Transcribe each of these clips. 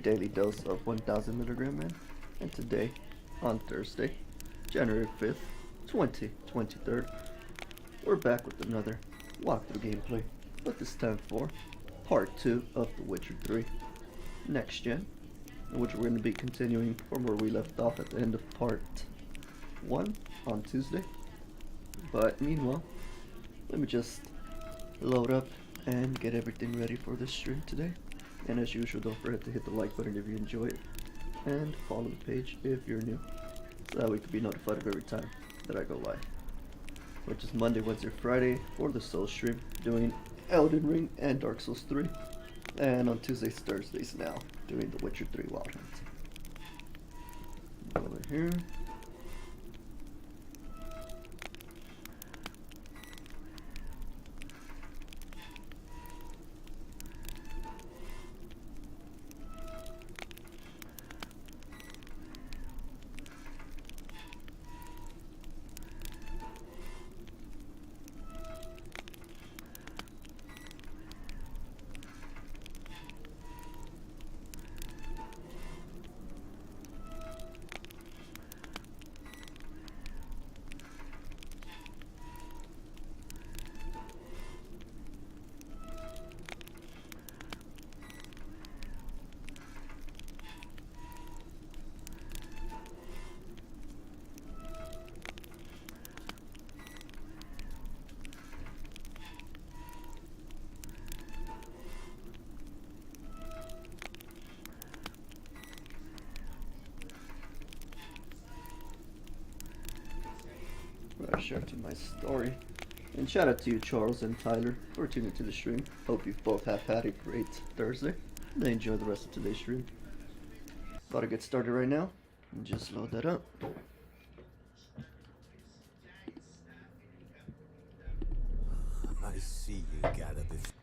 daily dose of 1000 milligram man, and today, on Thursday, January 5th, 2023, we're back with another walkthrough gameplay, but this time for part 2 of The Witcher 3 Next Gen, in which we're going to be continuing from where we left off at the end of part 1 on Tuesday. But meanwhile, let me just load up and get everything ready for this stream today. And as usual, don't forget to hit the like button if you enjoy it, and follow the page if you're new, so that way you can be notified of every time that I go live. Which is Monday, Wednesday, Friday for the Soul stream, doing Elden Ring and Dark Souls 3. And on Tuesdays, Thursdays now, doing The Witcher 3 Wild Hunt. Over here. I shared to my story. And shout out to you, Charles and Tyler, for tuning to the stream. Hope you both have had a great Thursday and enjoy the rest of today's stream. About to get started right now. And just load that up. I see you gather this.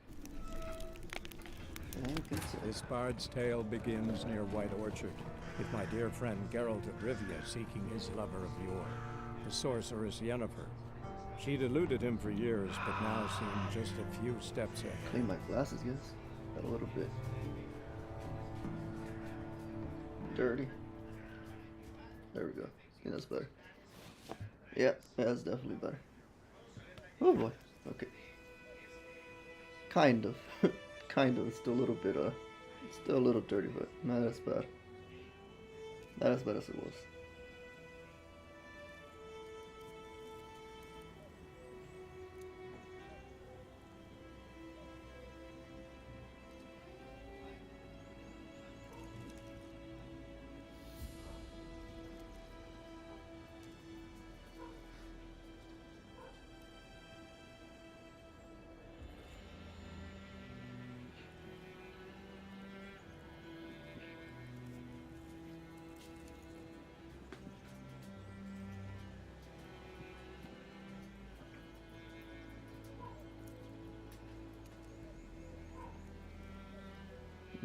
This bard's tale begins near White Orchard, with my dear friend Geralt of Rivia seeking his lover of yore, the sorceress Yennefer. She'd eluded him for years, but now seemed just a few steps ahead. Clean my glasses, guys. Got a little bit dirty. There we go. I think that's better. Yeah, that's definitely better. Oh boy. Okay. Kind of. Kind of. It's still a little bit, it's still a little dirty, but not as bad. Not as bad as it was.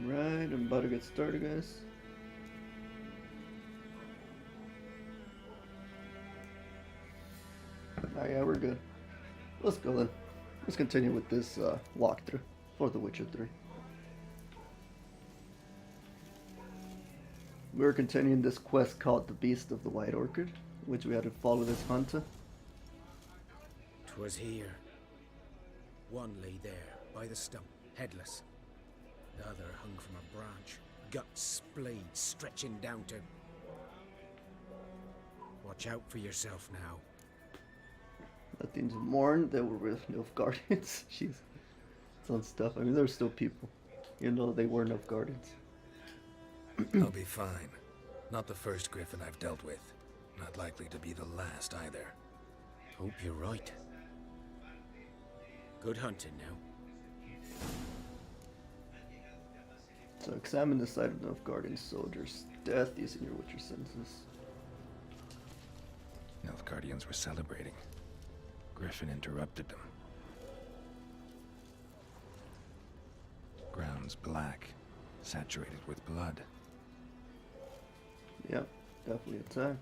Right, I'm about to get started, guys. Oh yeah, we're good. Let's go then. Let's continue with this walkthrough for The Witcher 3. We're continuing this quest called The Beast of the White Orchard, which we had to follow this hunter. 'Twas here. One lay there, by the stump, headless. The other hung from a branch, guts splayed, stretching down to... Watch out for yourself now. Nothing to mourn. They were with Nilfgaardians. Jeez. Some stuff. I mean, there's still people. You know, they were Nilfgaardians. I'll be fine. Not the first griffin I've dealt with. Not likely to be the last either. Hope you're right. Good hunting now. So examine the site of Nilfgaardian soldiers' death using your Witcher senses. Nilfgaardians were celebrating. Griffin interrupted them. Ground's black, saturated with blood. Yep, definitely a time.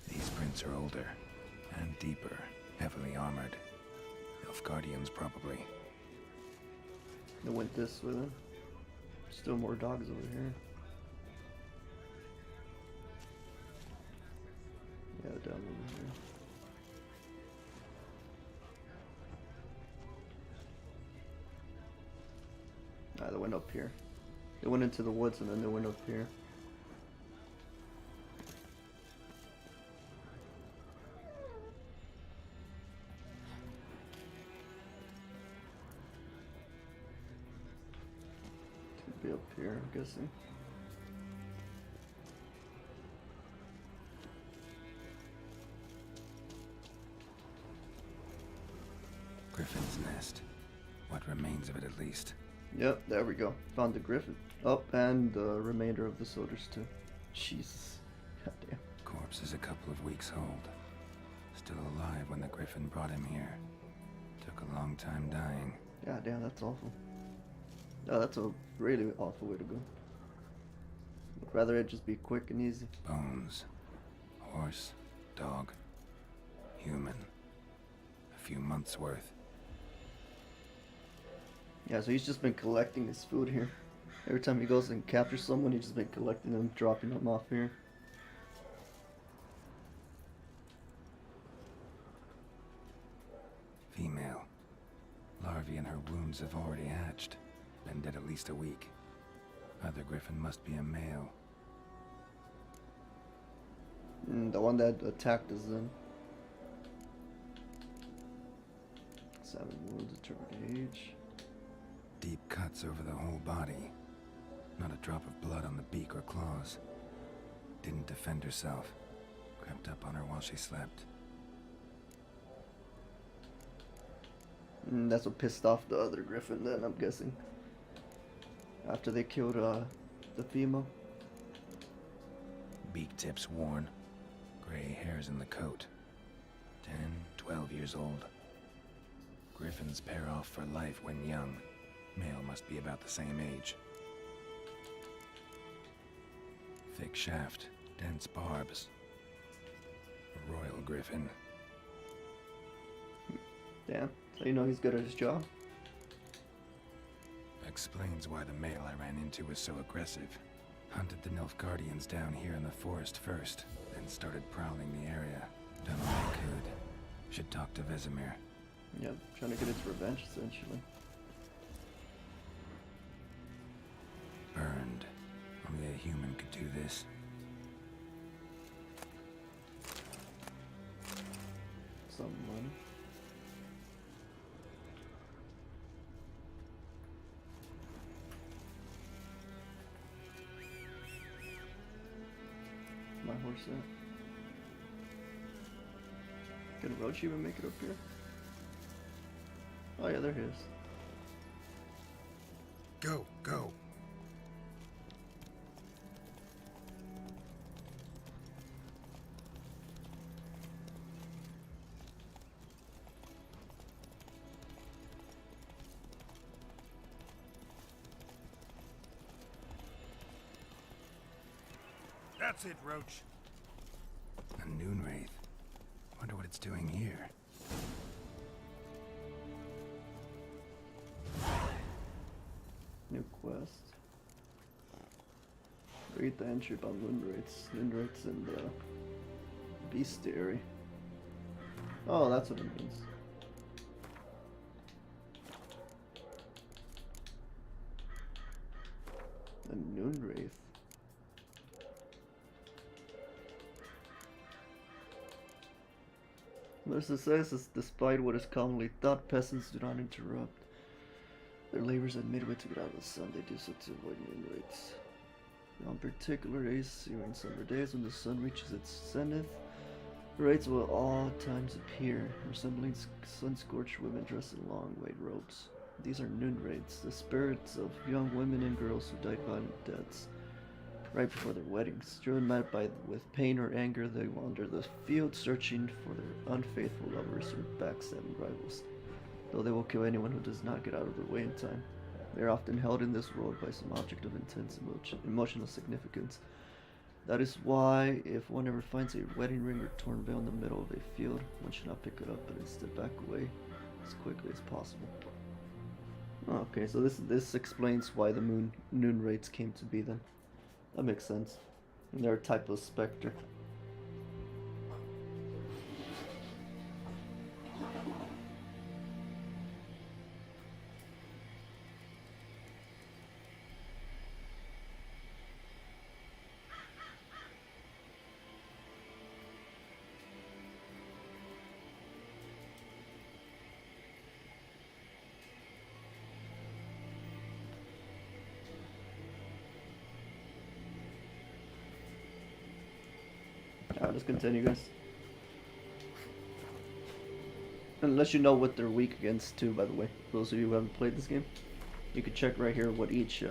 These prints are older, And deeper, heavily armored. Nilfgaardians, probably. They went this way then. Still more dogs over here. Yeah, down over here. Ah, they went up here. They went into the woods and then they went up here. Could be up here, I'm guessing. Griffin's nest. What remains of it, at least. Yep, there we go. Found the griffin. Oh, and the remainder of the soldiers too. Jesus. Goddamn. Corpse is a couple of weeks old. Still alive when the griffin brought him here. Took a long time dying. Goddamn, that's awful. Oh, that's a really awful way to go. I'd rather it just be quick and easy. Bones. Horse. Dog. Human. A few months' worth. Yeah, so he's just been collecting his food here. Every time he goes and captures someone, he's just been collecting them, dropping them off here. Female. Larvae in her wounds have already hatched. Been dead at least a week. Other griffin must be a male. The one that attacked us then. 7 wounds, determined age. Deep cuts over the whole body. Not a drop of blood on the beak or claws. Didn't defend herself. Crept up on her while she slept. That's what pissed off the other griffin then, I'm guessing. After they killed the female. Beak tips worn. Gray hairs in the coat. 10, 12 years old. Griffins pair off for life when young. Male must be about the same age. Thick shaft, dense barbs. A royal griffin. Damn, so you know he's good at his job. Explains why the male I ran into was so aggressive. Hunted the Nilfgaardians down here in the forest first, then started prowling the area. Done all I could. Should talk to Vesemir. Yep, trying to get its revenge essentially. Burned. Only a human could do this. Some money. My horse there. Can Roach even make it up here? Oh yeah, there he is. Go, go. That's it, Roach. A noon wraith. Wonder what it's doing here. New quest. Read the entry about Moonwraiths. Moonwraiths in the bestiary. Oh, that's what it means. A Moonwraith. Mercer says, despite what is commonly thought, peasants do not interrupt their labors at midway to get out of the sun. They do so to avoid Moonwraiths. On particular days, during summer days when the sun reaches its zenith, wraiths will all times appear, resembling sun-scorched women dressed in long white robes. These are noon wraiths, the spirits of young women and girls who died violent deaths right before their weddings. Driven mad with pain or anger, they wander the field searching for their unfaithful lovers or backstabbing rivals. Though they will kill anyone who does not get out of their way in time. They are often held in this world by some object of intense emotional significance. That is why, if one ever finds a wedding ring or torn veil in the middle of a field, one should not pick it up, but instead back away as quickly as possible. Okay, so this explains why the noon raids came to be then. That makes sense. And they're a type of specter. Alright, let's continue, guys. Unless you know what they're weak against, too, by the way. For those of you who haven't played this game, you can check right here what each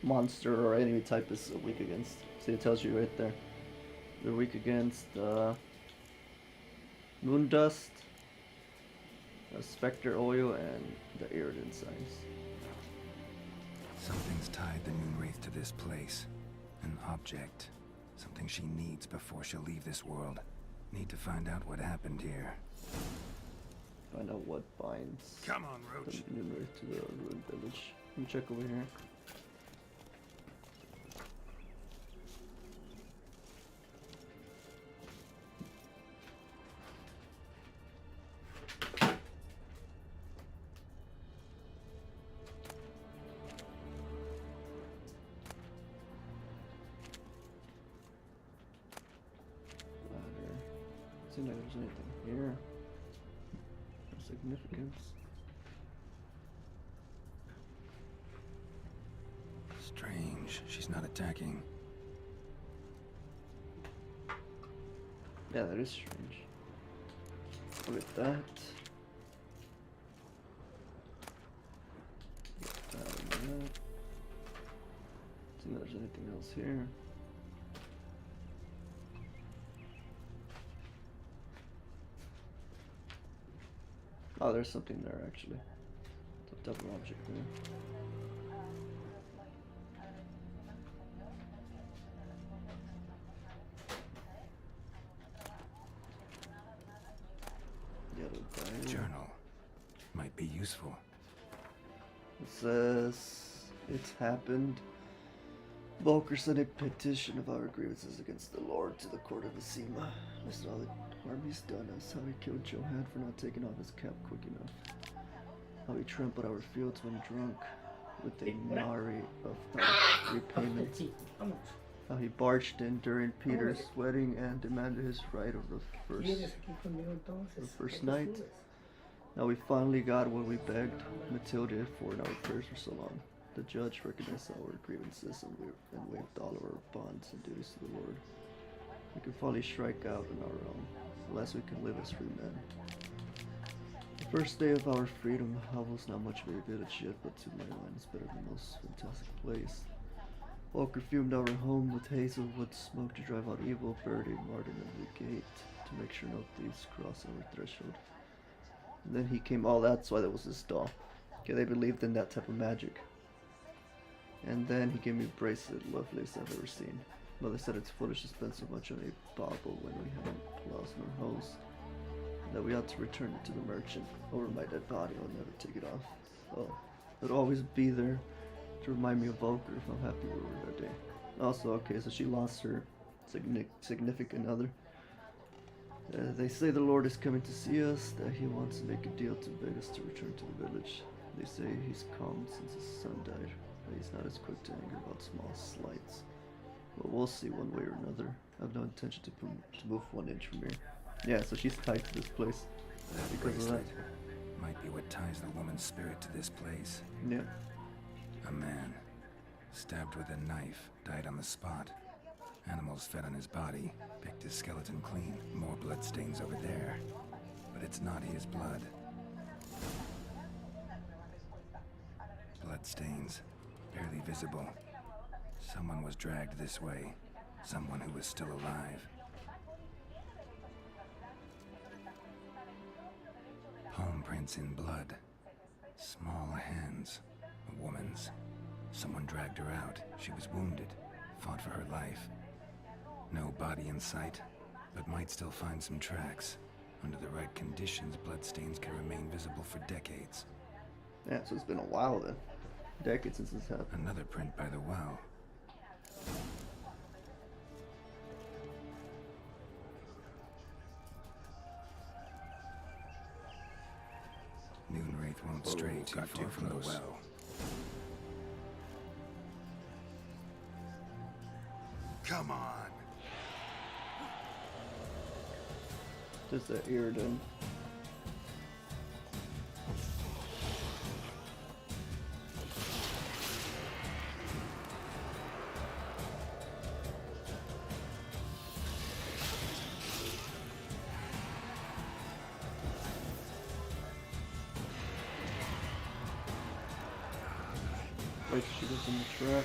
monster or enemy type is weak against. See, it tells you right there. They're weak against moon dust, specter oil, and the Iridan signs. Something's tied the Moon Wraith to this place. An object. Something she needs before she'll leave this world. Need to find out what happened here. Find out what binds Come on, the Roach. Moon Wraith to the ruined village. Let me check over here. Seems like there's anything here. No significance. Strange. She's not attacking. Yeah, that is strange. Look at that. Look at that. See if there's anything else here. Oh, there's something there actually. It's a double object there. Yellow diary. Journal. Might be useful. It says it's happened. Volker sent a petition of our grievances against the Lord to the court of Asima. Listed all the harm he's done us, how he killed Johan for not taking off his cap quick enough, how he trampled our fields when drunk with a nari of repayment, how he barged in during Peter's wedding and demanded his right of the first night. Now we finally got what we begged Matilda for in our prayers for so long. The judge recognized our grievances and waived all of our bonds and duties to the Lord. We can finally strike out on our own, unless we can live as free men. The first day of our freedom, Havel's not much of a village yet, but to my mind it's better than most fantastic place. Walker fumed our home with hazelwood smoke to drive out evil, buried a martin at the gate to make sure no thieves cross our threshold. And then he came, oh, that's why there was this doll. Okay, they believed in that type of magic. And then he gave me a bracelet, loveliest I've ever seen. Mother said it's foolish to spend so much on a bauble when we haven't plows nor hoes. And that we ought to return it to the merchant. Over my dead body, I'll never take it off. Oh, it'll always be there to remind me of Volker if I'm happy with her that day. Also, okay, so she lost her significant other. They say the Lord is coming to see us, that he wants to make a deal to beg us to return to the village. They say he's calm since his son died. He's not as quick to anger about small slights. But we'll see one way or another. I have no intention to move 1 inch from here. Yeah, so she's tied to this place. That Because of that. bracelet might be what ties the woman's spirit to this place. Yeah. A man, stabbed with a knife, died on the spot. Animals fed on his body, picked his skeleton clean. More bloodstains over there. But it's not his blood. Bloodstains, barely visible. Someone was dragged this way. Someone who was still alive. Palm prints in blood. Small hands. A woman's. Someone dragged her out. She was wounded. Fought for her life. No body in sight, but might still find some tracks. Under the right conditions, bloodstains can remain visible for decades. Yeah, so it's been a while then. Decades since this happened. Another print by the well. Moonwraith won't stray too far from the well. Come on! Just that Iriden. Wait, she goes in the trap.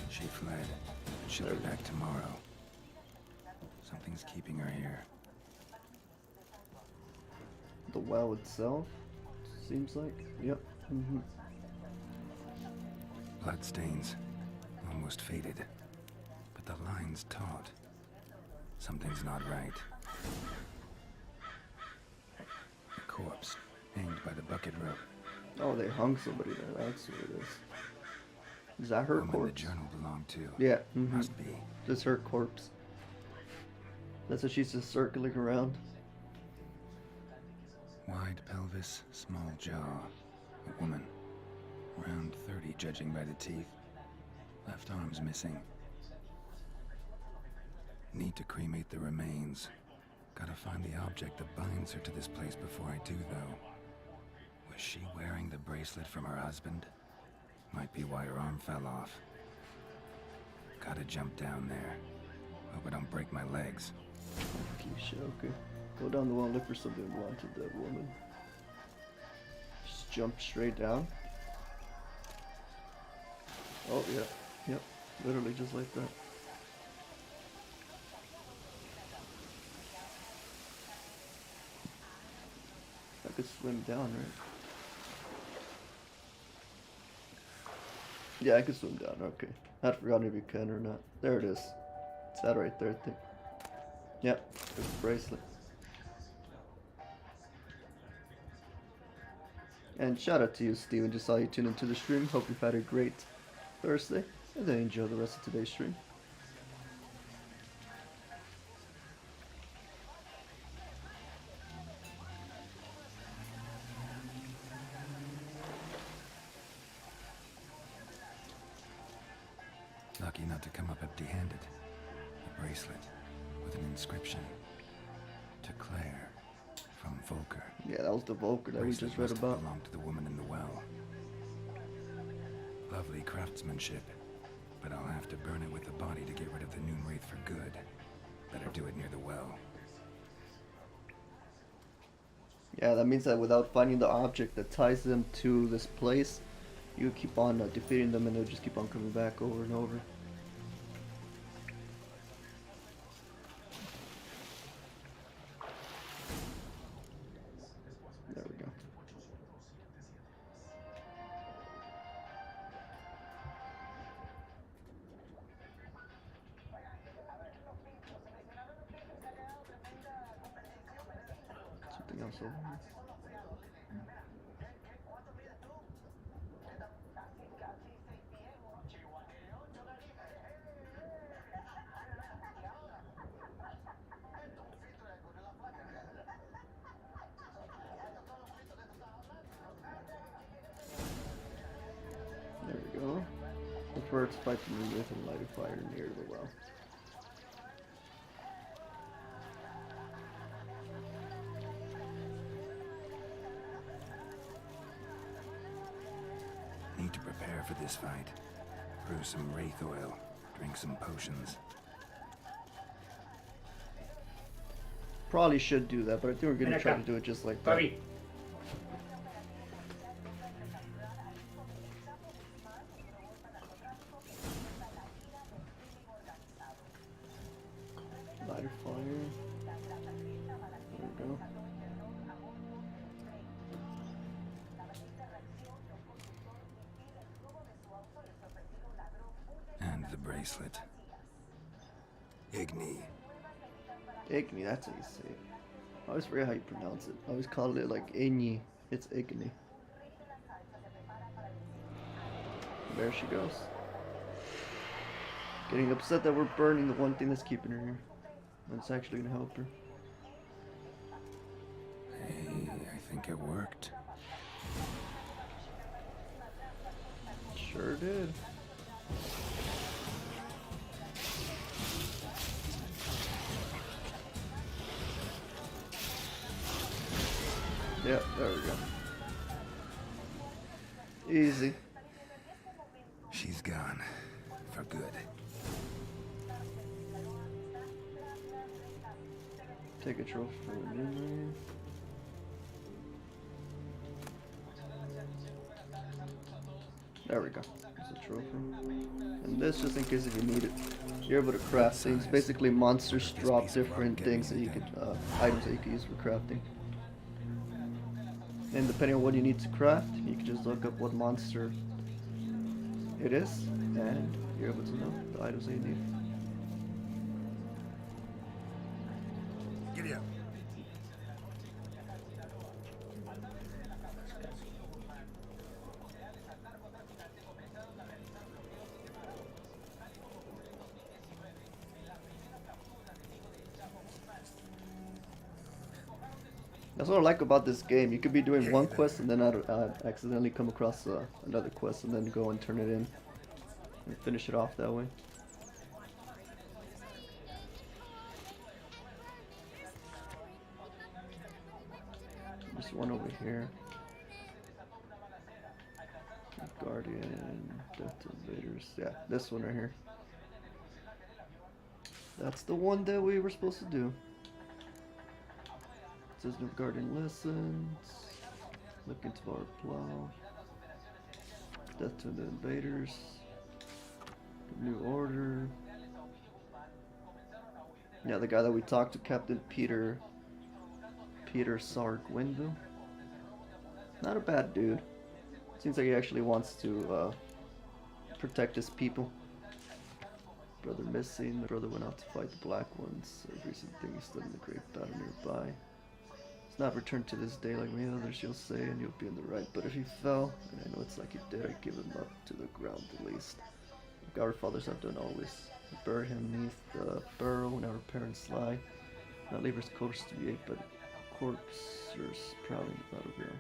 She fled. She'll be back tomorrow. Something's keeping her here. The well itself, seems like. Yep. Bloodstains. Almost faded. But the line's taut. Something's not right. A corpse, hanged by the bucket rope. Oh, they hung somebody there. That's what it is. Is that her Woman corpse? the journal belonged to. Yeah. Must be. Just her corpse. That's what she's just circling around. Wide pelvis, small jaw. A woman. Around 30, judging by the teeth. Left arm's missing. Need to cremate the remains. Gotta find the object that binds her to this place before I do, though. Was she wearing the bracelet from her husband? Might be why her arm fell off. Gotta jump down there. Hope I don't break my legs. Keisha, okay. Go down the well and look for something wanted, that woman. Just jump straight down. Oh, yeah. Yep. Literally just like that. I could swim down, right? Yeah, I could swim down, okay. I'd forgotten if you can or not. There it is. It's that right there, I think. Yep, there's the bracelet. And shout out to you, Steven. Just saw you tune into the stream. Hope you've had a great Thursday. And then enjoy the rest of today's stream. Lucky not to come up empty-handed. A bracelet with an inscription. To Claire, from Volker. Yeah, that was the Volker that we Bracelet just read must have about. belonged to the woman in the well. Lovely craftsmanship, but I'll have to burn it with the body to get rid of the Moonwraith for good. Better do it near the well. Yeah, that means that without finding the object that ties them to this place, you keep on defeating them and they'll just keep on coming back over and over. There we go. Something else over here. There we go. The first fight to move with and light a fire near the well. Need to prepare for this fight. Brew some wraith oil. Drink some potions. Probably should do that, but I think we're gonna try to do it just like that. Light a fire. bracelet. Igni. Igni, that's how you say it. I always forget how you pronounce it. I always call it like Igni. It's Igni. There she goes. Getting upset that we're burning the one thing that's keeping her here. And it's actually gonna help her. Hey, I think it worked. Sure did. Yeah, there we go. Easy. She's gone. For good. Take a trophy for the memory. There we go. There's a trophy. And this just in case if you need it. You're able to craft things. Basically monsters drop different things that you can items that you can use for crafting. And depending on what you need to craft, you can just look up what monster it is and you're able to know the items that you need. Giddy up. That's what I like about this game. You could be doing one quest and then accidentally come across another quest and then go and turn it in and finish it off that way. There's one over here. Guardian, Death Invaders. Yeah, this one right here. That's the one that we were supposed to do. It says New Guardian Lessons. Look into our plow. Death to the Invaders. New Order. Yeah, the guy that we talked to, Captain Peter Sargwindo. Not a bad dude. Seems like he actually wants to protect his people. Brother missing. The brother went out to fight the Black Ones. A recent thing he stood in the great battle nearby. He's not returned to this day like many others, you'll say, and you'll be in the right. But if he fell, and I know it's like he did, I give him up to the ground at least. Like our fathers have done always. We bury him beneath the burrow when our parents lie. Not leave his corpse to be ate, but corpsers prowling the battleground.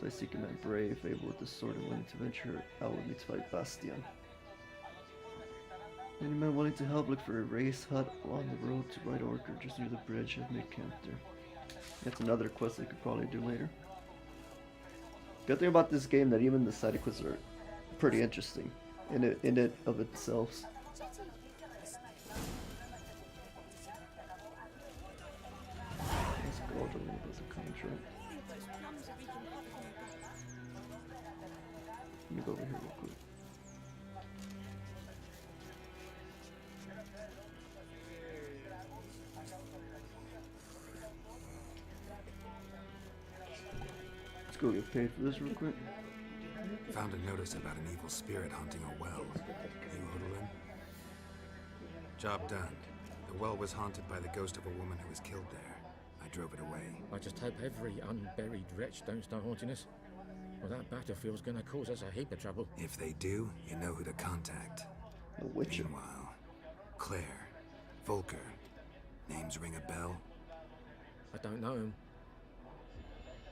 So I seek a man brave, able with the sword and willing to venture out with me to fight Bastion. Any man willing to help, look for a race hut along the road to White Orchard, just near the bridge. I've made camp there. That's another quest I could probably do later. Good thing about this game that even the side quests are pretty interesting in it of itself. Let's go over a little bit of contract. Let me go over here real quick. Let's go get paid for this real quick. Found a notice about an evil spirit haunting a well. You Hodolin? Job done. The well was haunted by the ghost of a woman who was killed there. I drove it away. I just hope every unburied wretch don't start haunting us. Well, that battlefield's gonna cause us a heap of trouble. If they do, you know who to contact. The Witcher. Meanwhile, Claire, Volker. Names ring a bell? I don't know him.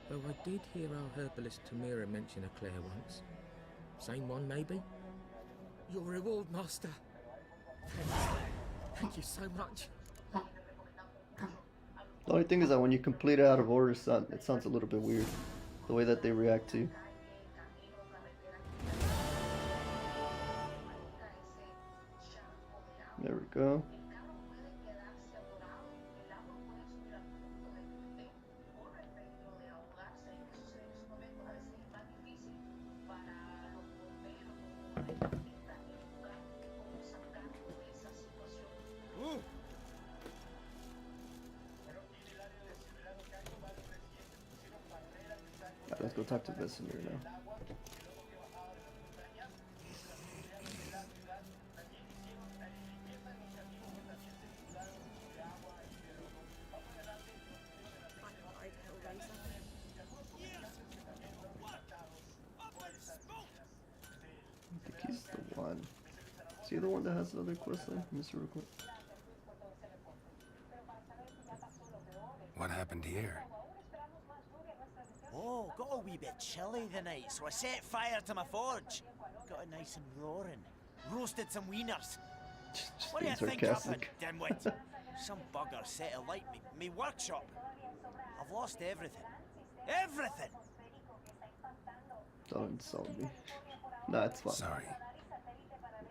Though I did hear our herbalist Tamira mention a Claire once. Same one, maybe? Your reward, Master. Thanks. Thank you so much. The only thing is that when you complete it out of order, it sounds a little bit weird. The way that they react to you. There we go. Let's go talk to Vesemir now. he the one that has the other quest line? Let me see real quick. What happened here? Oh, got a wee bit chilly the night, so I set fire to my forge. Got it nice and roaring. Roasted some wieners. Just What do being you think happened, sarcastic. dimwit? Some bugger set alight me workshop. I've lost everything. Everything! Don't insult me. Nah, it's fine. Sorry.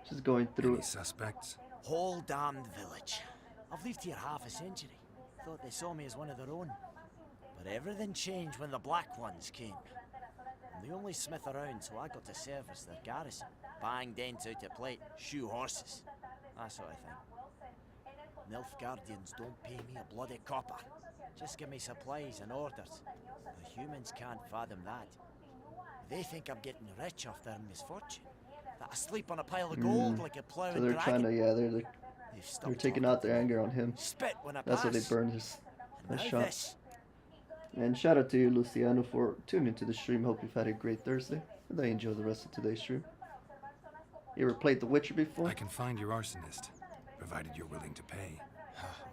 Just going through Any it. suspects? Whole damned village. I've lived here half a century. Thought they saw me as one of their own. But everything changed when the Black Ones came. I'm the only smith around, so I got to service their garrison. Bang dents out of plate, shoe horses. That sort of thing. Nilfgaardians don't pay me a bloody copper. Just give me supplies and orders. The humans can't fathom that. They think I'm getting rich off their misfortune. That I sleep on a pile of gold like a So ploughing they're dragon. trying to, yeah, they're They've stopped taking talking out to their me. anger on him. Spit when I That's pass. why they burned his And now shot. this. And shout out to you, Luciano, for tuning into the stream. Hope you've had a great Thursday. And I enjoy the rest of today's stream. You ever played The Witcher before? I can find your arsonist, provided you're willing to pay.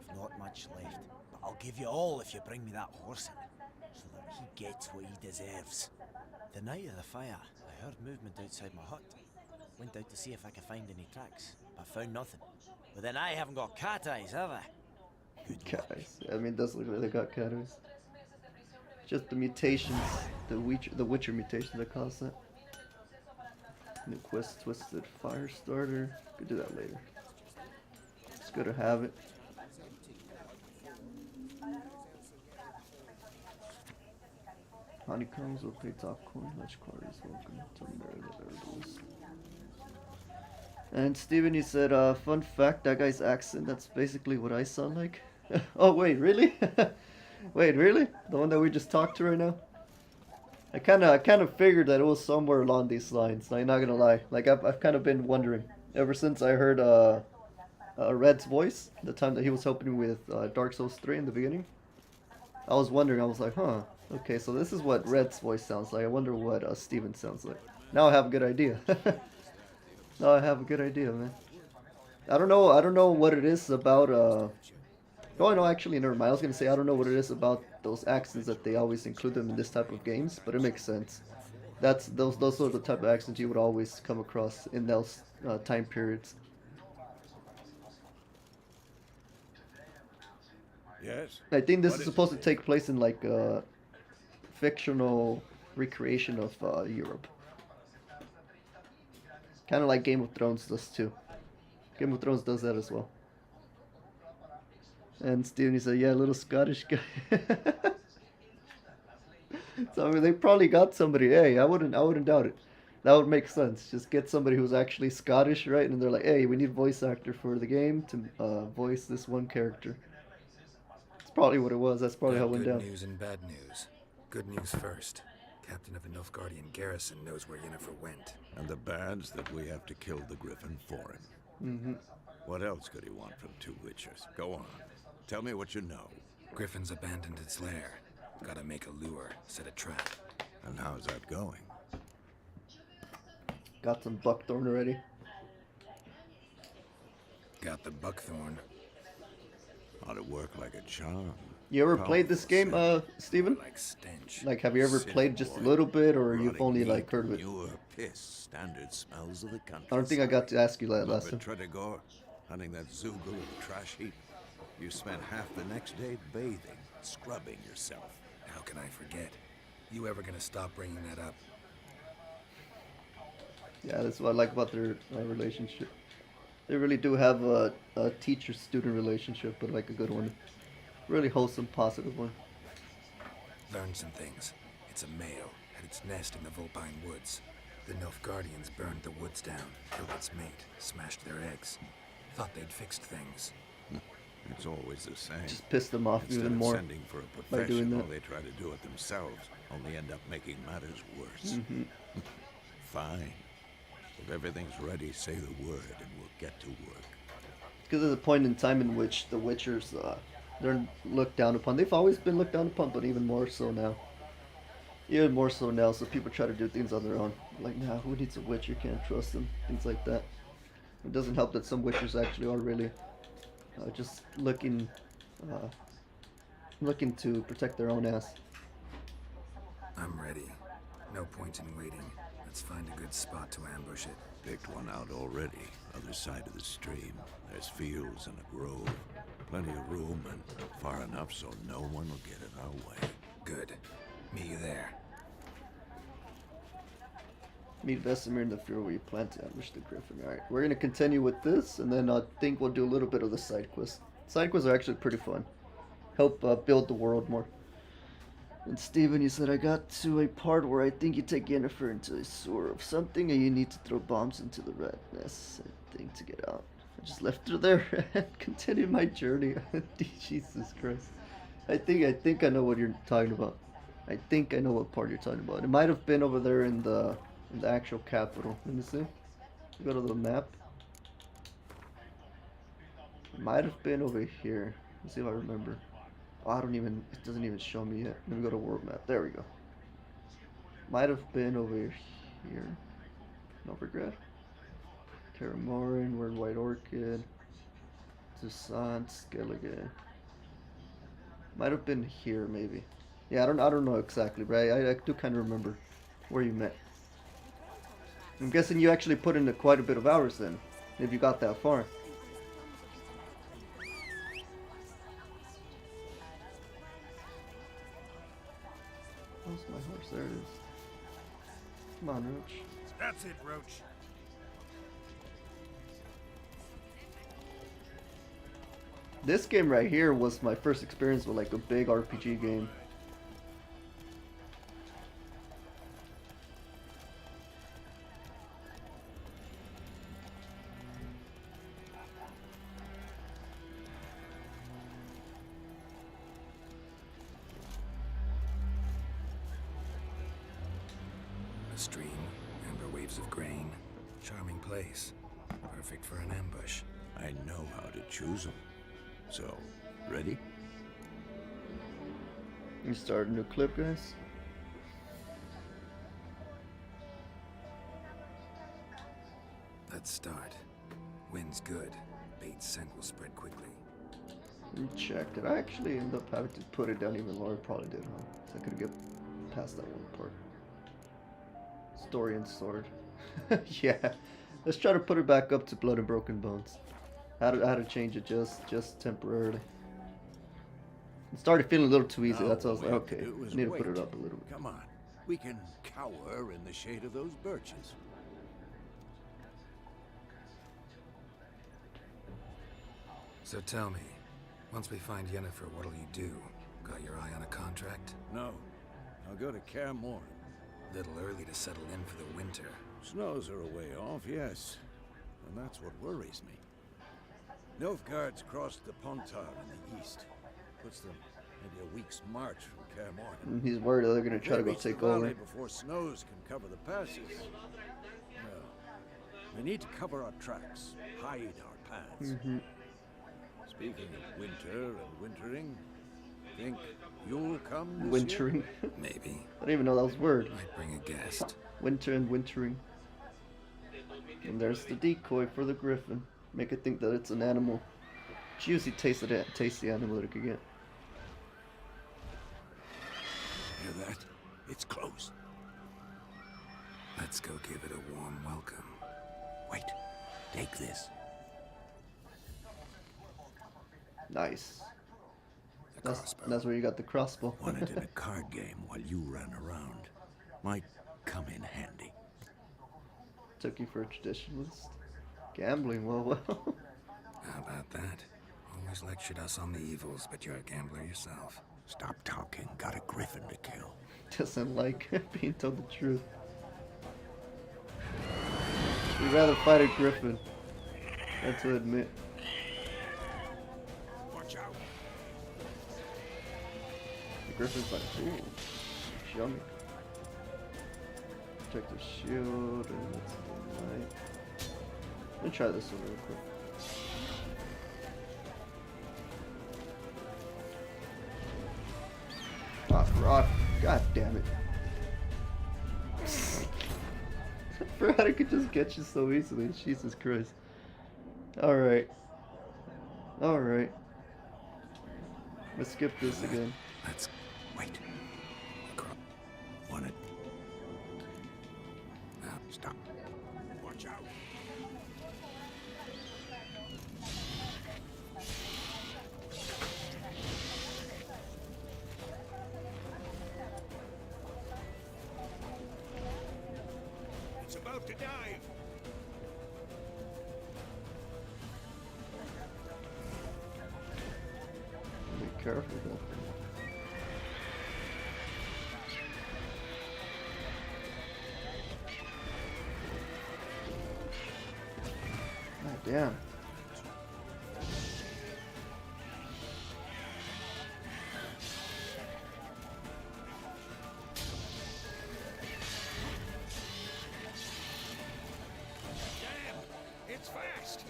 I've not much left, but I'll give you all if you bring me that horse in, so that he gets what he deserves. The night of the fire, I heard movement outside my hut. Went out to see if I could find any tracks, but found nothing. But then I haven't got cat eyes, have I? Good luck. Guys, I mean, it does look like they got cataways. Just the mutations, the Witcher mutations that cause that. New quest, Twisted Firestarter. Could do that later. It's good to have it. Honeycombs will pay top coin. Much quarries welcome to Murderers. And Steven, he said, fun fact, that guy's accent, that's basically what I sound like. Oh, wait, really? Wait, really? The one that we just talked to right now? I kind of figured that it was somewhere along these lines. I'm not gonna lie. Like I've kind of been wondering ever since I heard Red's voice the time that he was helping me with Dark Souls 3 in the beginning. I was wondering. I was like, huh. Okay, so this is what Red's voice sounds like. I wonder what Steven sounds like. Now I have a good idea. Now I have a good idea, man. I don't know what it is about Oh no, actually never mind. I was gonna say I don't know what it is about those accents that they always include them in this type of games, but it makes sense. Those are the type of accents you would always come across in those time periods. Yes? I think this What is is supposed to it? take place in like fictional recreation of Europe. Kind of like Game of Thrones does too. Game of Thrones does that as well. And Steven, he said, yeah, little Scottish guy. So I mean, they probably got somebody. Hey, I wouldn't doubt it. That would make sense. Just get somebody who's actually Scottish, right? And they're like, hey, we need a voice actor for the game to voice this one character. That's probably what it was. That's probably how it went Good down. news and bad news. Good news first. Captain of the Nilfgaardian garrison knows where Yennefer went. And the bad's that we have to kill the Griffin for him. Mm-hmm. What else could he want from two Witchers? Go on. Tell me what you know. Griffin's abandoned its lair. Gotta make a lure, set a trap. And how's that going? Got some buckthorn already. Got the buckthorn. Ought to work like a charm. You ever played this game, Steven? Like stench. Like, have you ever Sit, played just a boy. little bit, or you've Rotting only meat, like heard of it? manure, piss, standard smells of the country. I don't think I got to ask you that last Up at time. Tredegor, hunting that Zoogle in the trash heap. You spent half the next day bathing, scrubbing yourself. How can I forget? You ever gonna stop bringing that up? Yeah, that's what I like about their relationship. They really do have a teacher-student relationship, but like a good one. Really wholesome, positive one. Learned some things. It's a male, had its nest in the Vulpine Woods. The Nilfgaardians burned the woods down, killed its mate, smashed their eggs. Thought they'd fixed things. It's always the same. Just pissed them off Instead even of more. sending for a by doing professional, that. they try to do it themselves, only end up making matters worse. Mm-hmm. Fine. If everything's ready, say the word and we'll get to work. Because there's a point in time in which the Witchers, they're looked down upon. They've always been looked down upon, but even more so now. Even more so now, so people try to do things on their own. Like, nah, who needs a Witcher? Can't trust them. Things like that. It doesn't help that some witchers actually are really just looking to protect their own ass. I'm ready. No point in waiting. Let's find a good spot to ambush it. Picked one out already. Other side of the stream. There's fields and a grove. Plenty of room and far enough so no one will get in our way. Good. Meet you there. Meet Vesemir in the field where you plan to ambush the griffin. Alright, we're gonna continue with this, and then I think we'll do a little bit of the side quests. Side quests are actually pretty fun. Help build the world more. And Steven, you said I got to a part where I think you take Yennefer into a sewer of something and you need to throw bombs into the rat nest, I think, to get out. I just left her there and continued my journey. Jesus Christ. I think I know what you're talking about. I think I know what part you're talking about. It might have been over there in the actual capital. Let me see. Go to the map. It might have been over here. Let's see if I remember. Oh, it doesn't even show me yet. Let me go to world map. There we go. Might have been over here. Novigrad. Kaer Morhen, we're in White Orchid. Toussaint, Skellige. Might have been here, maybe. Yeah, I don't know exactly, but I do kind of remember where you met. I'm guessing you actually put in quite a bit of hours then, if you got that far. Where's my horse? There it is. Come on, Roach. That's it, Roach. This game right here was my first experience with like a big RPG game. A stream, amber waves of grain. Charming place. Perfect for an ambush. I know how to choose them. So, ready? You start a new clip, guys. Let's start. Wind's good. Bait's scent will spread quickly. You check. Did I actually end up having to put it down even lower? Probably did, huh? So I could get past that one part. Story and sword. Yeah. Let's try to put it back up to Blood and Broken Bones. I had to change it just temporarily. It started feeling a little too easy. That's why I was like, okay, I need to put it up a little bit. Come on. We can cower in the shade of those birches. So tell me, once we find Yennefer, what'll you do? Got your eye on a contract? No. I'll go to Kaer Morhen. Little early to settle in for the winter. Snows are a way off, yes. And that's what worries me. Nilfgaard's crossed the Pontar in the east. Puts them maybe a week's march from Kaer Morhen. He's worried that they're going to try to go reach take the valley over. before snows can cover the passes. Well, we need to cover our tracks, hide our paths. Speaking of winter and wintering, think you'll come this year? Wintering. Maybe. I didn't even know that was a word. Might bring a guest. Winter and wintering. And there's the decoy for the griffin. Make it think that it's an animal. Juicy tasty animal that it could get. Hear that? It's close. Let's go give it a warm welcome. Wait, take this. Nice. The crossbow. That's where you got the crossbow. Won it in a card game while you ran around. Might come in handy. Took you for a traditionalist. Gambling, well. How about that? Always lectured us on the evils, but you're a gambler yourself. Stop talking. Got a griffin to kill. Doesn't like being told the truth. We'd rather fight a griffin. That's to admit. Watch out. The griffin's like, ooh, it's yummy. Protect the shield, and that's the light. Let me try this one real quick. Ah, rock. God damn it. I forgot I could just get you so easily. Jesus Christ. Alright. Alright. Let's skip this again. Let's wait. Want it? Now, stop. Watch out. It's about to dive. Be careful though. God damn. It's fast.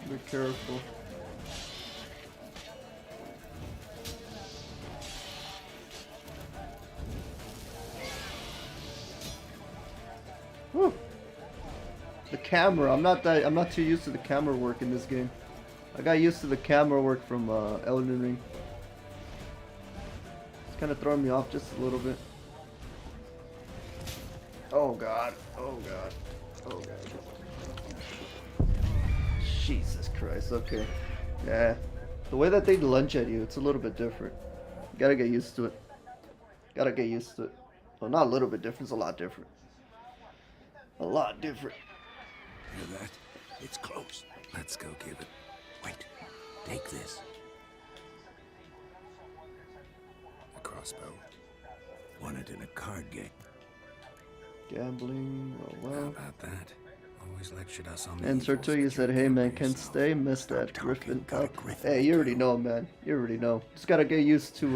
Be careful. Whew. The camera. I'm not too used to the camera work in this game. I got used to the camera work from Elden Ring. It's kind of throwing me off just a little bit. Oh god. Oh god. Oh god. Jesus Christ. Okay. Yeah. The way that they lunge at you, it's a little bit different. You gotta get used to it. Gotta get used to it. Well, not a little bit different. It's a lot different. A lot different. Hear that? It's close. Let's go give it. Wait. Take this. A crossbow. Won it in a card game. Gambling. Oh How well. about that? Always lectured us on the And evils Sertuya that said, you hey did man, for can't yourself. stay, missed Stop that talking, Griffin got a up. Griffin Hey, you already too. know, man. You already know. Just gotta get used to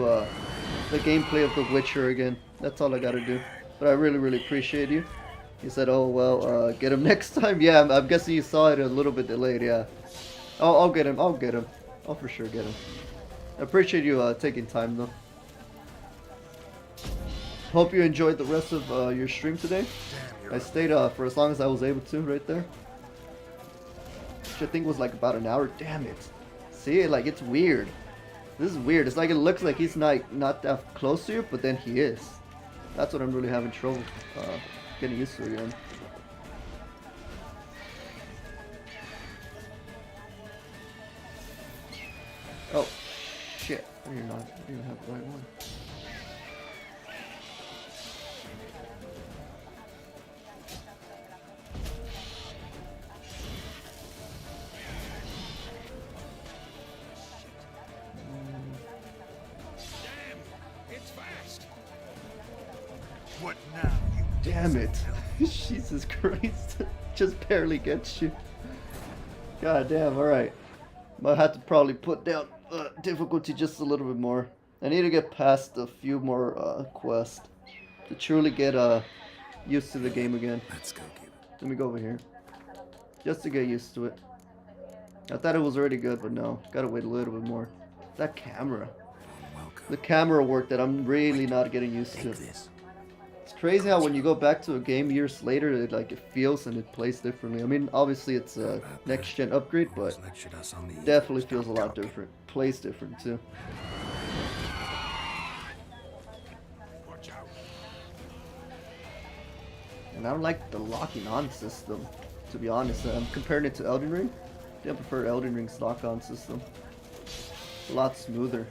the gameplay of The Witcher again. That's all I gotta do. But I really, really appreciate you. He said, oh well, get him next time. Yeah, I'm guessing you saw it a little bit delayed, yeah. I'll get him, I'll get him. I'll for sure get him. I appreciate you taking time though. Hope you enjoyed the rest of your stream today. I stayed for as long as I was able to right there. Which I think was like about an hour. Damn it. See, like it's weird. This is weird. It's like it looks like he's not that close to you, but then he is. That's what I'm really having trouble getting used to again. Oh, shit. I didn't have the right one. It's fast. What now? Damn it. Jesus Christ. Just barely gets you. God damn, alright. Might have to probably put down difficulty just a little bit more. I need to get past a few more quests to truly get used to the game again. Let's go give it. Let me go over here. Just to get used to it. I thought it was already good, but no. Gotta wait a little bit more. That camera. Welcome. The camera work that I'm really not getting used to. Take this. It's crazy how when you go back to a game years later, it feels and it plays differently. I mean, obviously it's a next gen upgrade, but Always lectured us on the evils. definitely feels a Stop lot talking. different. Plays different too. Watch out. And I don't like the locking on system, to be honest. I'm comparing it to Elden Ring. I think I prefer Elden Ring's lock on system. A lot smoother.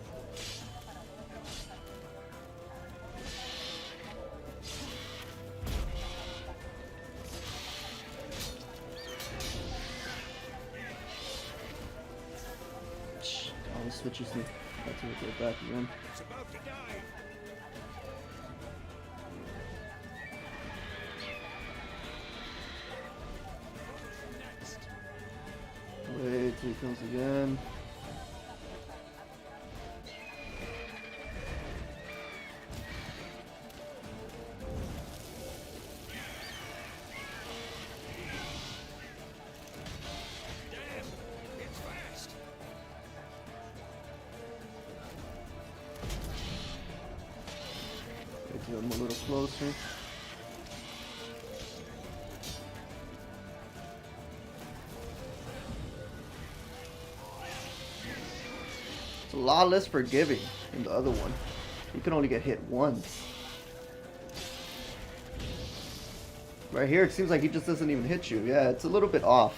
Always switches me. That's what I go back again. It's about to dive. Wait till he comes again. It's fast. Wait till I'm a little closer. lot less forgiving in the other one. You can only get hit once. Right here, it seems like he just doesn't even hit you. Yeah, it's a little bit off.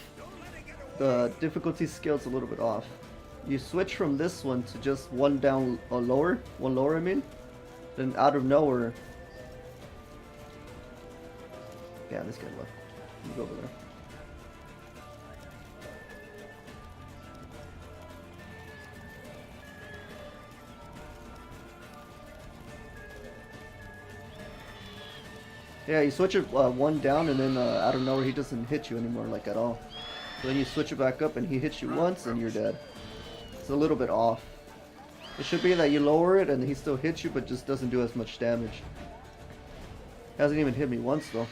The difficulty scale's a little bit off. You switch from this one to just one down or lower, one lower I mean, then out of nowhere. Yeah, this guy left. You go over there. Yeah, you switch it one down and then out of nowhere he doesn't hit you anymore, like at all. So then you switch it back up and he hits you once and you're dead. It's a little bit off. It should be that you lower it and he still hits you but just doesn't do as much damage. Hasn't even hit me once though.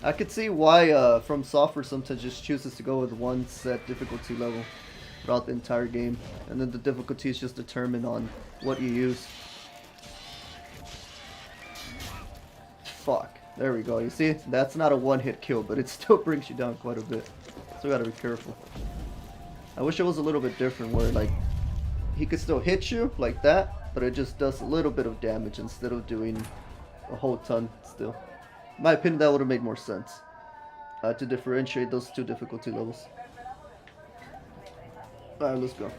I could see why From Software sometimes just chooses to go with one set difficulty level throughout the entire game, and then the difficulty is just determined on what you use. Fuck. There we go. You see? That's not a one-hit kill, but it still brings you down quite a bit. So gotta be careful. I wish it was a little bit different where, like, he could still hit you like that, but it just does a little bit of damage instead of doing a whole ton still. In my opinion, that would have made more sense to differentiate those two difficulty levels. Alright, let's go.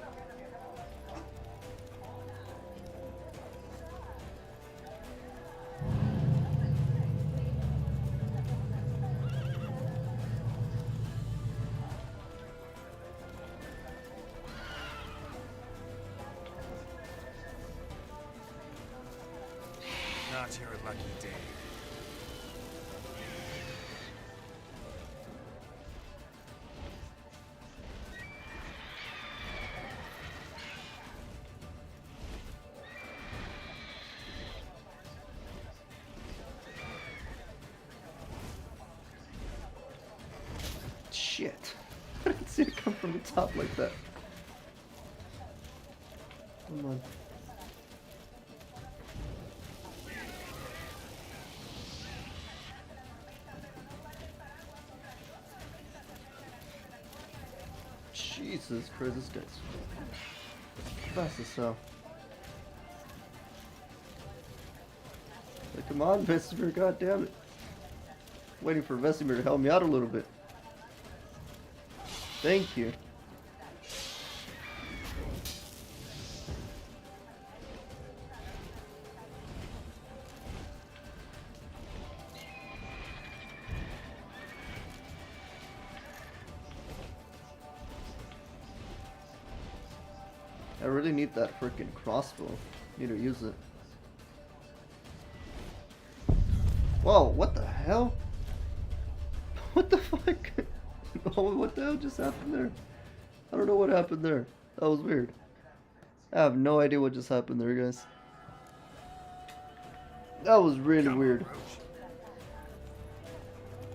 Not your lucky day. Shit. I didn't see it come from the top like that. Come on. Jesus Christ, this guy's fast as hell. Like, come on, Vesemir, goddammit. Waiting for Vesemir to help me out a little bit. Thank you. I really need that freaking crossbow. Need to use it. Whoa, what the hell? What the fuck? Oh, what the hell just happened there? I don't know what happened there. That was weird. I have no idea what just happened there, guys. That was really weird.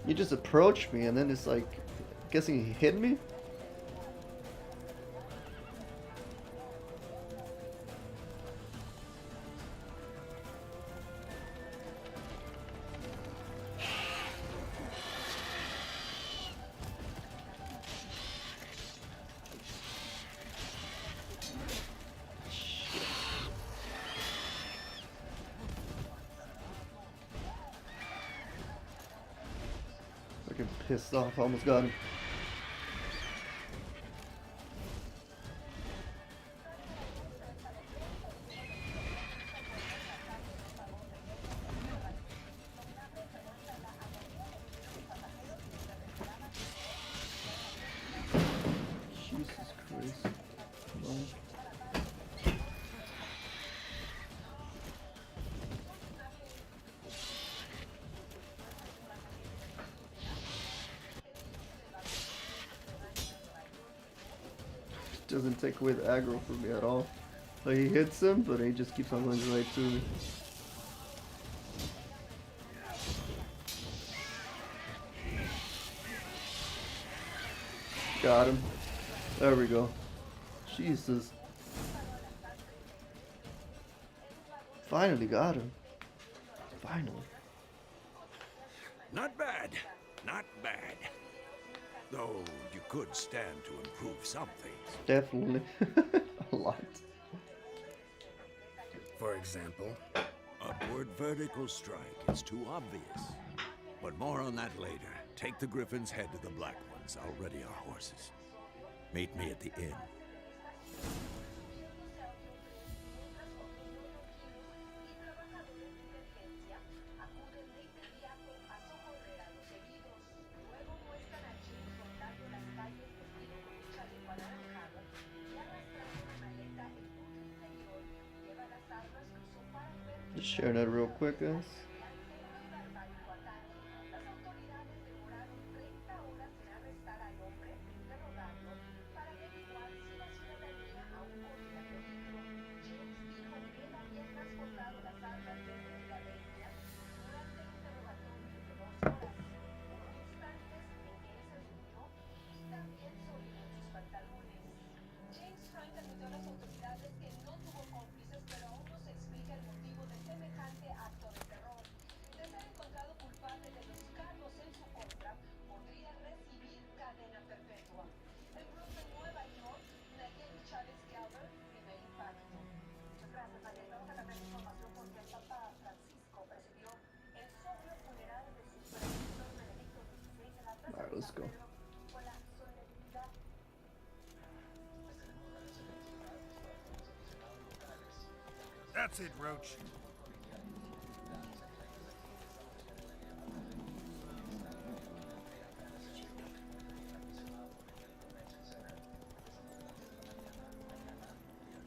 You just approached me and then it's like, guessing he hit me? Fucking pissed off, almost got him. Jesus Christ. Come on. Doesn't take away the aggro from me at all. Like, he hits him, but he just keeps on going right to me. Got him. There we go. Jesus. Finally got him. Finally. Not bad. Not bad. Though you could stand to improve some things. Definitely. A lot. For example, Upward vertical strike is too obvious. But more on that later. Take the Griffin's head to the Black Ones. I'll ready our horses. Meet me at the inn. Just share that real quick, guys. Alright, let's go. That's it, Roach.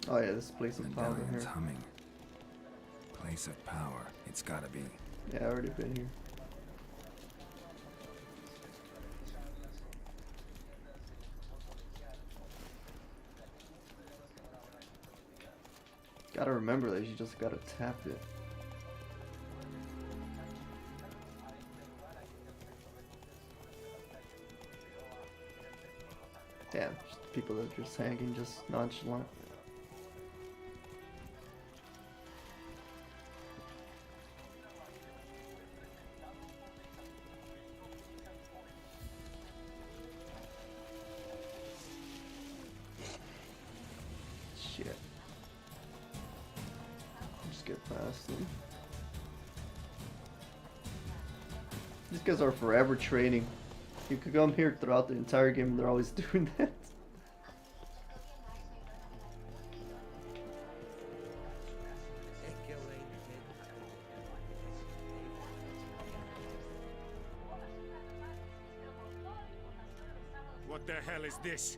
Oh yeah, this place of power medallion's here. humming. Place of power. It's gotta be. Yeah, I already been here. Gotta remember that you just gotta tap it. Damn, just people that are just hanging, just nonchalant. Shit. Just get past them. These guys are forever training. You could come here throughout the entire game and they're always doing that. What the hell is this?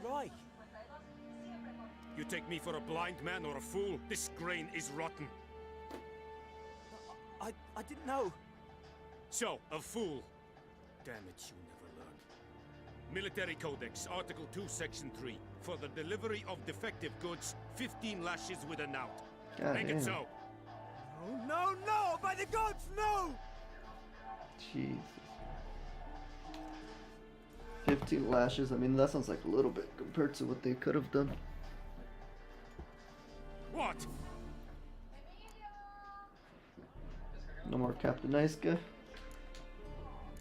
Roy, You take me for a blind man or a fool? This grain is rotten. I didn't know. So, a fool. Damn it, you never learn. Military Codex, Article 2, Section 3. For the delivery of defective goods, 15 lashes with a knout. God Make damn. it so. Oh, no, no! By the gods, no! Jesus. 15 lashes, I mean that sounds like a little bit compared to what they could have done. What? No more Captain Nice Guy.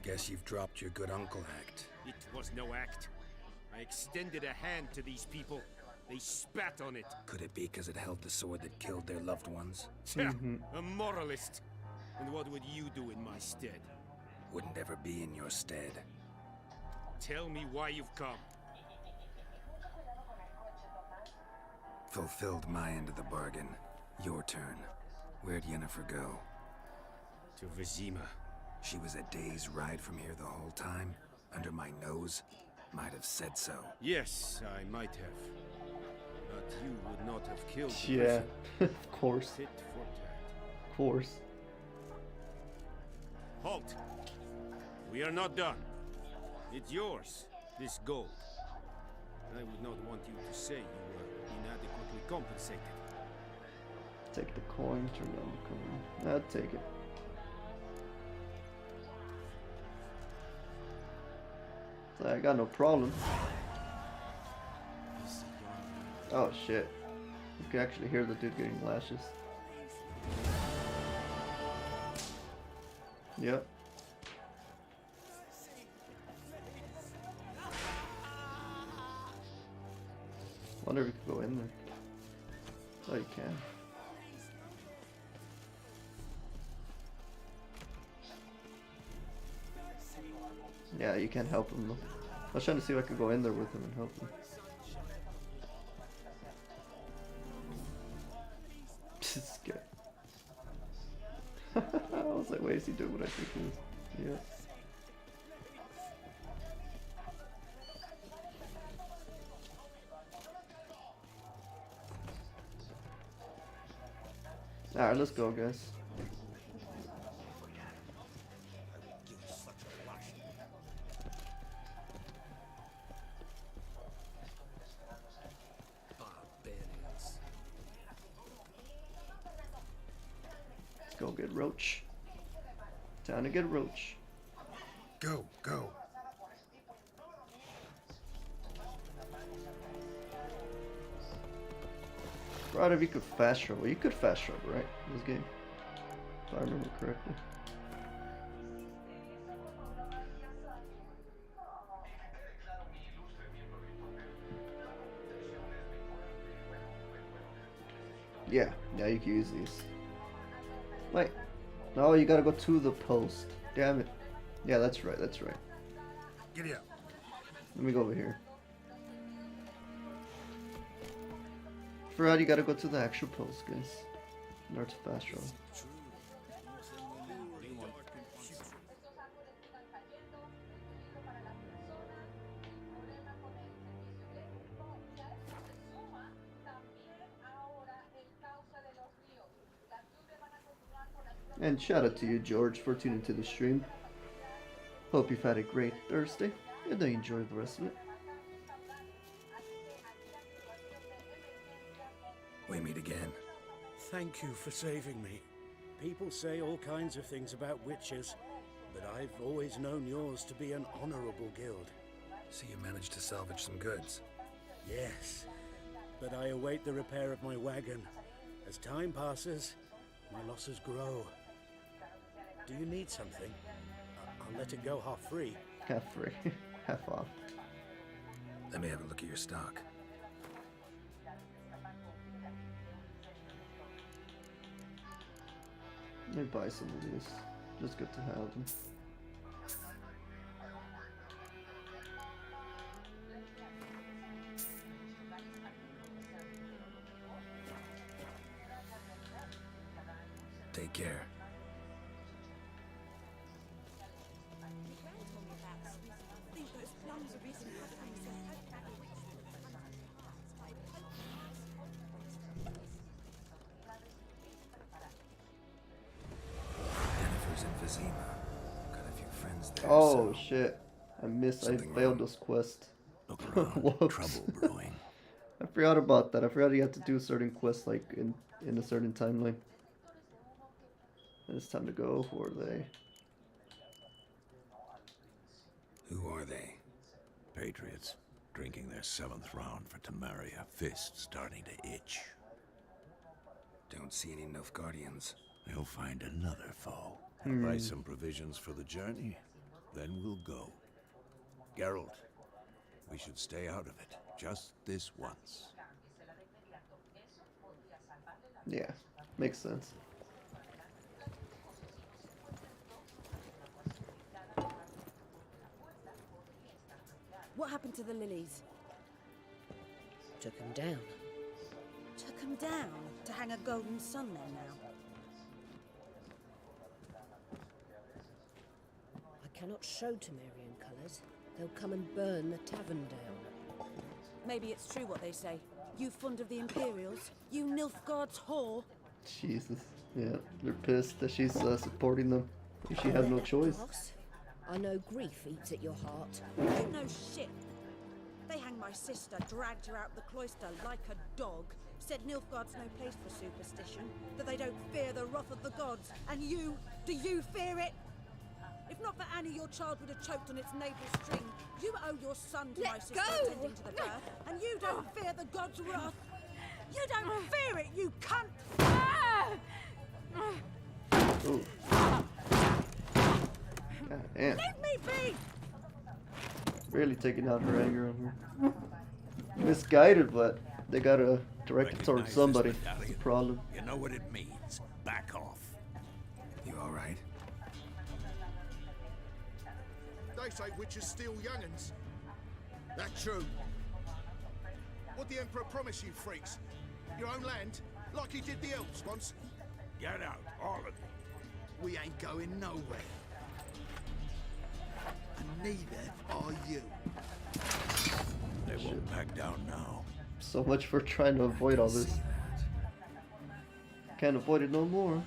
Guess you've dropped your good uncle act. It was no act. I extended a hand to these people. They spat on it. Could it be because it held the sword that killed their loved ones? Tja, a moralist. And what would you do in my stead? Wouldn't ever be in your stead. Tell me why you've come. Fulfilled my end of the bargain. Your turn. Where'd Yennefer go? To Vizima. She was a day's ride from here the whole time? Under my nose? Might have said so. Yes, I might have. But you would not have killed the Yeah, Griffin. of course, Tit for tat. of course. Halt! We are not done. It's yours, this gold. I would not want you to say you were inadequately compensated. Take the coin, turn down the coin. I'll take it. So I got no problem. Oh shit. You can actually hear the dude getting lashes. Yep. Wonder if you could go in there. Oh, you can. Yeah, you can't help him though. I was trying to see if I could go in there with him and help him. Scared. I was like, wait, is he doing what I think he is? Yeah. Alright, let's go, guys. Let's go get Roach. Time to get Roach. Go, go. Right, if you could fast travel. You could fast travel, right? In this game. If I remember correctly. Yeah, you can use these. Wait. No, you gotta go to the post. Damn it. Yeah, that's right, that's right. Giddy up. Let me go over here. For that, you gotta go to the actual post, guys. In order to fast travel. And shout out to you, George, for tuning to the stream. Hope you've had a great Thursday, and I enjoy the rest of it. We meet again. Thank you for saving me. People say all kinds of things about witches, but I've always known yours to be an honorable guild. So you managed to salvage some goods. Yes, but I await the repair of my wagon. As time passes, my losses grow. Do you need something? I'll let it go half free. Half free. Half off. Let me have a look at your stock. Let me buy some of these. Just good to have them. Take care. Yennefer's in Vizima. Got a few friends there. Oh so shit. I Something failed wrong? this quest. Look around. Whoops. Trouble brewing. I forgot about that. I forgot you had to do certain quests like in a certain timeline. And it's time to go for they. Who are they? Patriots, drinking their 7th round for Tamaria, fist starting to itch. Don't see any Nilfgaardians. They'll find another foe. Buy some provisions for the journey, then we'll go. Geralt, we should stay out of it, just this once. Yeah, makes sense. What happened to the lilies? Took him down. Took them down to hang a golden sun there now. I cannot show Temerian colours. They'll come and burn the tavern down. Maybe it's true what they say. You fond of the Imperials? You Nilfgaard's whore? Jesus. Yeah, they're pissed that she's supporting them. She had no choice. Boss, I know grief eats at your heart. You know shit. They hanged my sister, dragged her out the cloister like a dog, said Nilfgaard's no place for superstition, that they don't fear the wrath of the gods. And you, do you fear it? If not for Annie, your child would have choked on its navel string. You owe your son to my sister attending to the birth, and you don't fear the gods' wrath. You don't fear it, you cunt! Ooh. God damn. Leave me be! Really taking out her anger on her. Misguided, but They gotta direct it towards Recognize this somebody. That's the medallion? problem. You know what it means. Back off. You alright? They say witches steal young'uns. That true? What the Emperor promised you freaks? Your own land? Like he did the elves once? Get out, all of you. We ain't going nowhere. And neither are you. They won't back down now. So much for trying to avoid all this. Can't avoid it no more.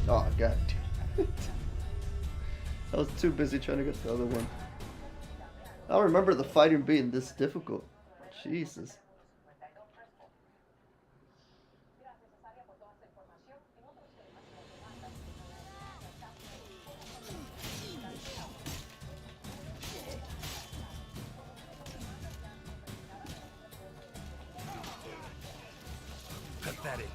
Oh god. I was too busy trying to get the other one. I don't remember the fighting being this difficult. Jesus. Pathetic.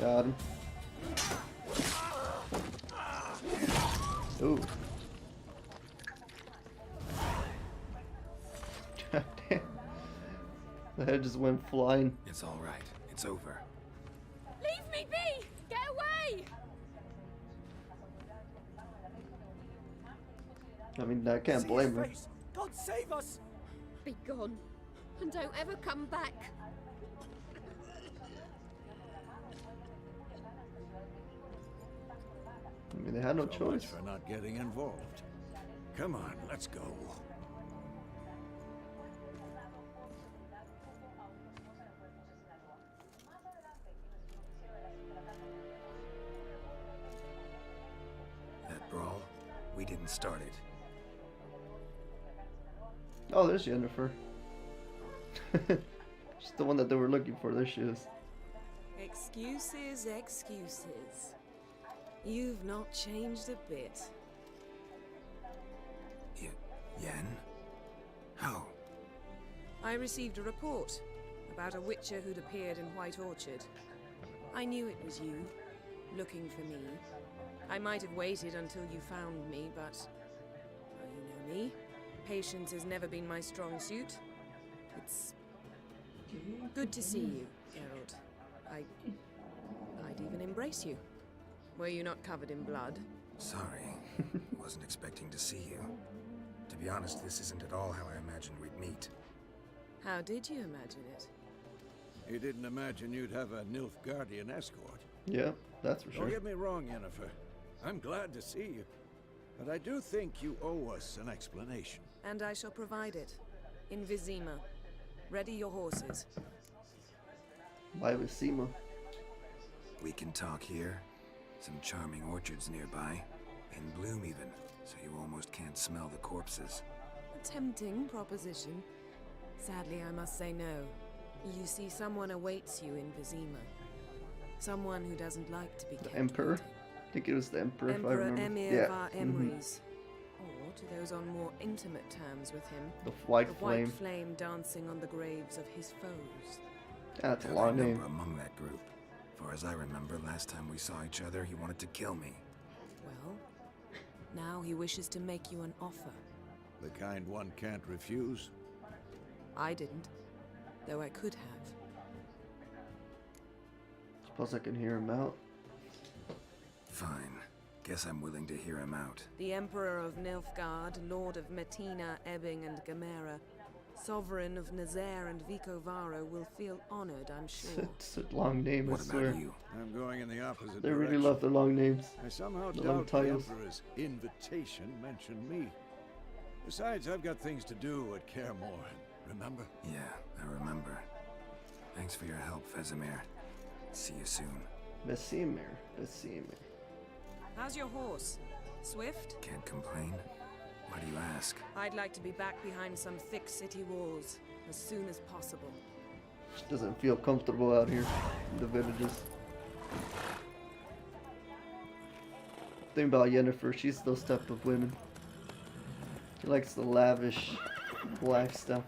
Got him. Ooh. God damn. The head just went flying. It's alright. It's over. Leave me be! Get away! I mean, I can't blame her. God save us! Be gone, and don't ever come back. I mean, they had no So much choice. for not getting involved. Come on, let's go. That brawl, we didn't start it. Oh, there's Yennefer. She's the one that they were looking for. There she is. Excuses, excuses. You've not changed a bit. Yen? How? I received a report about a witcher who'd appeared in White Orchard. I knew it was you, looking for me. I might have waited until you found me, but... well, you know me. Patience has never been my strong suit. It's... good to see you, Geralt. I'd even embrace you. Were you not covered in blood? Sorry. Wasn't expecting to see you. To be honest, this isn't at all how I imagined we'd meet. How did you imagine it? You didn't imagine you'd have a Nilfgaardian escort. Yeah, that's for Don't sure. get me wrong, Yennefer. I'm glad to see you. But I do think you owe us an explanation. And I shall provide it. In Vizima. Ready your horses. Why was Sima? We can talk here. Some charming orchards nearby. In bloom even, so you almost can't smell the corpses. A tempting proposition. Sadly, I must say no. You see, someone awaits you in Vizima. Someone who doesn't like to be kept The Emperor? waiting. I think it was the Emperor, if I Emperor remember. Emir Yeah. var Emrys. Or to those on more intimate terms with him. The White the Flame. White Flame dancing on the graves of his foes. That's a Every long number name. among that group. Far as I remember, last time we saw each other, he wanted to kill me. Well, now he wishes to make you an offer. The kind one can't refuse. I didn't, though I could have. Suppose I can hear him out. Fine. Guess I'm willing to hear him out. The Emperor of Nilfgaard, Lord of Metina, Ebbing, and Gamera, Sovereign of Nazaire and Vicovaro will feel honored, I'm sure. It's a long name, What I about swear. you? I'm going in the opposite They direction. really love their long names. I somehow The long doubt the titles. Emperor's invitation mentioned me. Besides, I've got things to do at Kaer Morhen, remember? Yeah, I remember. Thanks for your help, Vesemir. See you soon. Vesemir. Vesemir. How's your horse? Swift? Can't complain. Why do you ask? I'd like to be back behind some thick city walls as soon as possible. She doesn't feel comfortable out here in the villages. Thing about Yennefer, she's those type of women. She likes the lavish lifestyle.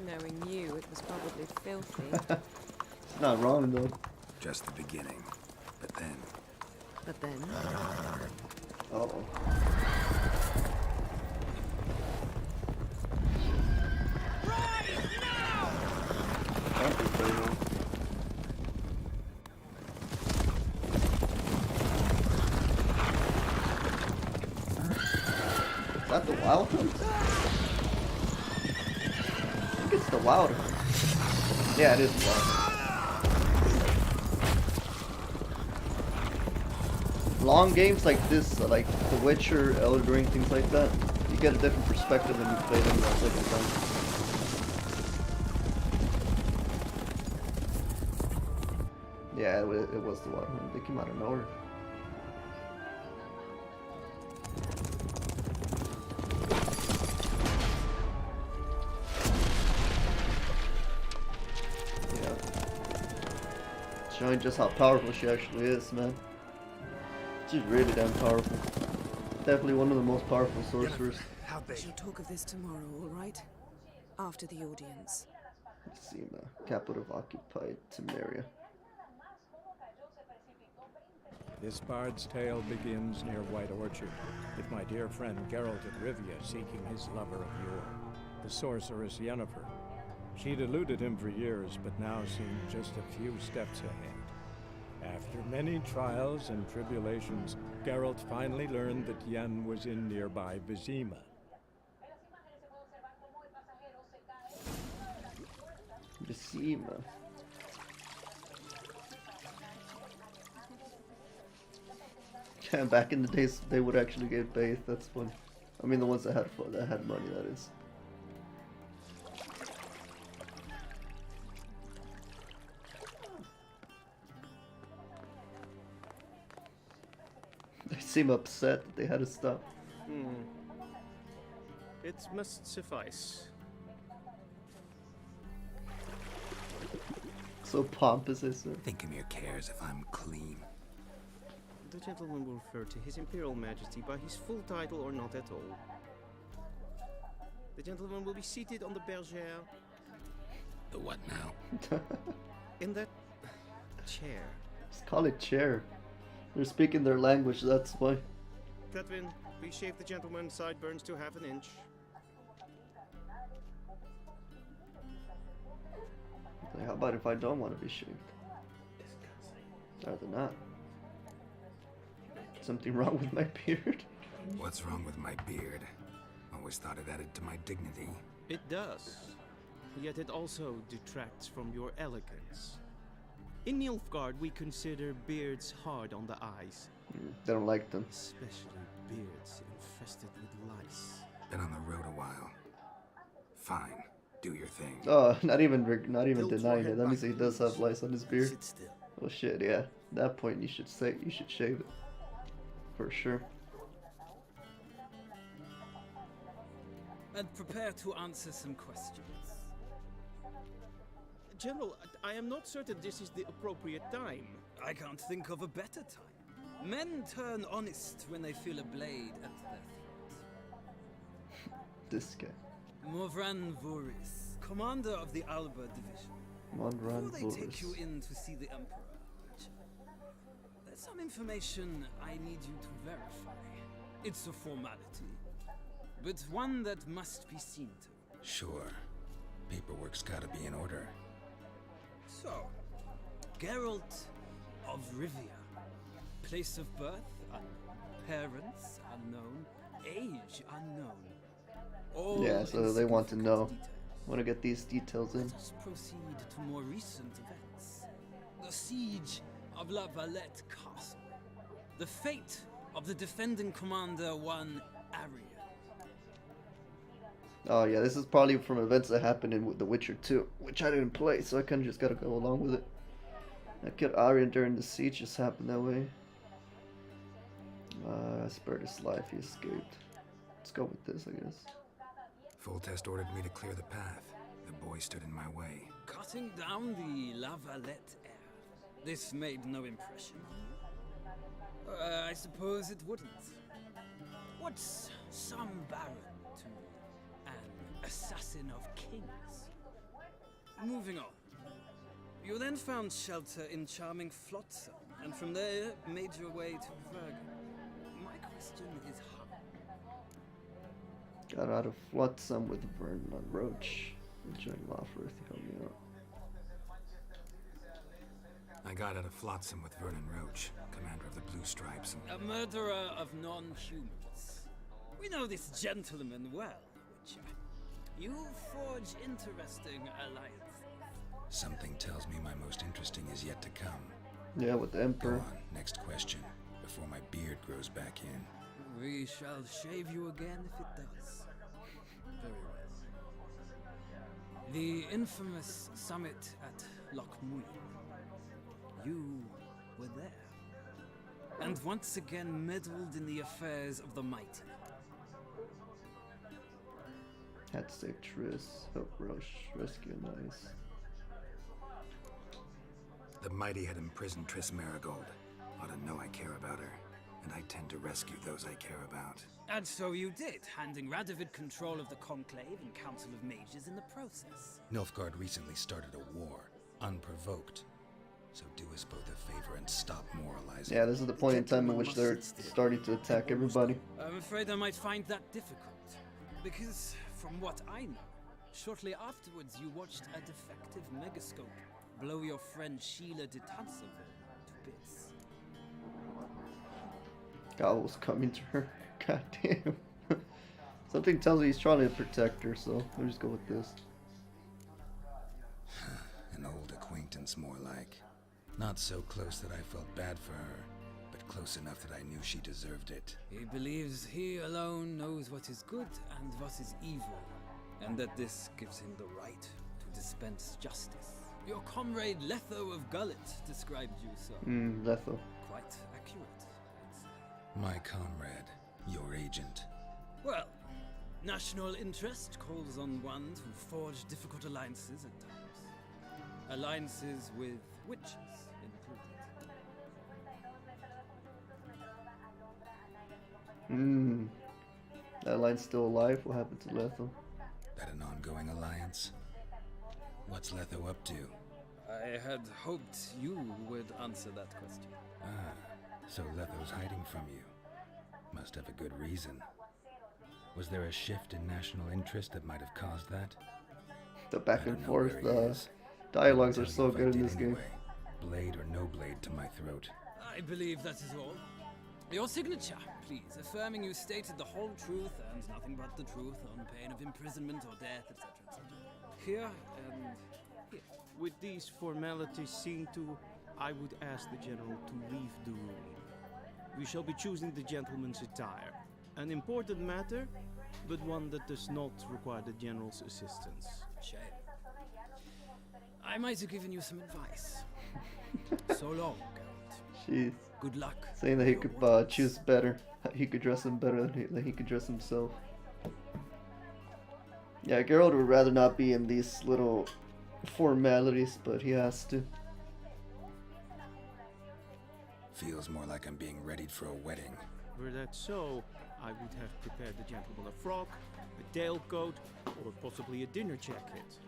Knowing you, it was probably filthy. It's not wrong though. Just the beginning. But then... But then... Uh-oh. Can't be very long. Is that the wild one? I think it's the wild one. Yeah, it is the wild one. Long games like this, like The Witcher, Elden Ring, things like that, you get a different perspective when you play them the second time. Yeah, it was the wild one. They came out of nowhere. Showing just how powerful she actually is, man. She's really damn powerful. Definitely one of the most powerful sorcerers. We shall talk of this tomorrow, all right? After the audience. Vizima, capital of occupied Temeria. This bard's tale begins near White Orchard, with my dear friend Geralt of Rivia seeking his lover of yore, the sorceress Yennefer. She'd eluded him for years, but now seemed just a few steps ahead. After many trials and tribulations, Geralt finally learned that Yen was in nearby Vizima. Vizima. Yeah, back in the days, they would actually get bathed. That's fun. I mean, the ones that had money, that is. They seem upset that they had to stop. It must suffice. So pompous, is it? Thinkamir cares if I'm clean. The gentleman will refer to His Imperial Majesty by his full title or not at all. The gentleman will be seated on the bergère. The what now? In that chair. Just call it chair. They're speaking their language, that's why. Tedwin, please shave the gentleman's sideburns to half an inch. Like, how about if I don't want to be shaved? Rather not. Something wrong with my beard? What's wrong with my beard? Always thought it added to my dignity. It does. Yet it also detracts from your elegance. In Nilfgaard, we consider beards hard on the eyes. They don't like them. Especially beards infested with lice. Been on the road a while. Fine, do your thing. Oh, not even denying it. That means he does have lice on his beard. Sit still. Well, shit, yeah. At that point, you should shave it. For sure. And prepare to answer some questions. General, I am not certain this is the appropriate time. I can't think of a better time. Men turn honest when they feel a blade at their throat. This guy. Morvran Voorhis, commander of the Alba division. Morvran Before they take Voorhis. you in to see the Emperor, there's some information I need you to verify. It's a formality, but one that must be seen to. Sure. Paperwork's gotta be in order. So, Geralt of Rivia. Place of birth unknown. Parents unknown. Age unknown. All Yeah, so they want to know. details. Want to get these details in. Let us proceed to more recent events. The siege of La Valette Castle. The fate of the defending commander, one Arian. Oh yeah, this is probably from events that happened in The Witcher 2, which I didn't play, so I kind of just gotta go along with it. That killed Arian during the siege just happened that way. I spared his life, he escaped. Let's go with this, I guess. Foltest ordered me to clear the path. The boy stood in my way. Cutting down the La Valette heir. This made no impression on you? I suppose it wouldn't. What's some baron to an assassin of kings? Moving on. You then found shelter in charming Flotsam, and from there made your way to Vergen. My question is how? Got out of Flotsam with Vernon Roach. Joined Lothworth to help me out. I got out of Flotsam with Vernon Roach, commander of the Blue Stripes. A murderer of non-humans. We know this gentleman well, Witcher. You forge interesting alliances. Something tells me my most interesting is yet to come. Yeah, with the Emperor. Go on, next question, before my beard grows back in. We shall shave you again if it does. Very well. The infamous summit at Loch Muir. You were there. And once again meddled in the affairs of the mighty. Had to save Triss, help Roche, rescue Nice. The mighty had imprisoned Triss Marigold. Ought to know I care about her, and I tend to rescue those I care about. And so you did, handing Radovid control of the Conclave and Council of Mages in the process. Nilfgaard recently started a war, unprovoked. So do us both a favor and stop moralizing. Yeah, this is the point in time in which they're starting to attack everybody. I'm afraid I might find that difficult. Because, from what I know, shortly afterwards you watched a defective megascope blow your friend Sheila de Tanserville to bits. God was coming to her. God damn. Something tells me he's trying to protect her, so we'll just go with this. An old acquaintance, more like. Not so close that I felt bad for her, but close enough that I knew she deserved it. He believes he alone knows what is good and what is evil, and that this gives him the right to dispense justice. Your comrade Letho of Gullet described you so. Letho. Quite accurate, I'd say. My comrade, your agent. Well, national interest calls on one to forge difficult alliances at times. Alliances with witches included. That line's still alive? What happened to Letho? That an ongoing alliance? What's Letho up to? I had hoped you would answer that question. Ah, so Letho's hiding from you. Must have a good reason. Was there a shift in national interest that might have caused that? The back and forth dialogues are so good in this game. Blade or no blade to my throat. I believe that is all. Your signature, please, affirming you stated the whole truth and nothing but the truth on pain of imprisonment or death, etc., etc. Here and here. With these formalities seen to, I would ask the General to leave the room. We shall be choosing the gentleman's attire. An important matter, but one that does not require the General's assistance. Shame. I might have given you some advice. So long, Geralt. Jeez. Good luck. Saying that he could choose better. He could dress him better than he could dress himself. Yeah, Geralt would rather not be in these little formalities, but he has to. Feels more like I'm being readied for a wedding. Were that so, I would have prepared the gentleman a frock, a tailcoat, or possibly a dinner jacket.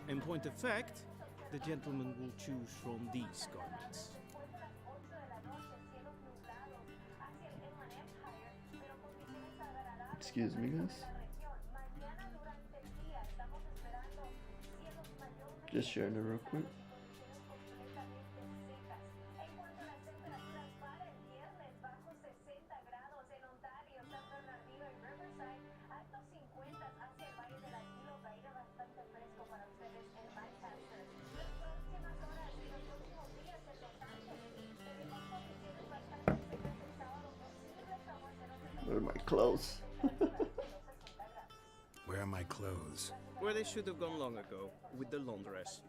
In point of fact, the gentleman will choose from these garments. Excuse me, guys. Just sharing it real quick. clothes. Where are my clothes? Where they should have gone long ago, with the laundress.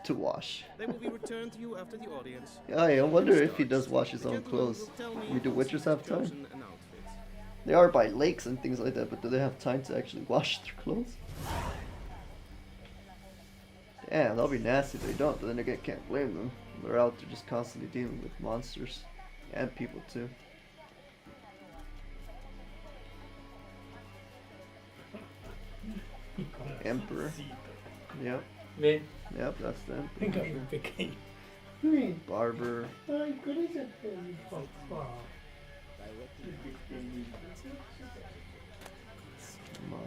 To wash. They will be returned to you after the audience. Yeah, I wonder if he does wash his own clothes. I mean, do witchers have time? They are by lakes and things like that, but do they have time to actually wash their clothes? Damn, that'll be nasty if they don't, but then again, can't blame them. They're out there just constantly dealing with monsters. And people too. Emperor. Yep. Ven. Yep, that's the Emperor. Venga, ven pequeño. Barber. Ay, con ese papá. Come on.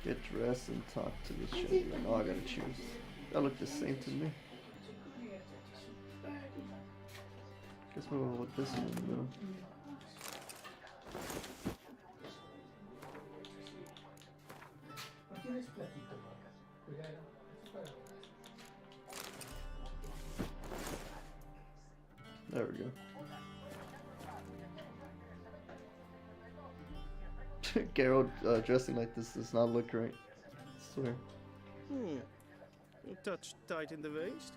Get dressed and talk to the children. Oh, I gotta choose. That look the same to me. Guess we'll go with this one though. There we go. Geralt dressing like this does not look right. I swear. A touch tight in the waist,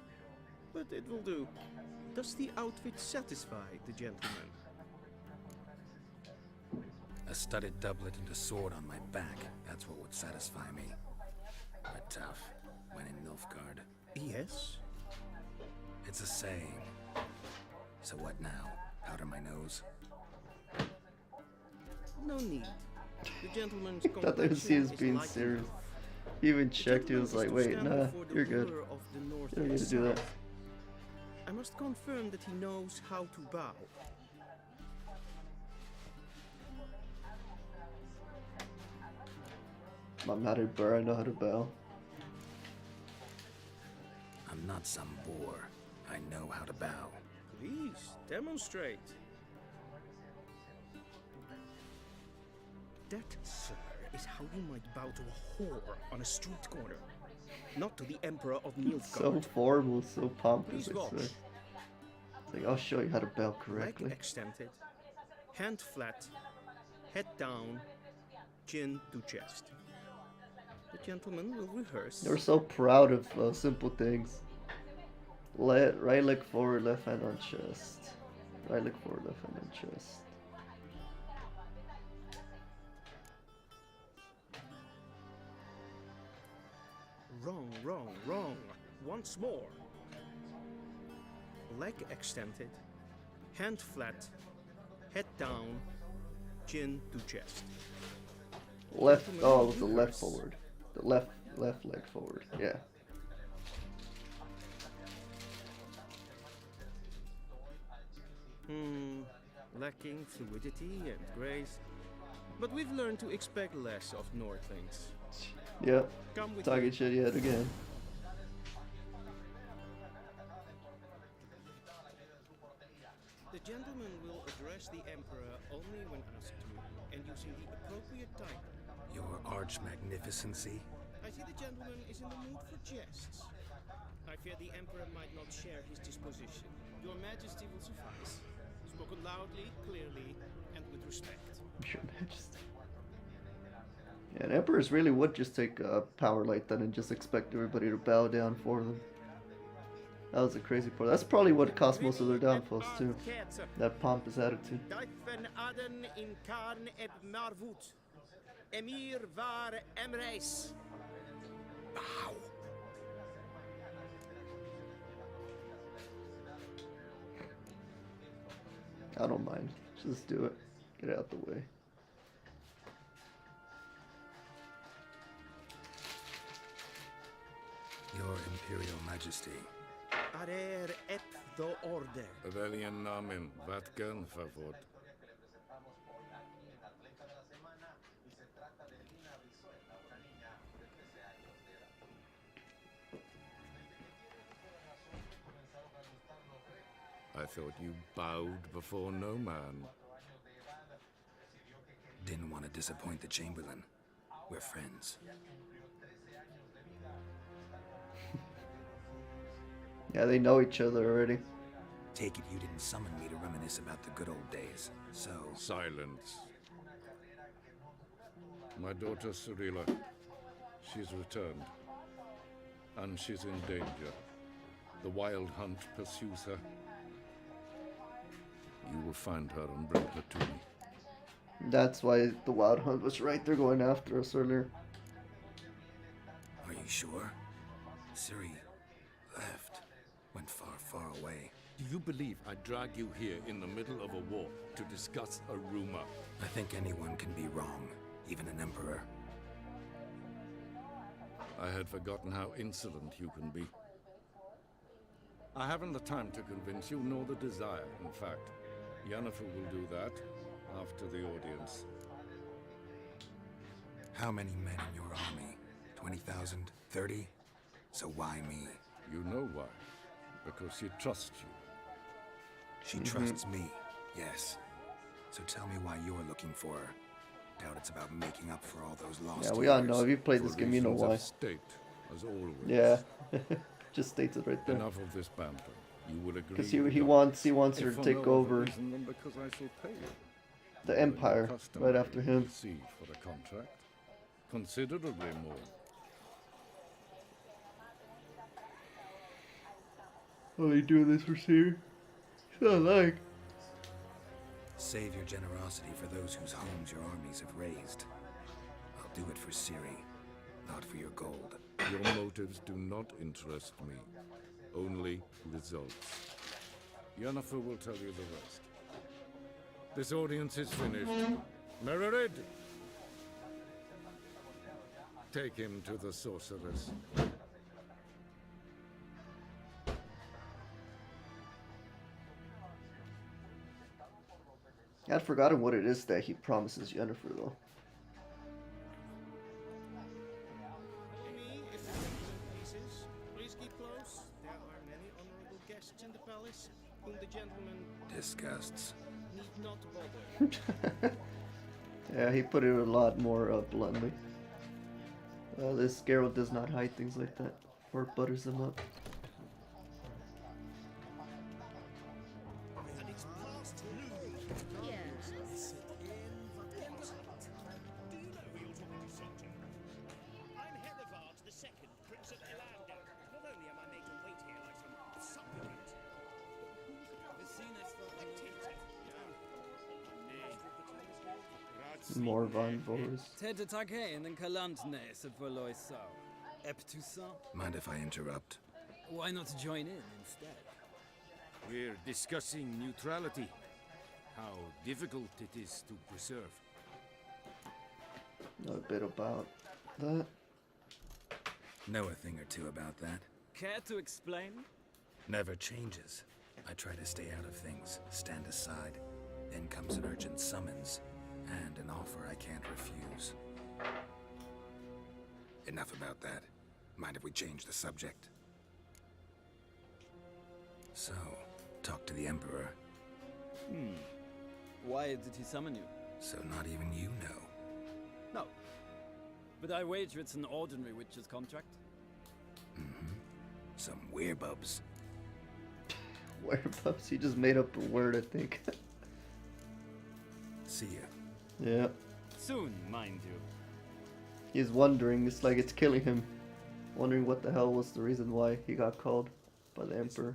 but it will do. Does the outfit satisfy the gentleman? A studded doublet and a sword on my back. That's what would satisfy me. But tough, when in Nilfgaard. Yes? It's a saying. So what now? Powder my nose? No need. The gentleman's I thought he was being like serious. He even checked, he was like, wait, nah, you're good. You don't need to do that. I must confirm that he knows how to bow. I'm not a burr, I know how to bow. I'm not some boor. I know how to bow. Please, demonstrate. That, sir, is how you might bow to a whore on a street corner. Not to the Emperor of Nilfgaard. So formal, so pompous, Please I watch. swear. It's like, I'll show you how to bow correctly. Leg extended, hand flat, head down, chin to chest. The gentleman will rehearse. They're so proud of simple things. Right leg forward, left hand on chest. Right leg forward, left hand on chest. Wrong, wrong, wrong. Once more. Leg extended, hand flat, head down, chin to chest. Left, oh, it was the left forward. The left leg forward, yeah. Lacking fluidity and grace. But we've learned to expect less of Northlings. Yep, Come with talking me. shit yet again. The gentleman will address the Emperor only when asked to, and using the appropriate title. Your arch magnificency? I see the gentleman is in the mood for jests. I fear the Emperor might not share his disposition. Your Majesty will suffice. Spoken loudly, clearly, and with respect. Your Majesty. Yeah, an Emperors really would just take a power like that and just expect everybody to bow down for them. That was the crazy part. That's probably what caused most of their downfalls too. That pompous attitude. Aden in Karn eb Marvut. Emir var Emreis. Bow. I don't mind. Just do it. Get out the way. Your Imperial Majesty. Arer ep do order. Welchen Namen? Wat gern favor? I thought you bowed before no man. Didn't want to disappoint the Chamberlain. We're friends. Yeah, they know each other already. Take it you didn't summon me to reminisce about the good old days, so... Silence. My daughter Cirilla, she's returned. And she's in danger. The Wild Hunt pursues her. You will find her and bring her to me. That's why the Wild Hunt was right. They're going after us earlier. Are you sure? Ciri left. Went far, far away. Do you believe I drag you here in the middle of a war to discuss a rumor? I think anyone can be wrong, even an emperor. I had forgotten how insolent you can be. I haven't the time to convince you, nor the desire, in fact. Yennefer will do that after the audience. How many men in your army? 20,000? 30? So why me? You know why. Because she trusts you. She trusts me, yes. So tell me why you're looking for her. Doubt it's about making up for all those lost Yeah, we all years. know. If you played this game, you know why. State, as always. Yeah, just states it right there. Enough of this banter. You will agree. Because he wants her to take over because I shall pay you. the Empire right after him. See for the contract. Considerably more. Oh, you doing this for Ciri? So like. Save your generosity for those whose homes your armies have razed. I'll do it for Ciri, not for your gold. Your motives do not interest me. Only results. Yennefer will tell you the rest. This audience is finished. Mererid! Take him to the sorceress. I'd forgotten what it is that he promises Yennefer, though. Please keep close. There are many honorable guests in the palace whom the gentleman Disgusts. need not bother. Yeah, he put it a lot more bluntly. This Geralt does not hide things like that, or butters them up. More Von Boris. Tedetake and Kalantne, Sepoloiso. Eptusa? Mind if I interrupt? Why not join in instead? We're discussing neutrality. How difficult it is to preserve. Know a bit about that. Know a thing or two about that. Care to explain? Never changes. I try to stay out of things, stand aside. Then comes an urgent summons, and an offer I can't refuse. Enough about that. Mind if we change the subject? So, talk to the Emperor. Why did he summon you? So not even you know. No. But I wager it's an ordinary witch's contract. Some werebubs. Werebubs? He just made up a word, I think. See ya. Yeah. Soon, mind you. He's wondering, it's like it's killing him. Wondering what the hell was the reason why he got called by the Emperor.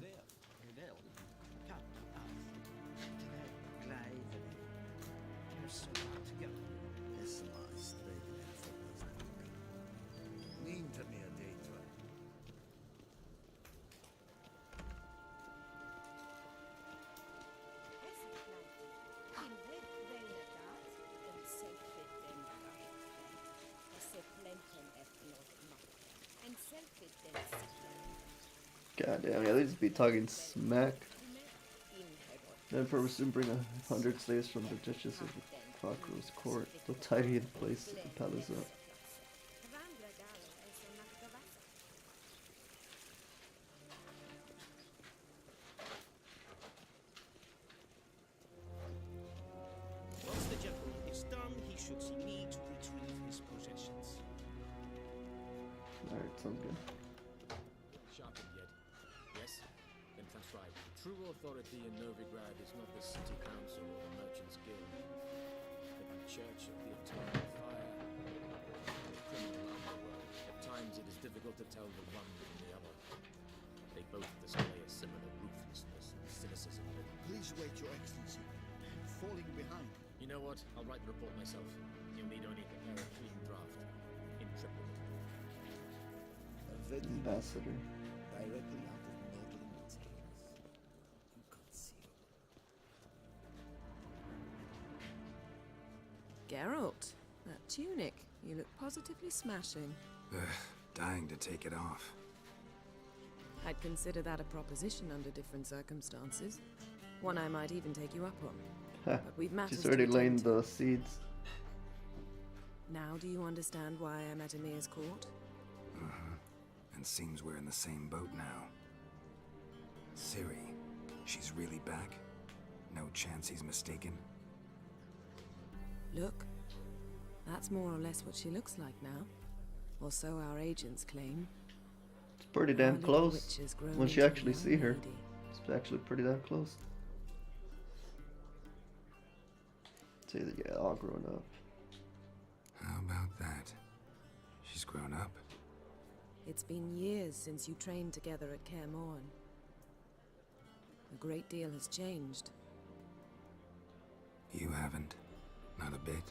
God damn, yeah, they just be talking smack. The Emperor will soon bring 100 slaves from the Duchess of Crocrow's court. They'll tidy in place the palace up. Once the gentleman is done, he should see me to retrieve his possessions. sounds good. Sharpened yet? Yes? Then transcribe. True authority in Novigrad is not the city council or the merchants' guild, but the church of the eternal fire. The criminal underworld. At times it is difficult to tell the one from the other. They both display a similar ruthlessness and cynicism. Please wait, Your Excellency. Falling behind. You know what? I'll write the report myself. You'll need only prepare a clean draft. In triplicate. Ambassador. Directly out of Nordling's gates. Inconceivable. Geralt, that tunic. You look positively smashing. Ugh, dying to take it off. I'd consider that a proposition under different circumstances. One I might even take you up on. But we've matters She's already to laying attend to. the seeds. Now do you understand why I'm at Emir's court? And seems we're in the same boat now. Ciri, she's really back? No chance he's mistaken? Look, that's more or less what she looks like now. Or so our agents claim. It's pretty Our damn little close. witch has grown Once you into a actually young see her, lady. it's actually pretty damn close. See that, yeah, all grown up. How about that? She's grown up? It's been years since you trained together at Kaer Morhen. A great deal has changed. You haven't? Not a bit?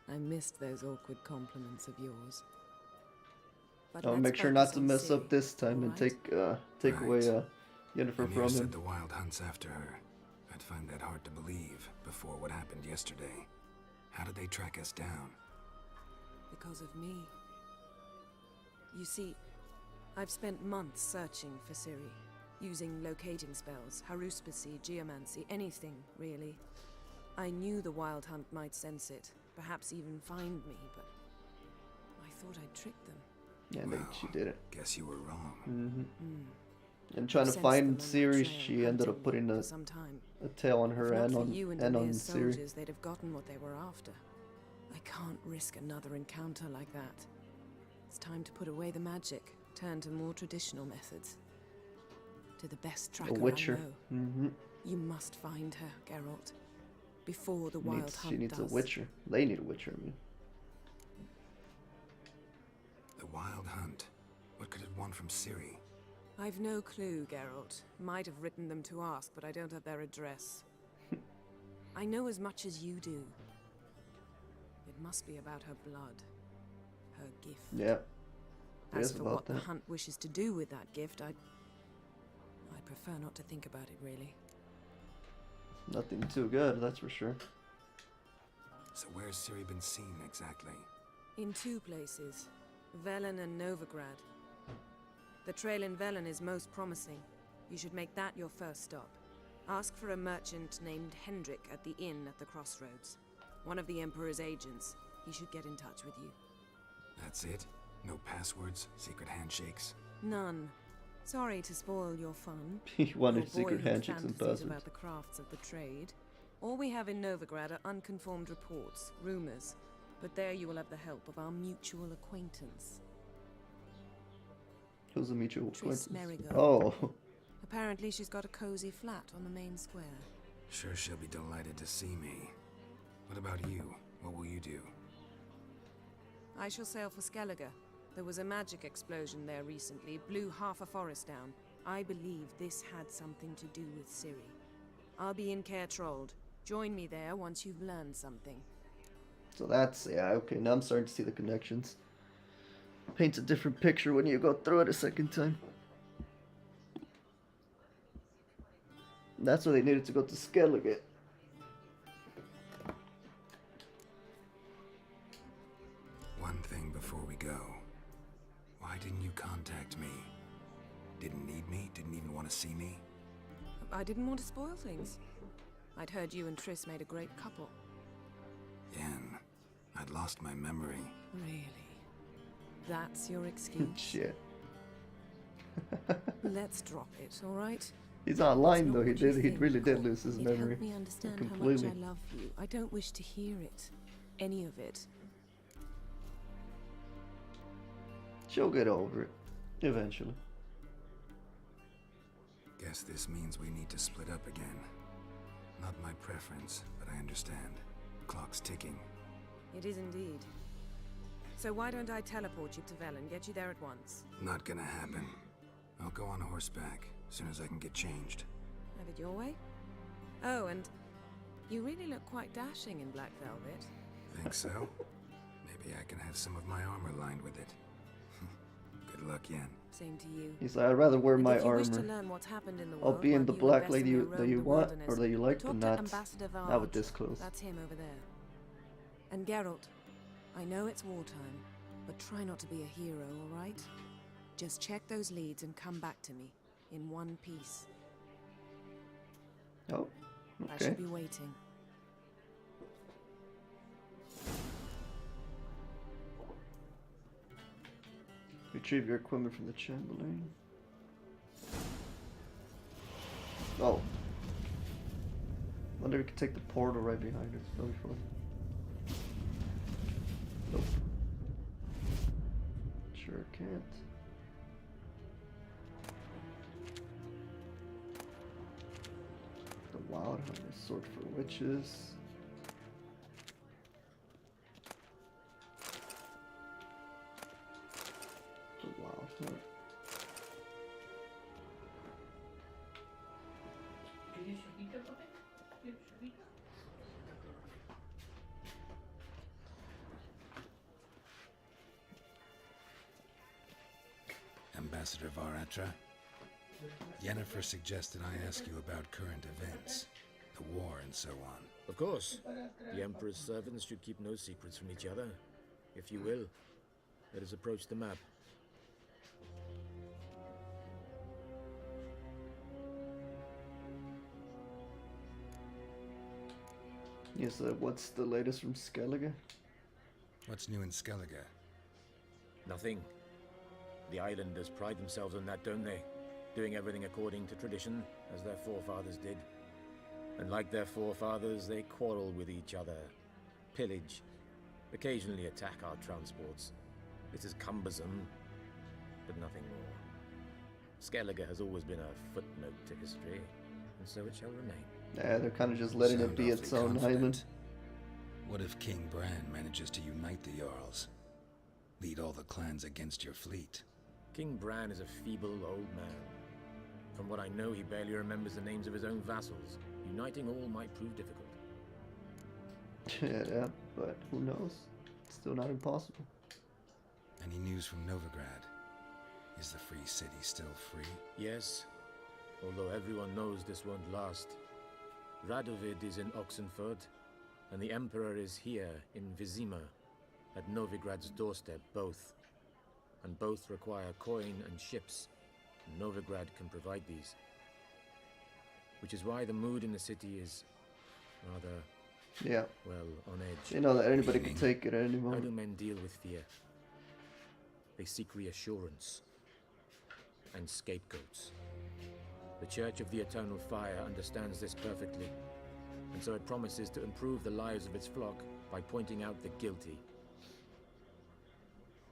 I missed those awkward compliments of yours. But I'll let's make sure focus not to on mess Ciri, up this time and alright? take away Yennefer Emir from said him. the Wild Hunt's after her. I'd find that hard to believe before what happened yesterday. How did they track us down? Because of me. You see, I've spent months searching for Ciri, using locating spells, haruspicy, geomancy, anything, really. I knew the Wild Hunt might sense it, perhaps even find me, but I thought I'd tricked them. Yeah, I think Well, she did it. Guess you were wrong. And trying to Sensed find them on Ciri, that trail, she ended up hunting putting me a for some time. tail on her If not and for on you and on Emir's Ciri. soldiers, they'd have gotten what they were after. I can't risk another encounter like that. It's time to put away the magic, turn to more traditional methods. To the best tracker A Witcher. I know. You must find her, Geralt. Before the Wild Hunt She needs does. a Witcher. They need a Witcher, I mean. The Wild Hunt. What could it want from Ciri? I've no clue, Geralt. Might have written them to ask, but I don't have their address. I know as much as you do. It must be about her blood. Her gift. Yeah. It As is for about what the that. Hunt wishes to do with that gift, I'd prefer not to think about it, really. Nothing too good, that's for sure. So where's Ciri been seen exactly? In two places, Velen and Novigrad. The trail in Velen is most promising. You should make that your first stop. Ask for a merchant named Hendrik at the inn at the crossroads. One of the Emperor's agents. He should get in touch with you. That's it? No passwords? Secret handshakes? None. Sorry to spoil your fun. He wanted Your secret boyhood handshakes and fantasies passwords. about the crafts of the trade. All we have in Novigrad are unconformed reports, rumors. But there you will have the help of our mutual acquaintance. Who's a mutual Triss acquaintance? Merigold. Oh. Apparently she's got a cozy flat on the main square. Sure she'll be delighted to see me. What about you? What will you do? I shall sail for Skellige. There was a magic explosion there recently, blew half a forest down. I believe this had something to do with Ciri. I'll be in Caer Trold. Join me there once you've learned something. So that's, yeah, okay, now I'm starting to see the connections. Paints a different picture when you go through it a second time. That's why they needed to go to Skellige. One thing before we go. Why didn't you contact me? Didn't need me? Didn't even want to see me? I didn't want to spoil things. I'd heard you and Triss made a great couple. Yen, I'd lost my memory. Really? That's your excuse? Shit. Let's drop it, all right? He's online It's though, not he what you he think. really did lose his It memory. helped me understand completely. how much I love you. I don't wish to hear it. Any of it. She'll get over it. Eventually. Guess this means we need to split up again. Not my preference, but I understand. Clock's ticking. It is indeed. So why don't I teleport you to Velen, get you there at once? Not gonna happen. I'll go on horseback, as soon as I can get changed. Have it your way? Oh, and you really look quite dashing in black velvet. Think so? Maybe I can have some of my armor lined with it. Good luck, Yen. Same to you. He's like, I'd rather wear my If you armor. wish to learn what's happened in the I'll world be in while the you black and lady Vesemir that roam you the want, wilderness, or that you like, talk but to not, Ambassador not with Varge. this close. That's him over there. And Geralt, I know it's wartime, but try not to be a hero, all right? Just check those leads and come back to me in one piece. Oh, I okay. shall be waiting. Retrieve your equipment from the Chamberlain. Oh. Wonder if we could take the portal right behind us. That'll be fun. Nope. Sure can't. The Wild Hunt, sword for witches. The Wild Hunt. Ambassador Varatra, Yennefer suggested I ask you about current events, the war and so on. Of course. The Emperor's servants should keep no secrets from each other. If you will, let us approach the map. Yes, what's the latest from Skellige? What's new in Skellige? Nothing. The islanders pride themselves on that, don't they? Doing everything according to tradition, as their forefathers did. And like their forefathers, they quarrel with each other, pillage, occasionally attack our transports. It is cumbersome, but nothing more. Skellige has always been a footnote to history, and so it shall remain. Yeah, they're kind of just letting it be its own island. What if King Bran manages to unite the Jarls? Lead all the clans against your fleet? King Bran is a feeble old man. From what I know, he barely remembers the names of his own vassals. Uniting all might prove difficult. Yeah, but who knows? It's still not impossible. Any news from Novigrad? Is the free city still free? Yes, although everyone knows this won't last. Radovid is in Oxenford, and the Emperor is here in Vizima, at Novigrad's doorstep, both. And both require coin and ships, and Novigrad can provide these. Which is why the mood in the city is rather, yeah, well, on edge. You know that anybody can take it at any How do moment. men deal with fear? They seek reassurance and scapegoats. The Church of the Eternal Fire understands this perfectly, and so it promises to improve the lives of its flock by pointing out the guilty.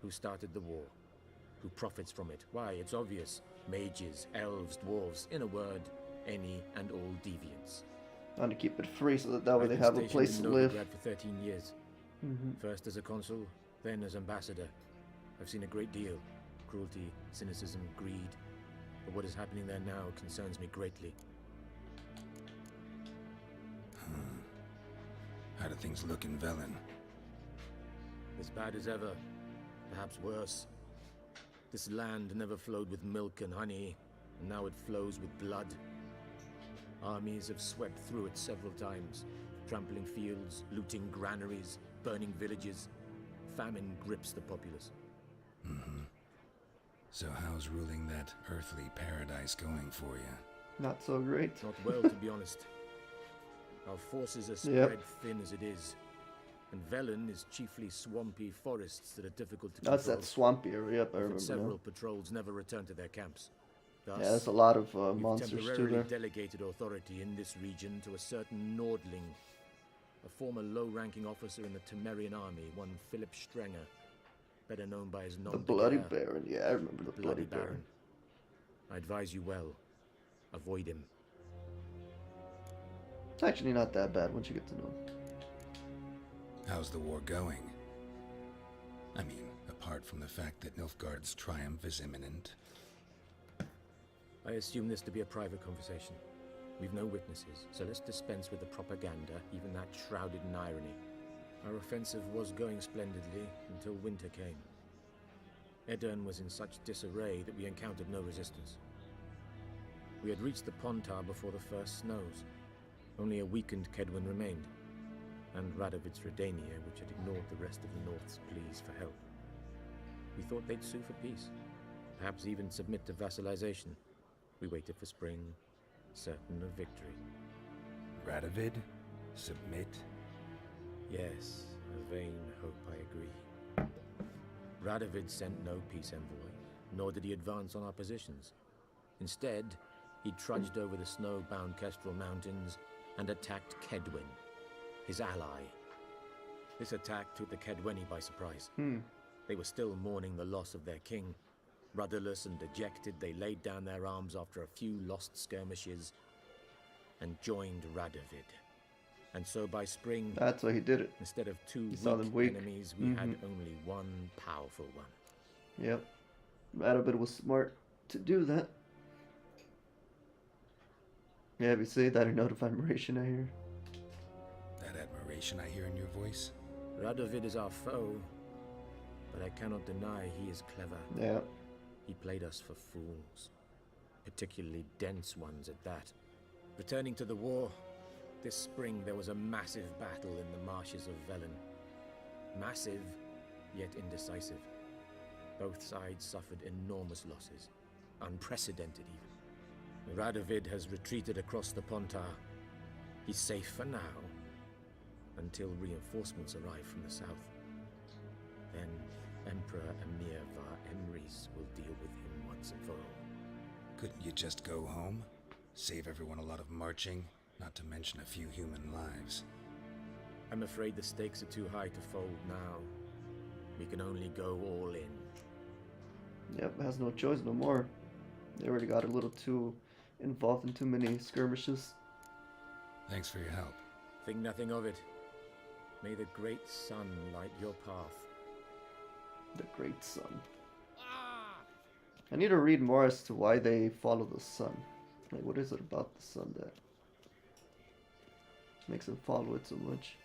Who started the war? Who profits from it? Why, it's obvious. Mages, elves, dwarves, in a word, any and all deviants. Trying to keep it free so that way I've they been have a stationed place in to live. Novigrad for 13 years. First as a consul, then as ambassador. I've seen a great deal. Cruelty, cynicism, greed. But what is happening there now concerns me greatly. How do things look in Velen? As bad as ever. Perhaps worse. This land never flowed with milk and honey, and now it flows with blood. Armies have swept through it several times, trampling fields, looting granaries, burning villages. Famine grips the populace. So how's ruling that earthly paradise going for you? Not so great. Not well, to be honest. Our forces are spread thin as it is. And Velen is chiefly swampy forests that are difficult to control. That's that swampy area, yep, I remember Several now. patrols never return to their camps. Thus, Yeah, there's a lot of we've monsters too temporarily there. delegated authority in this region to a certain Nordling, a former low-ranking officer in the Temerian army, one Philip Strenger. better known by his nom The de Bloody guerre. Baron. Yeah, I remember the Bloody Baron. I advise you well. Avoid him. It's actually not that bad once you get to know him. How's the war going? I mean, apart from the fact that Nilfgaard's triumph is imminent. I assume this to be a private conversation. We've no witnesses, so let's dispense with the propaganda, even that shrouded in irony. Our offensive was going splendidly until winter came. Edirn was in such disarray that we encountered no resistance. We had reached the Pontar before the first snows. Only a weakened Kedwen remained, and Radovid's Redania, which had ignored the rest of the North's pleas for help. We thought they'd sue for peace, perhaps even submit to vassalization. We waited for spring, certain of victory. Radovid? Submit? Yes, a vain hope, I agree. Radovid sent no peace envoy, nor did he advance on our positions. Instead, he trudged over the snow-bound Kestrel Mountains and attacked Kedwen, his ally. This attack took the Kedweni by surprise. They were still mourning the loss of their king. Rudderless and dejected, they laid down their arms after a few lost skirmishes and joined Radovid. And so by spring, that's why he did it. Instead of two weak enemies, we had only one powerful one. Yep. Radovid was smart to do that. Yeah, if you say that, I note of admiration I hear. That admiration I hear in your voice? Radovid is our foe, but I cannot deny he is clever. Yeah. He played us for fools, particularly dense ones at that. Returning to the war, this spring there was a massive battle in the marshes of Velen. Massive, yet indecisive. Both sides suffered enormous losses, unprecedented even. Radovid has retreated across the Pontar. He's safe for now, until reinforcements arrive from the south. Then Emperor Emir var Emrys will deal with him once and for all. Couldn't you just go home? Save everyone a lot of marching, not to mention a few human lives. I'm afraid the stakes are too high to fold now. We can only go all in. Yep, has no choice no more. They already got a little too involved in too many skirmishes. Thanks for your help. Think nothing of it. May the great sun light your path. The great sun. I need to read more as to why they follow the sun. Like, what is it about the sun that makes them follow it so much?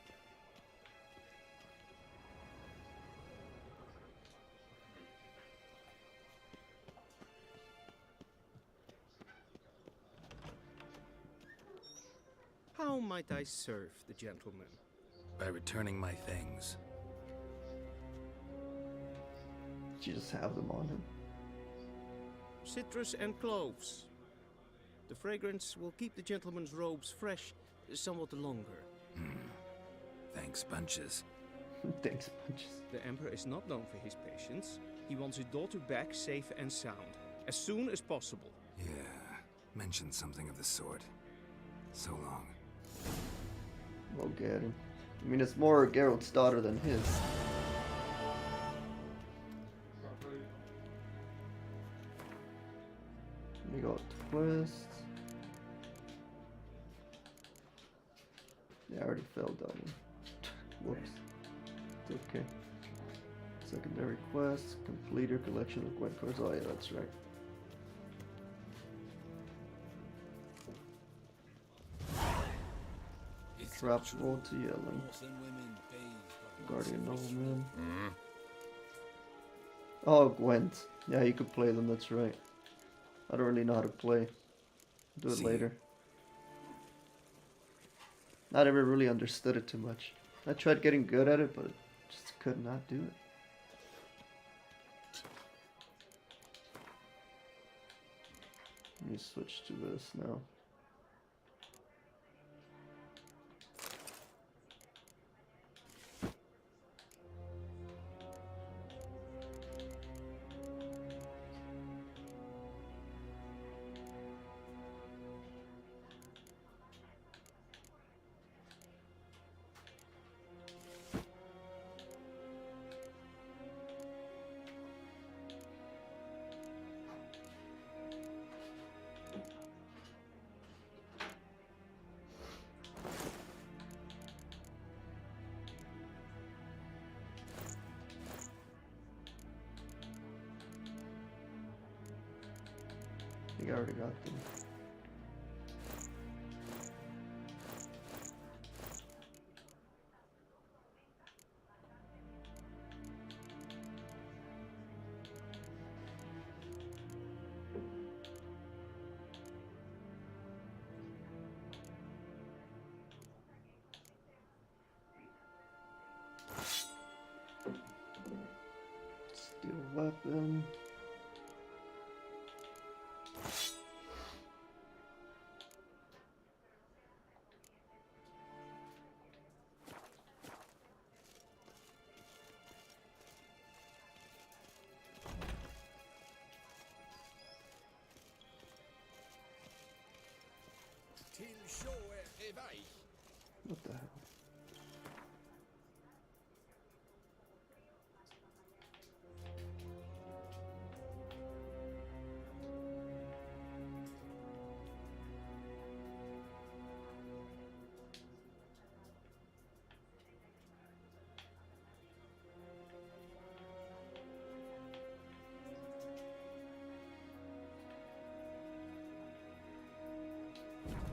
How might I serve the gentleman? By returning my things. Did you just have them on him? Citrus and cloves. The fragrance will keep the gentleman's robes fresh somewhat longer. Thanks, Bunches. Thanks, Bunches. The Emperor is not known for his patience. He wants his daughter back safe and sound, as soon as possible. Yeah, mentioned something of the sort. So long. We'll get him. I mean, it's more Geralt's daughter than his. We got quests. Yeah, I already fell down. Whoops. It's okay. Secondary quests. Complete your collection of Gwent cards. Oh yeah, that's right. Trap roll to yelling. Guardian Nobleman. Oh, Gwent. Yeah, you could play them, that's right. I don't really know how to play. Do it later. Not ever really understood it too much. I tried getting good at it, but just could not do it. Let me switch to this now. I already got them. Steel weapon. What the hell?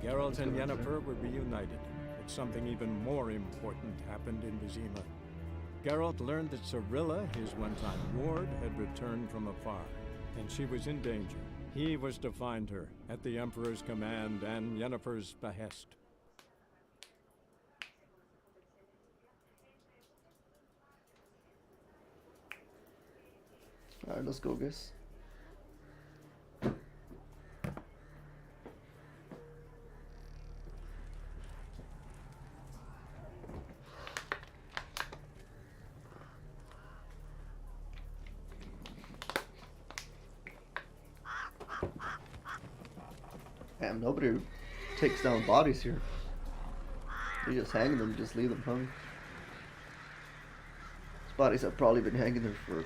Geralt and Yennefer were reunited, but something even more important happened in Vizima. Geralt learned that Cirilla, his one-time ward, had returned from afar, and she was in danger. He was to find her, at the Emperor's command and Yennefer's behest. Alright, let's go, guys. Damn, nobody takes down bodies here. They just hang them, just leave them hung. These bodies have probably been hanging there for a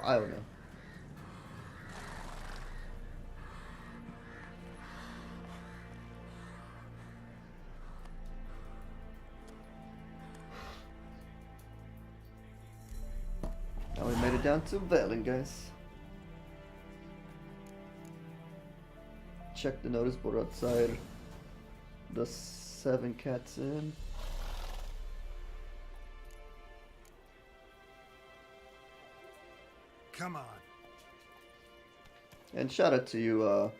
while now. Now we made it down to Velen, guys. Check the notice board outside the 7 Cats Inn. Come on. And shout out to you,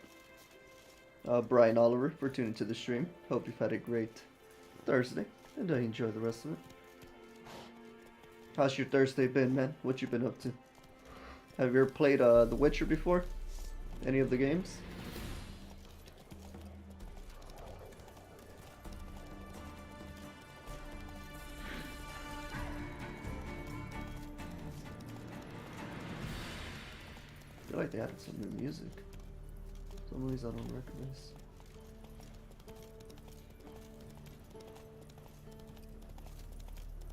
Brian Oliver, for tuning to the stream. Hope you've had a great Thursday, and I enjoy the rest of it. How's your Thursday been, man? What you been up to? Have you ever played The Witcher before? Any of the games? I feel like they added some new music. Some of these I don't recognize.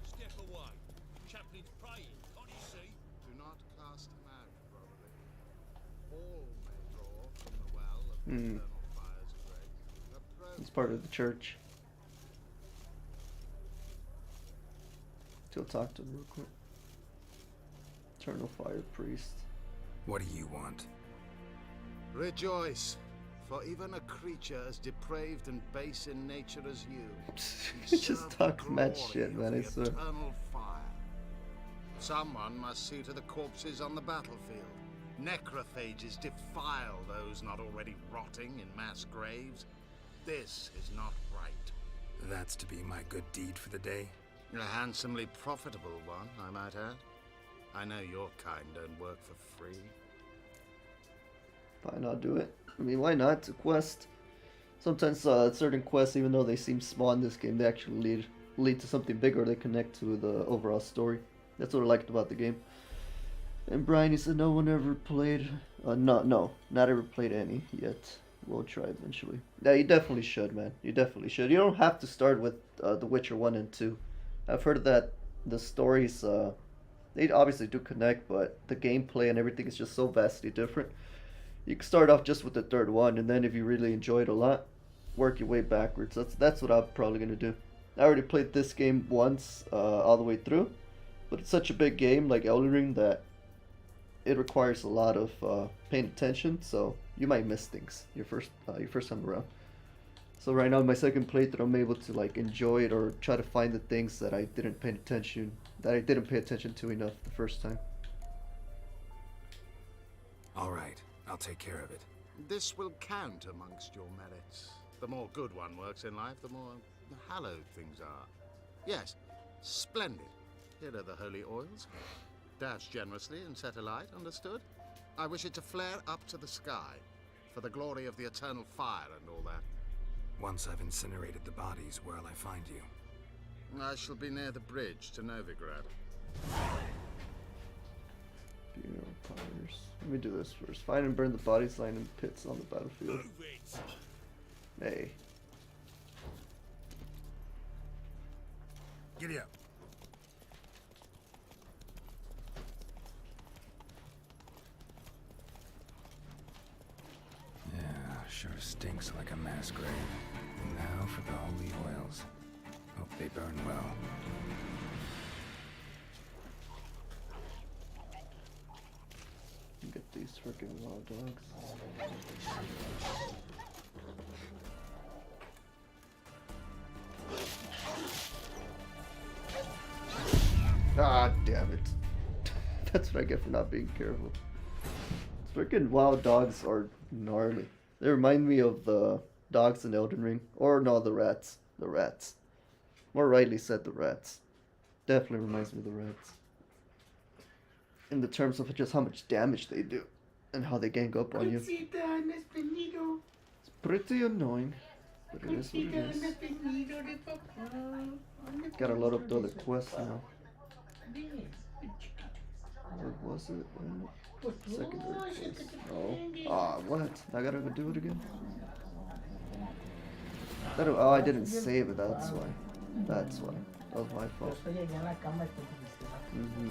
Step away. Chaplin's praying, can't you see? Do not cast him out, brotherly. All may draw from the well of the eternal fires of grace. He's part of the church. Go talk to him real quick. Eternal Fire Priest. What do you want? Rejoice, for even a creature as depraved and base in nature as you He just talks mad shit, man, I swear. eternal fire. Someone must see to the corpses on the battlefield. Necrophages defile those not already rotting in mass graves. This is not right. That's to be my good deed for the day? A handsomely profitable one, I might add. I know your kind don't work for free. Why not do it? I mean, why not? It's a quest. Sometimes certain quests, even though they seem small in this game, they actually lead to something bigger. They connect to the overall story. That's what I liked about the game. And Brian, he said no one ever played... not ever played any yet. We'll try eventually. Yeah, you definitely should, man. You definitely should. You don't have to start with The Witcher 1 and 2. I've heard that the stories... they obviously do connect, but the gameplay and everything is just so vastly different. You can start off just with the third one, and then if you really enjoy it a lot, work your way backwards. That's what I'm probably gonna do. I already played this game once, all the way through, but it's such a big game like Elden Ring that it requires a lot of paying attention, so you might miss things your first time around. So right now, my second playthrough, I'm able to like enjoy it or try to find the things that I didn't pay attention to enough the first time. All right, I'll take care of it. This will count amongst your merits. The more good one works in life, the more hallowed things are. Yes, splendid. Here are the holy oils. Dash generously and set alight, understood? I wish it to flare up to the sky, for the glory of the eternal fire and all that. Once I've incinerated the bodies, where'll I find you? I shall be near the bridge to Novigrad. Funeral pyres. Let me do this first. Find and burn the bodies lying in pits on the battlefield. Hey. Giddy up. Yeah, sure stinks like a mass grave. Now for the holy oils. Hope they burn well. Get these freaking wild dogs. Ah, damn it. That's what I get for not being careful. Freaking wild dogs are gnarly. They remind me of the dogs in Elden Ring. Or no, the rats. The rats. More rightly said, the rats. Definitely reminds me of the rats. In the terms of just how much damage they do. And how they gang up on you. It's pretty annoying. But it is what it is. Gotta load up the other quests now. Or was it? Secondary quest. Oh. Ah, what? I gotta go do it again? Oh, I didn't save it, that's why. That's why. That was my fault. Mm-hmm.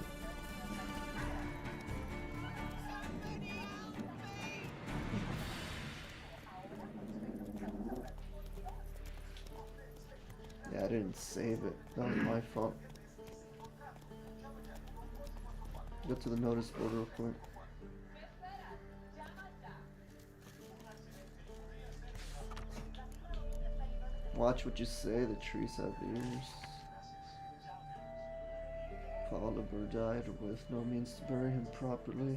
Yeah, I didn't save it. That was my fault. Go to the notice board real quick. Watch what you say, the trees have ears. Oliver died with no means to bury him properly.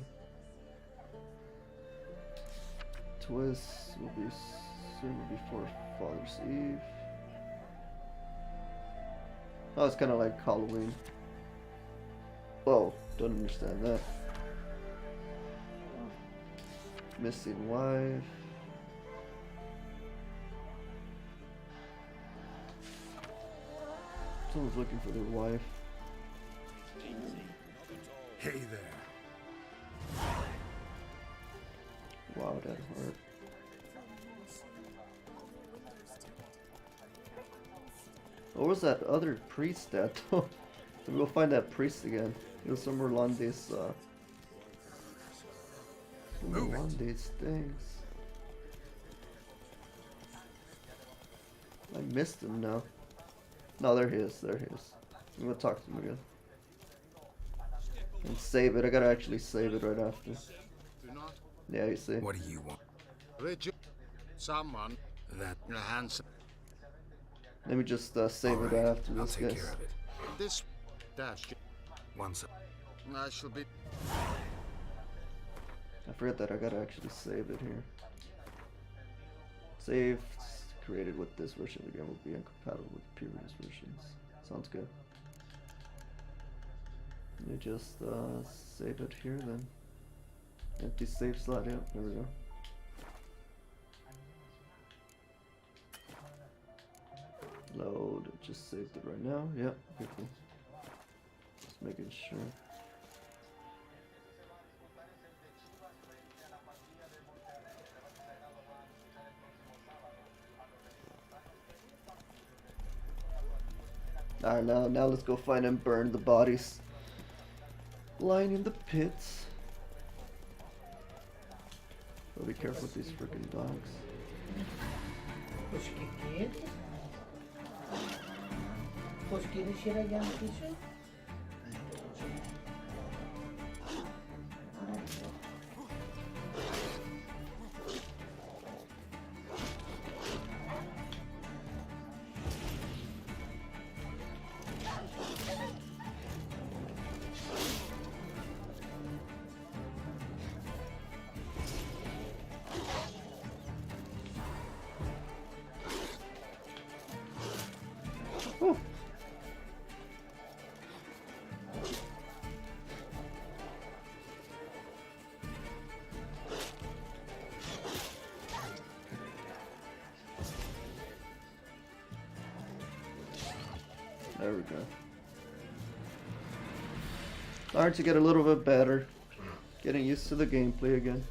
Twist will be soon before Father's Eve. Oh, it's kind of like Halloween. Whoa, don't understand that. Missing wife. Someone's looking for their wife. Hey there. Wow, that hurt. What was that other priest at? We'll find that priest again. It was somewhere along these things. I missed him now. No, there he is. There he is. I'm gonna talk to him again. And save it. I gotta actually save it right after. Yeah, you see. What do you want? Richard, someone that handsome. Let me just save it after this, I'll take guys. care of it. This dash. Once. I shall be. I forgot that I gotta actually save it here. Save created with this version again will be incompatible with previous versions. Sounds good. Let me just save it here then. Empty save slot, yeah, there we go. Load, just saved it right now, yep, okay, cool. Just making sure. Alright, now let's go find and burn the bodies lying in the pits. So be careful with these freaking dogs. Pues ¿qué quieres? Pues ¿quieres ir allá al piso? There we go. Starting to get a little bit better. Getting used to the gameplay again.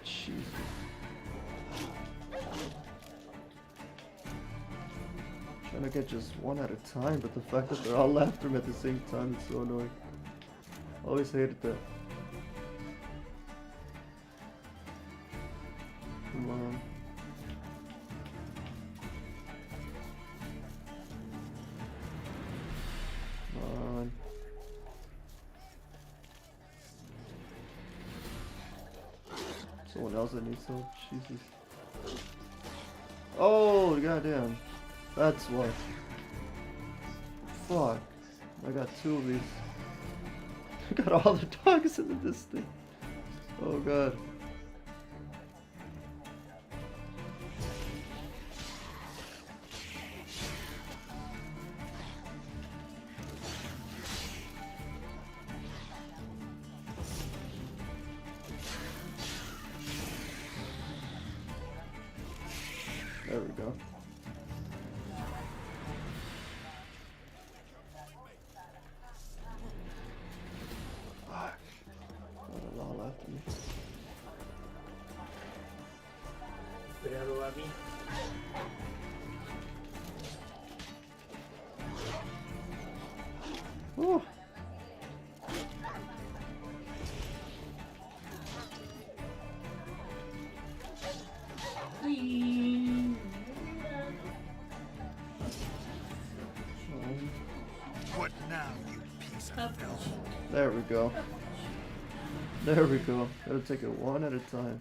Jesus. Trying to get just one at a time, but the fact that they're all after me at the same time is so annoying. Always hated that. Come on. Come on. Someone else that needs help. Jesus. Oh, goddamn. That's what. Fuck. I got two of these. I got all the dogs in this thing. Oh god. There we go. Fuck. Got a lot left of me. Whew. What now, you piece of filth? There we go. There we go. Gotta take it one at a time.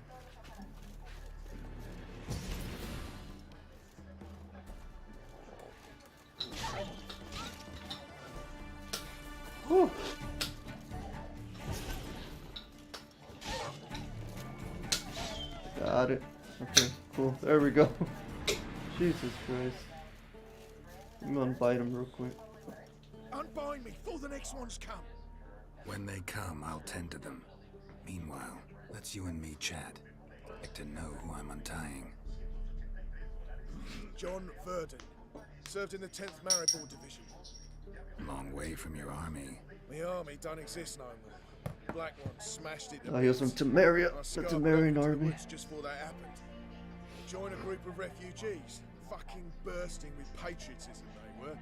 Whew. Got it. Okay, cool. There we go. Jesus Christ. I'm gonna bite him real quick. Unbind me before the next ones come. When they come, I'll tend to them. Meanwhile, let's you and me chat. Like to know who I'm untying. John Verdon. Served in the 10th Maribor Division. Long way from your army. My army don't exist no more. Black One smashed it to He was from Temeria, I the scarred Temerian off into the army. woods just before that happened. Joined a group of refugees. Fucking bursting with patriotism they were.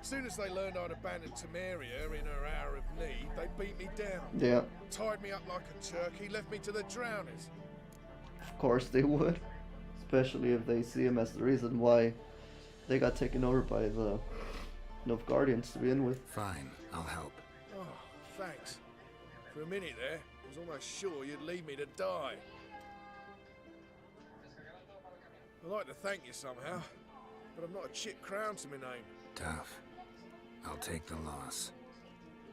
As soon as they learned I'd abandoned Temeria in her hour of need, they beat me down. Yeah. Tied me up like a turkey, left me to the drowners. Of course they would. Especially if they see him as the reason why they got taken over by the Nilfgaardians to begin with. Fine, I'll help. Oh, thanks. For a minute there, I was almost sure you'd leave me to die. I'd like to thank you somehow, but I've not a chip crown to my name. Tough. I'll take the loss.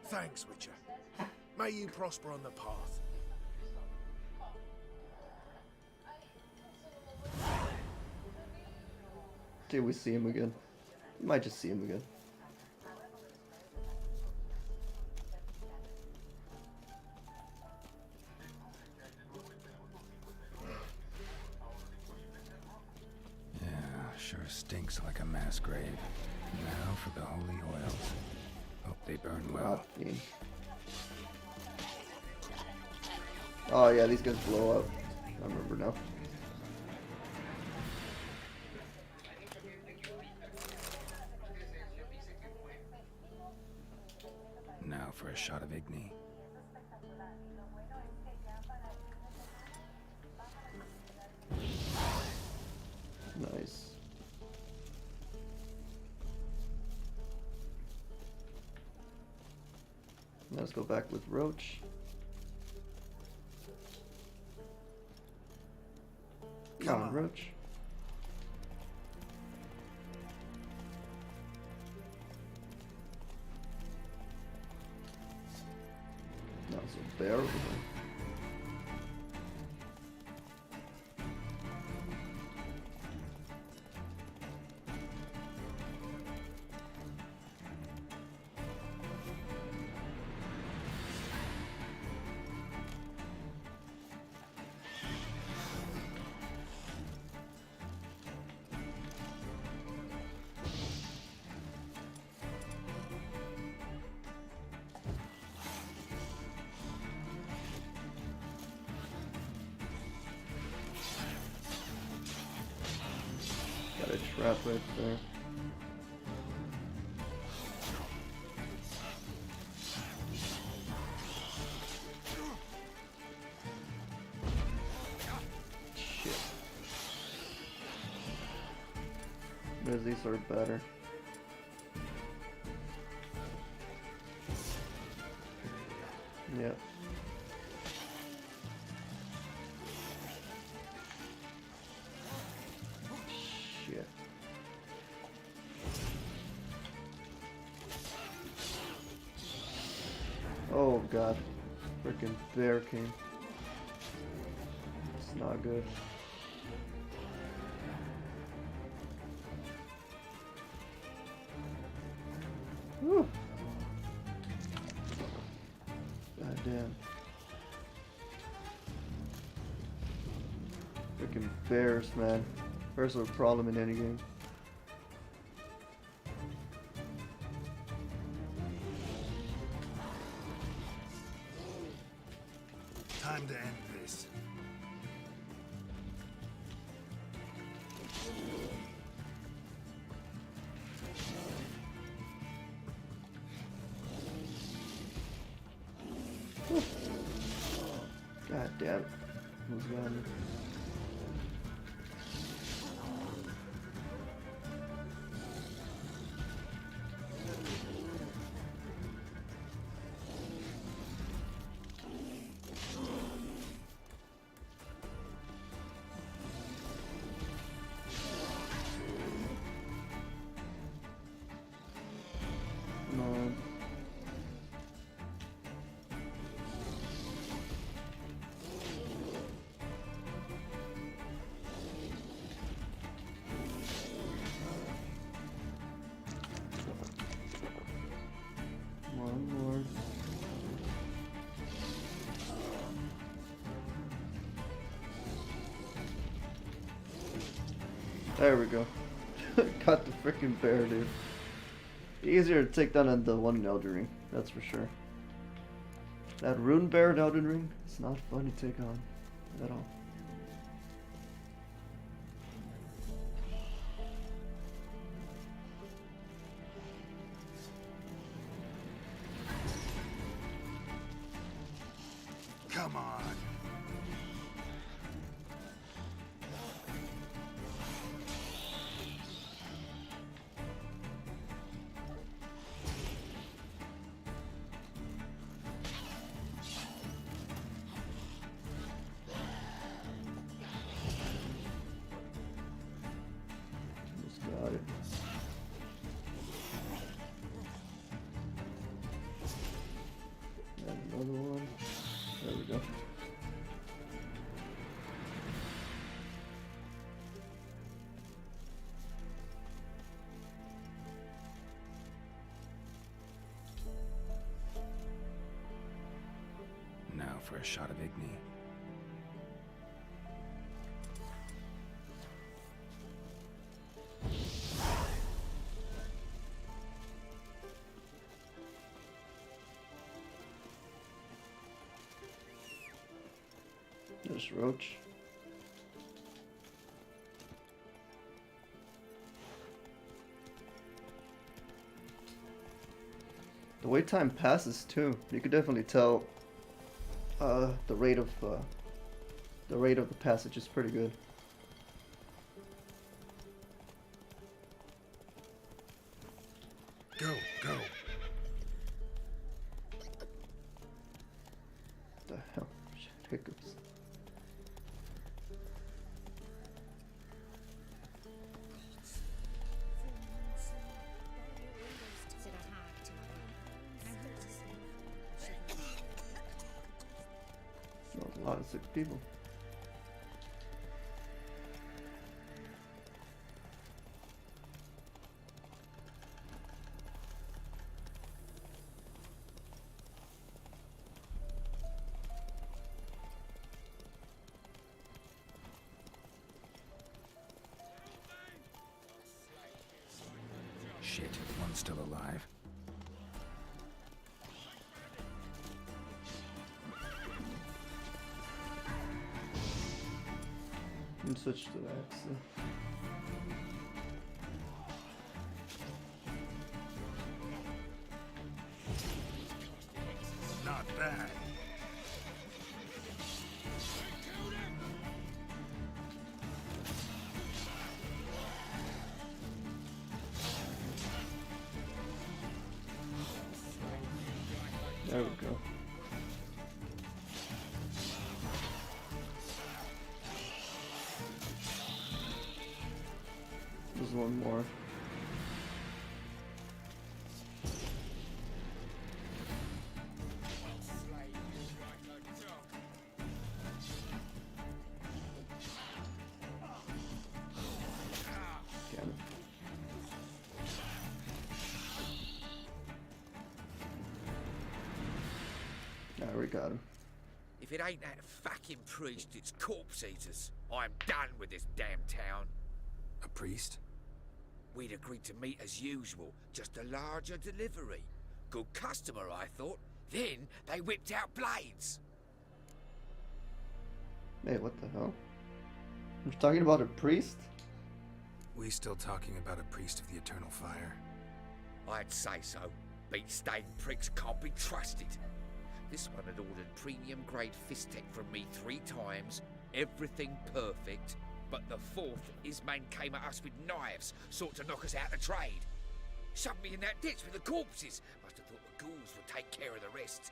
Thanks, Witcher. May you prosper on the path. Till we see him again. We might just see him again. Yeah, sure stinks like a mass grave. Now for the holy oils. Hope they burn well. Oh yeah, these guys blow up. I remember now. Now for a shot of Igni. Nice. Let's go back with Roach. Come on, Roach. That was a bear over there. trap right there. Shit. These are better. Yep. Shit. Oh god. Freaking bear came. It's not good. Whew. God damn. Freaking bears, man. Bears are a problem in any game. Time to end this. God damn. Who's got me? No. One more. There we go. Got the freaking bear, dude. Easier to take down than the one in Elden Ring, that's for sure. That rune bear in Elden Ring, it's not fun to take on at all. Come on. Just got it. And another one. There we go. Now for a shot of Igni. There's Roach. The wait time passes too. You could definitely tell the rate of the passage is pretty good. Go, go. What the hell? Shit, hiccups. Smells a lot of sick people. Shit, one's still alive. And switch to that. So. that. There we go. There's one more. Damn it. There we got him. If it ain't that fucking priest, it's corpse eaters. I'm done with this damn town. A priest? We'd agreed to meet as usual, just a larger delivery. Good customer, I thought. Then they whipped out blades. Hey, what the hell? We're talking about a priest? We still talking about a priest of the eternal fire? I'd say so. Beat-stained pricks can't be trusted. This one had ordered premium-grade fist tech from me 3 times, everything perfect, but the 4th, his men came at us with knives, sought to knock us out of trade. Shoved me in that ditch with the corpses. Must have thought the ghouls would take care of the rest.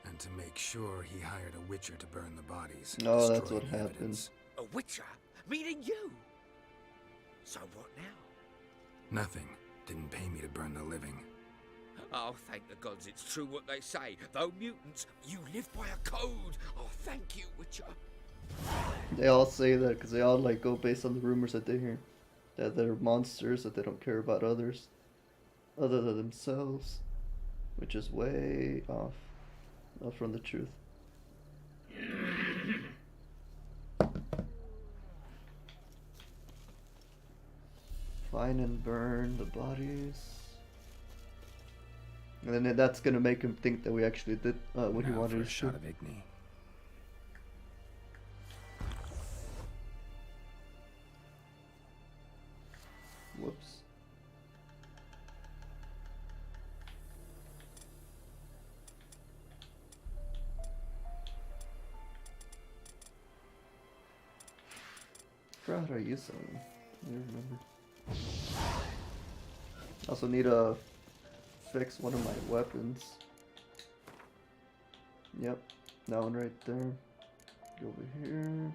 And to make sure, he hired a witcher to burn the bodies. No, that's destroy what the happens. evidence. A witcher? Meaning you? So what now? Nothing. Didn't pay me to burn the living. Oh, thank the gods it's true what they say. Though mutants, you live by a code. Oh, thank you, Witcher. They all say that because they all like go based on the rumors that they hear. That they're monsters, that they don't care about others other than themselves. Which is way off from the truth. Find and burn the bodies. And then that's gonna make him think that we actually did what he Now wanted for a us shot to. of Igni. Whoops. Forgot how to use something. I don't remember. Also need to fix one of my weapons. Yep, that one right there. Go over here.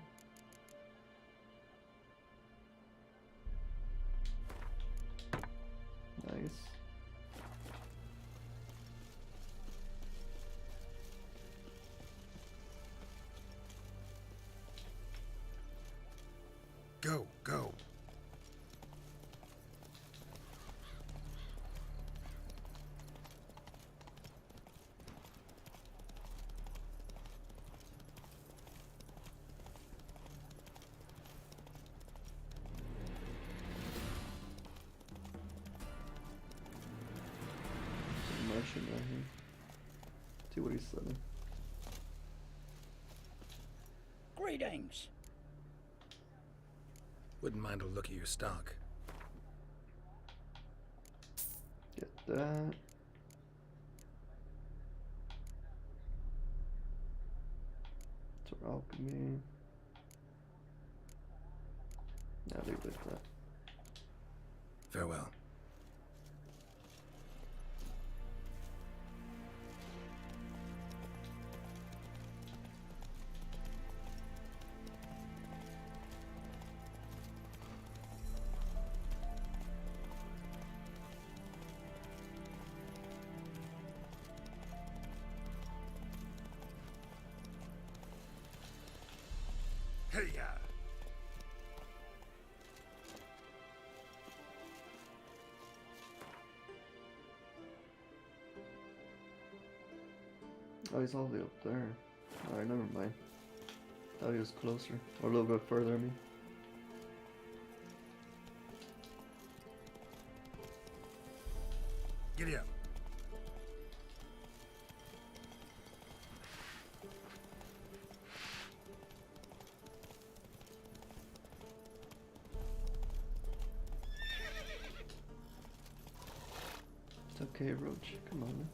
Nice. Go, go. Some Martian right here. See what he's selling. Greetings. Wouldn't mind a look at your stock. Get that. For alchemy. Now leave it at that. Farewell. Hey-ya! Oh, he's all the way up there. Alright, never mind. Thought he was closer. Or a little bit further, I mean. Giddy up. It's okay, Roach. Come on, man.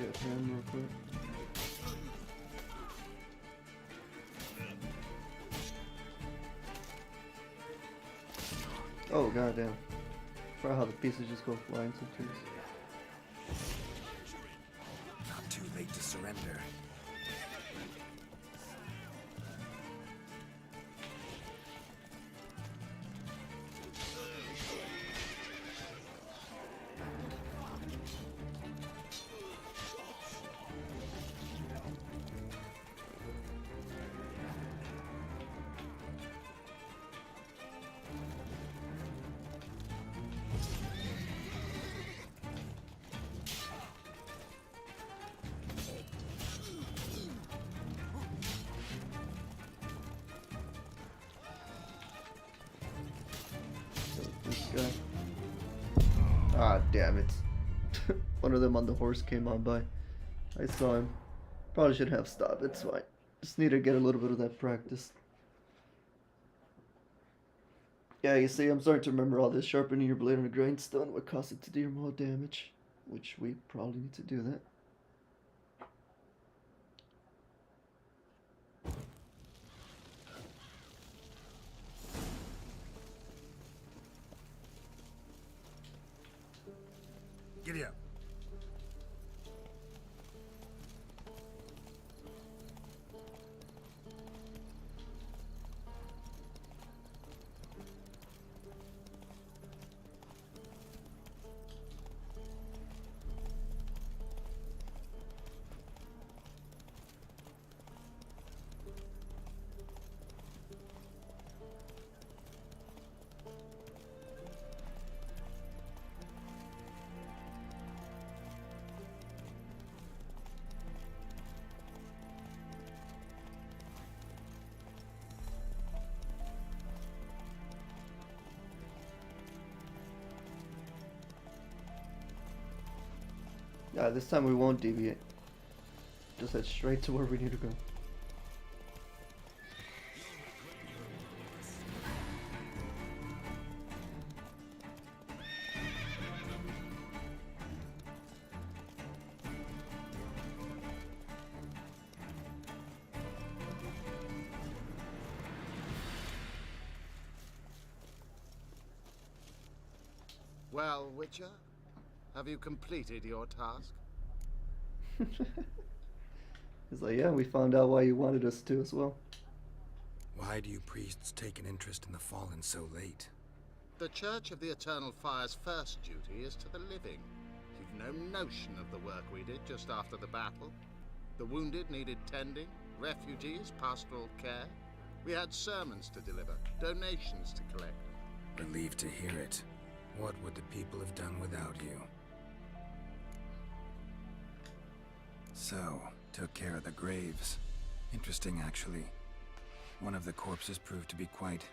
Get him real quick. Oh goddamn! For how the pieces just go flying sometimes. Not too late to surrender. Guy. Ah, damn it. One of them on the horse came on by. I saw him. Probably should have stopped. It's fine. Just need to get a little bit of that practice. Yeah, you see, I'm starting to remember all this. Sharpening your blade on a grindstone would cause it to deal more damage. Which we probably need to do that. Giddy up. Yeah, this time we won't deviate. Just head straight to where we need to go. Well, Witcher, have you completed your task? He's like, yeah, we found out why you wanted us to as well. Why do you priests take an interest in the fallen so late? The Church of the Eternal Fire's first duty is to the living. You've no notion of the work we did just after the battle. The wounded needed tending, refugees, pastoral care. We had sermons to deliver, donations to collect. Relieved to hear it. What would the people have done without you? So, took care of the graves. Interesting, actually. One of the corpses proved to be quite,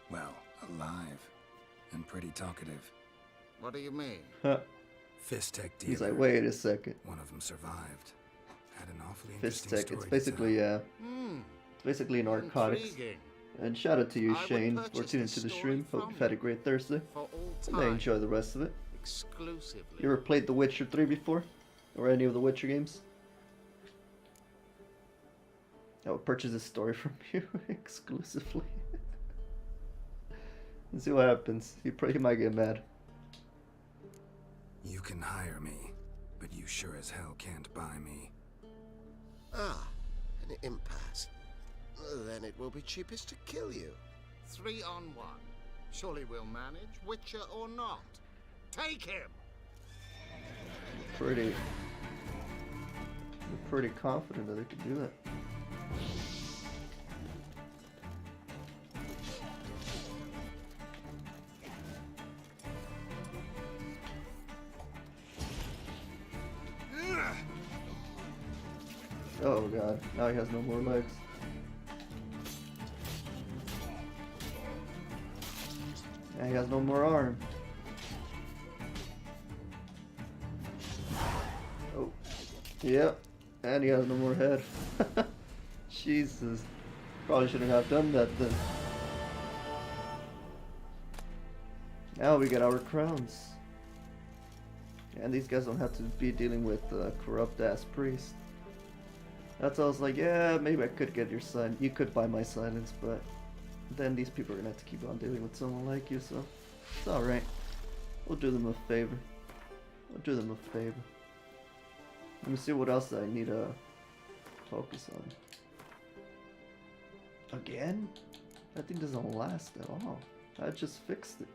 well, alive. And pretty talkative. What do you mean? Fisstech dealer. He's like, wait a second. One of them survived. Had an awfully interesting Fisstech, story it's basically, it's basically a narcotics. Intriguing. And shout out to you, I would Shane, for purchase tuning this to the story stream. Hope from you've had a great Thursday. For all And I time. enjoy the rest of it. Exclusively. You ever played The Witcher 3 before? Or any of the Witcher games? I would purchase this story from you exclusively. And see what happens. He might get mad. You can hire me, but you sure as hell can't buy me. Ah, an impasse. Then it will be cheapest to kill you. 3 on 1. Surely we'll manage, Witcher or not. Take him! Pretty confident that they could do that. Oh god, now he has no more legs. Now he has no more arm. Oh, yep, and he has no more head. Jesus, probably shouldn't have done that then. Now we get our crowns. And these guys don't have to be dealing with corrupt ass priest. That's why I was like, yeah, maybe I could get your silence. You could buy my silence, but then these people are gonna have to keep on dealing with someone like you, so it's alright. We'll do them a favor. We'll do them a favor. Let me see what else I need to focus on. Again? That thing doesn't last at all. I just fixed it.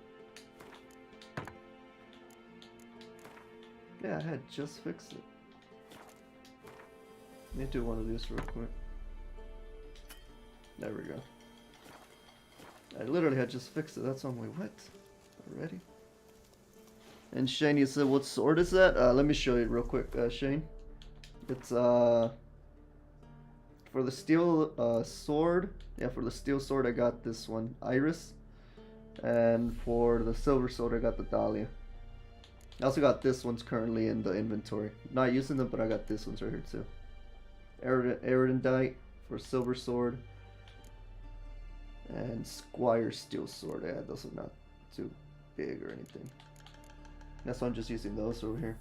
Yeah, I had just fixed it. Let me do one of these real quick. There we go. I literally had just fixed it. That's why I'm like, what? Already? And Shane, you said, what sword is that? Let me show you real quick, Shane. It's, for the steel sword, yeah, for the steel sword I got this one, Iris. And for the silver sword I got the Dahlia. I also got this one's currently in the inventory. Not using them, but I got this one's right here too. Erudite for silver sword. And Squire steel sword. Yeah, those are not too big or anything. That's why I'm just using those over here.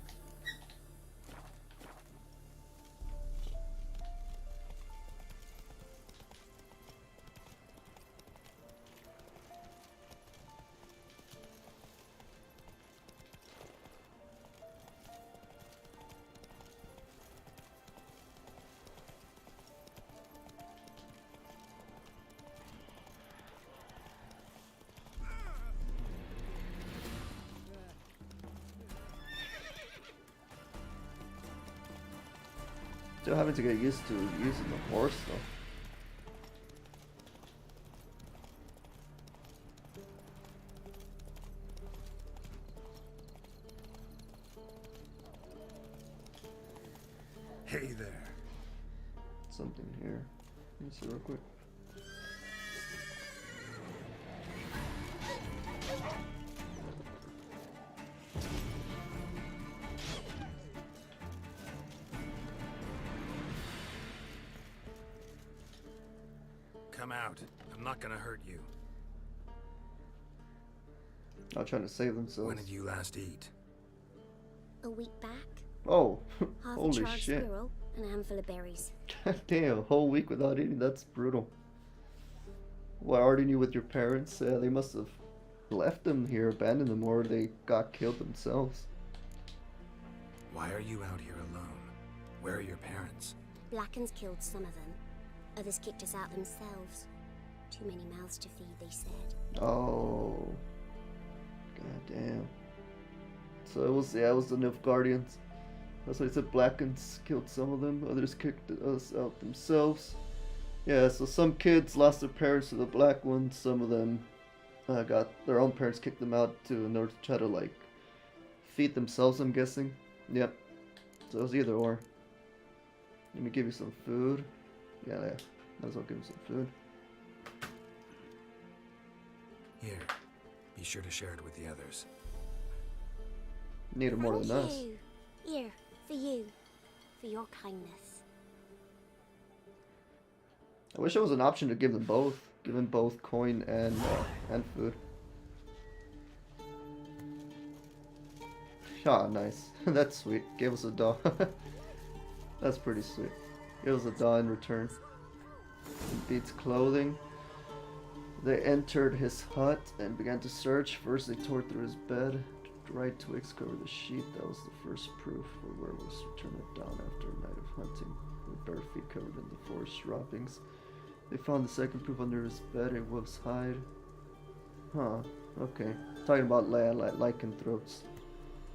Still having to get used to using the horse though. Hey there. Something here. Let me see real quick. Come out. I'm not gonna hurt you. Not trying to save themselves. When did you last eat? A week back. Oh, Half holy a charred shit. squirrel and a handful of berries. Damn, a whole week without eating, that's brutal. Well, I already knew with your parents, they must have left them here, abandoned them, or they got killed themselves. Why are you out here alone? Where are your parents? Blackens killed some of them. Others kicked us out themselves. Too many mouths to feed, they said. Oh. God damn. So it was the Nilfgaardians. That's why I said Blackens killed some of them, others kicked us out themselves. Yeah, so some kids lost their parents to the Black Ones, some of them got their own parents kicked them out too in order to try to like feed themselves, I'm guessing. Yep. So it was either or. Let me give you some food. Yeah, might as well give you some food. Here. Be sure to share it with the others. Need it more than us. You. Here, for you. For your kindness. I wish there was an option to give them both. Give them both coin and food. Ah, nice. That's sweet. Gave us a doll. That's pretty sweet. Gave us a doll in return. It beats clothing. They entered his hut and began to search. First they tore through his bed. Dry twigs covered the sheet. That was the first proof for werewolves returned at dawn after a night of hunting. With bare feet covered in the forest droppings. They found the second proof under his bed, a wolf's hide. Huh, okay. Talking about lycanthropes.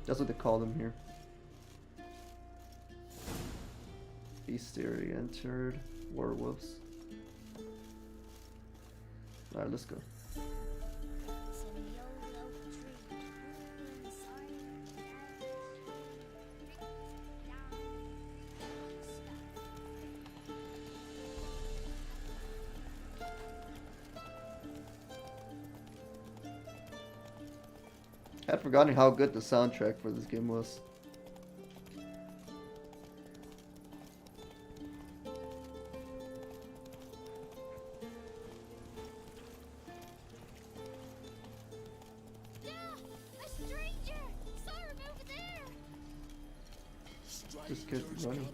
That's what they call them here. Bestiary entered. Werewolves. Alright, let's go. I had forgotten how good the soundtrack for this game was. This kid's running.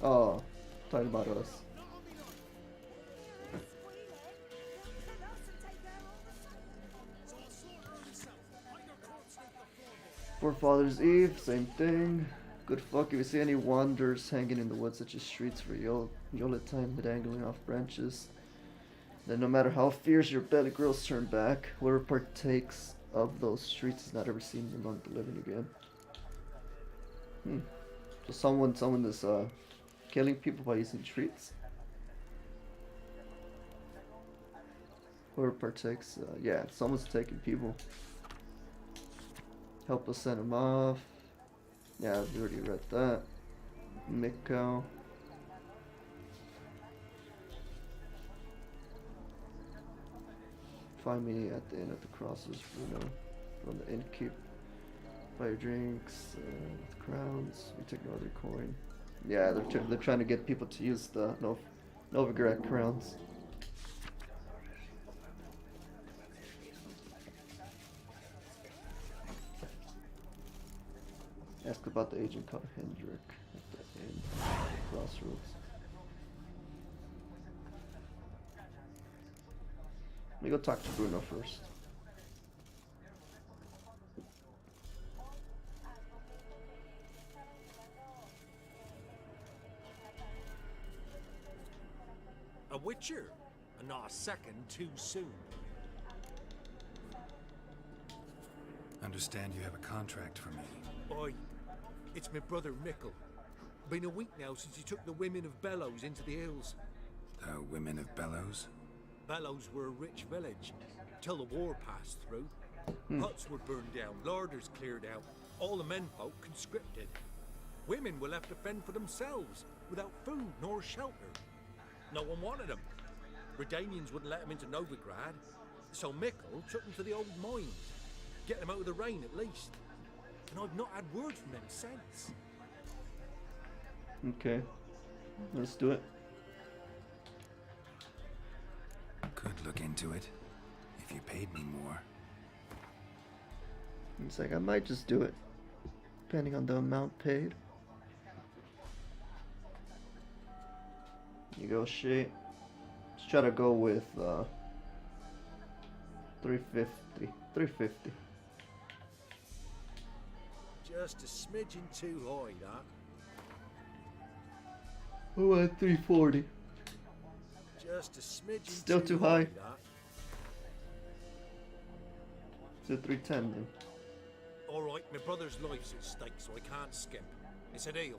Oh, talking about us. Forefathers Eve, same thing. Good fuck. If you see any wanderers hanging in the woods such as streets for you'll let time dangling off branches. Then no matter how fierce your belly grows turn back, whoever partakes of those streets is not ever seen among the living again. So someone is killing people by using treats. Whoever partakes, yeah, someone's taking people. Help us send him off. Yeah, we already read that. Mikko. Find me at the inn at the crosses, Bruno. From the innkeep. Buy your drinks with crowns. We take no other coin. Yeah, they're trying to get people to use the Novigrad crowns. Ask about the agent called Hendrik at the inn, Crossroads. Let me go talk to Bruno first. A witcher? Not a second too soon. Understand you have a contract for me. Oi, it's my brother Mikkel. Been a week now since he took the women of Bellows into the hills. The women of Bellows? Bellows were a rich village, till the war passed through. Huts were burned down, larders cleared out, all the menfolk conscripted. Women were left to fend for themselves, without food nor shelter. No one wanted them. Redanians wouldn't let them into Novigrad, so Mikkel took them to the old mines. Get them out of the rain at least. And I've not had word from them since. Okay, let's do it. Could look into it, if you paid me more. It's like I might just do it, depending on the amount paid. Negotiate. Let's try to go with 350. 350. Just a smidgen too high, that. Oh, at 340. Just a smidgen Still too high. That. So 310 then. Alright, my brother's life's at stake, so I can't skimp. It's a deal.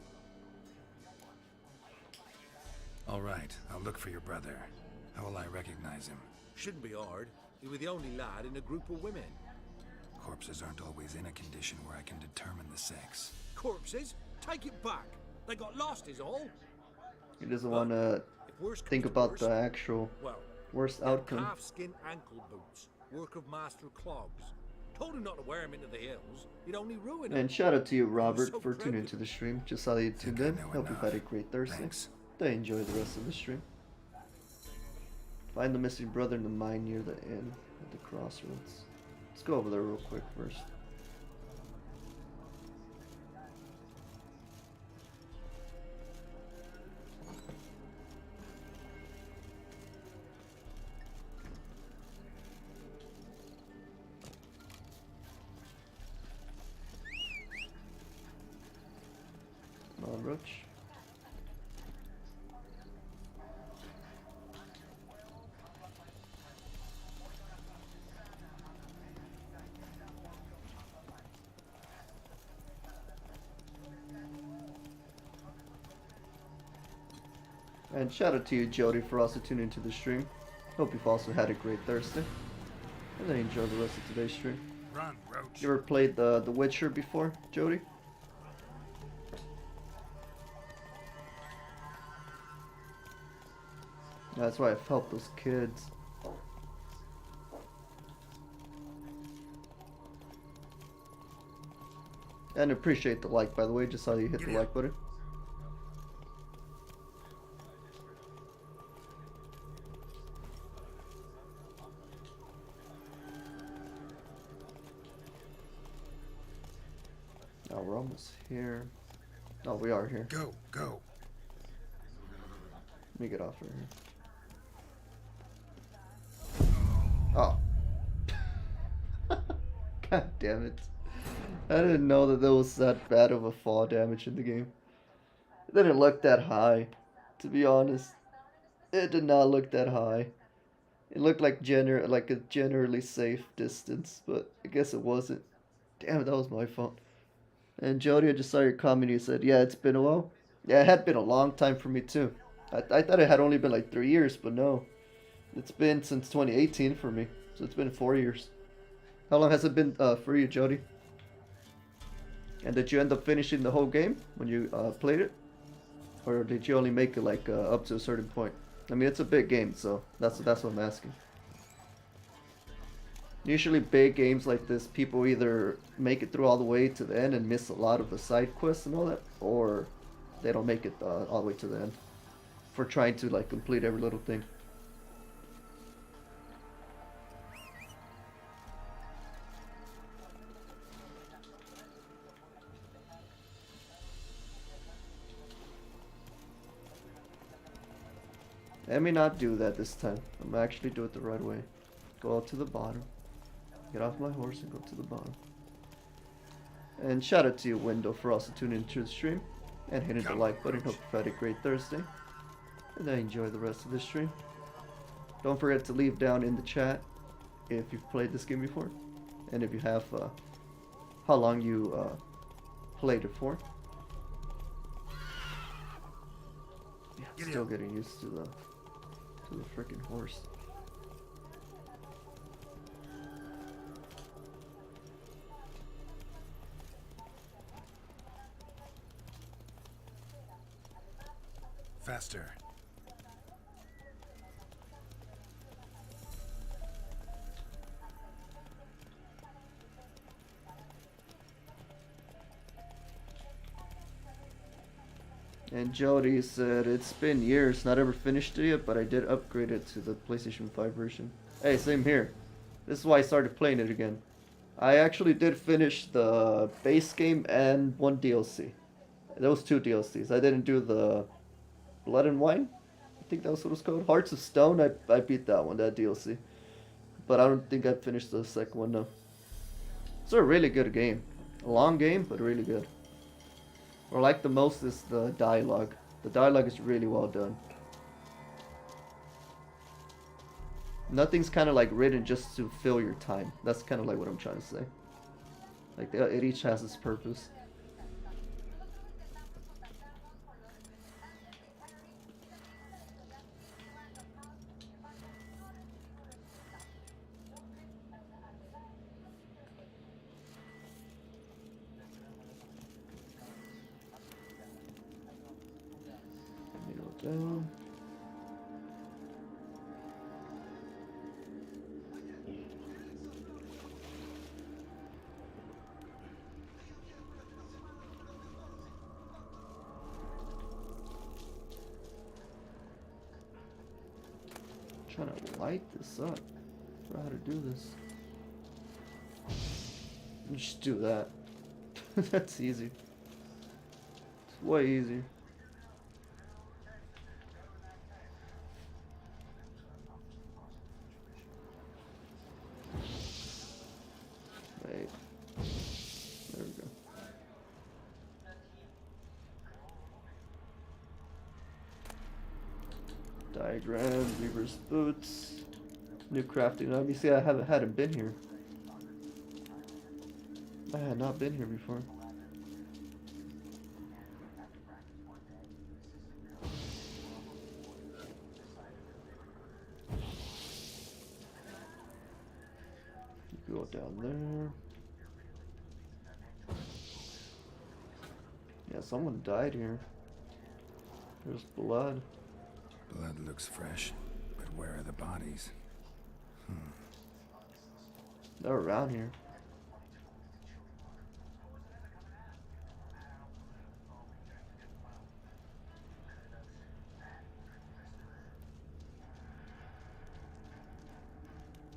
Alright, I'll look for your brother. How will I recognize him? Shouldn't be hard. You were the only lad in a group of women. Corpses aren't always in a condition where I can determine the sex. Corpses? Take it back. They got lost is all. He doesn't want to think about the actual worst outcome. Calfskin ankle boots, work of Master Clogs. Told him not to wear them into the hills. He'd only ruin them. And shout out to you, Robert, for tuning into the stream. Just saw that you tuned in. Hope you've had a great Thursday. Thanks. Enjoy the rest of the stream. Find the missing brother in the mine near the inn at the crossroads. Let's go over there real quick first. Come on, Roach. And shout out to you, Jody, for also tuning into the stream. Hope you've also had a great Thursday. And I enjoy the rest of today's stream. Run, Roach. You ever played the Witcher before, Jody? That's why I've helped those kids. And appreciate the like, by the way. Just saw you hit the like button. we're almost here. Oh, we are here. Go, go. Let me get off right here. Oh. God damn it. I didn't know that there was that bad of a fall damage in the game. It didn't look that high, to be honest. It did not look that high. It looked like a generally safe distance, but I guess it wasn't. Damn it, that was my fault. And Jody, I just saw your comment. You said, yeah, it's been a while. Yeah, it had been a long time for me too. I thought it had only been like 3 years, but no. It's been since 2018 for me. So it's been 4 years. How long has it been for you, Jody? And did you end up finishing the whole game when you played it? Or did you only make it like up to a certain point? I mean, it's a big game, so that's what I'm asking. Usually big games like this, people either make it through all the way to the end and miss a lot of the side quests and all that, or they don't make it all the way to the end for trying to like complete every little thing. Let me not do that this time. I'm gonna actually do it the right way. Go out to the bottom. Get off my horse and go to the bottom. And shout out to you, Window, for also tuning into the stream and hitting the like button. Hope you've had a great Thursday. And I enjoy the rest of the stream. Don't forget to leave down in the chat if you've played this game before. And if you have, how long you played it for. Yeah, still getting used to the freaking horse. Faster. And Jody said, it's been years, not ever finished it yet, but I did upgrade it to the PlayStation 5 version. Hey, same here. This is why I started playing it again. I actually did finish the base game and one DLC. Those 2 DLCs. I didn't do the Blood and Wine. I think that was what it was called. Hearts of Stone, I beat that one, that DLC. But I don't think I finished the second one, no. It's a really good game. A long game, but really good. What I like the most is the dialogue. The dialogue is really well done. Nothing's kind of like written just to fill your time. That's kind of like what I'm trying to say. Like it each has its purpose. Down. Trying to light this up. For how to do this. Just do that. That's easy. It's way easier. Wait. There we go. Diagram, Reaver's boots, new crafting. Obviously, I hadn't been here. I had not been here before. Go down there. Yeah, someone died here. There's blood. Blood looks fresh, but where are the bodies? They're around here.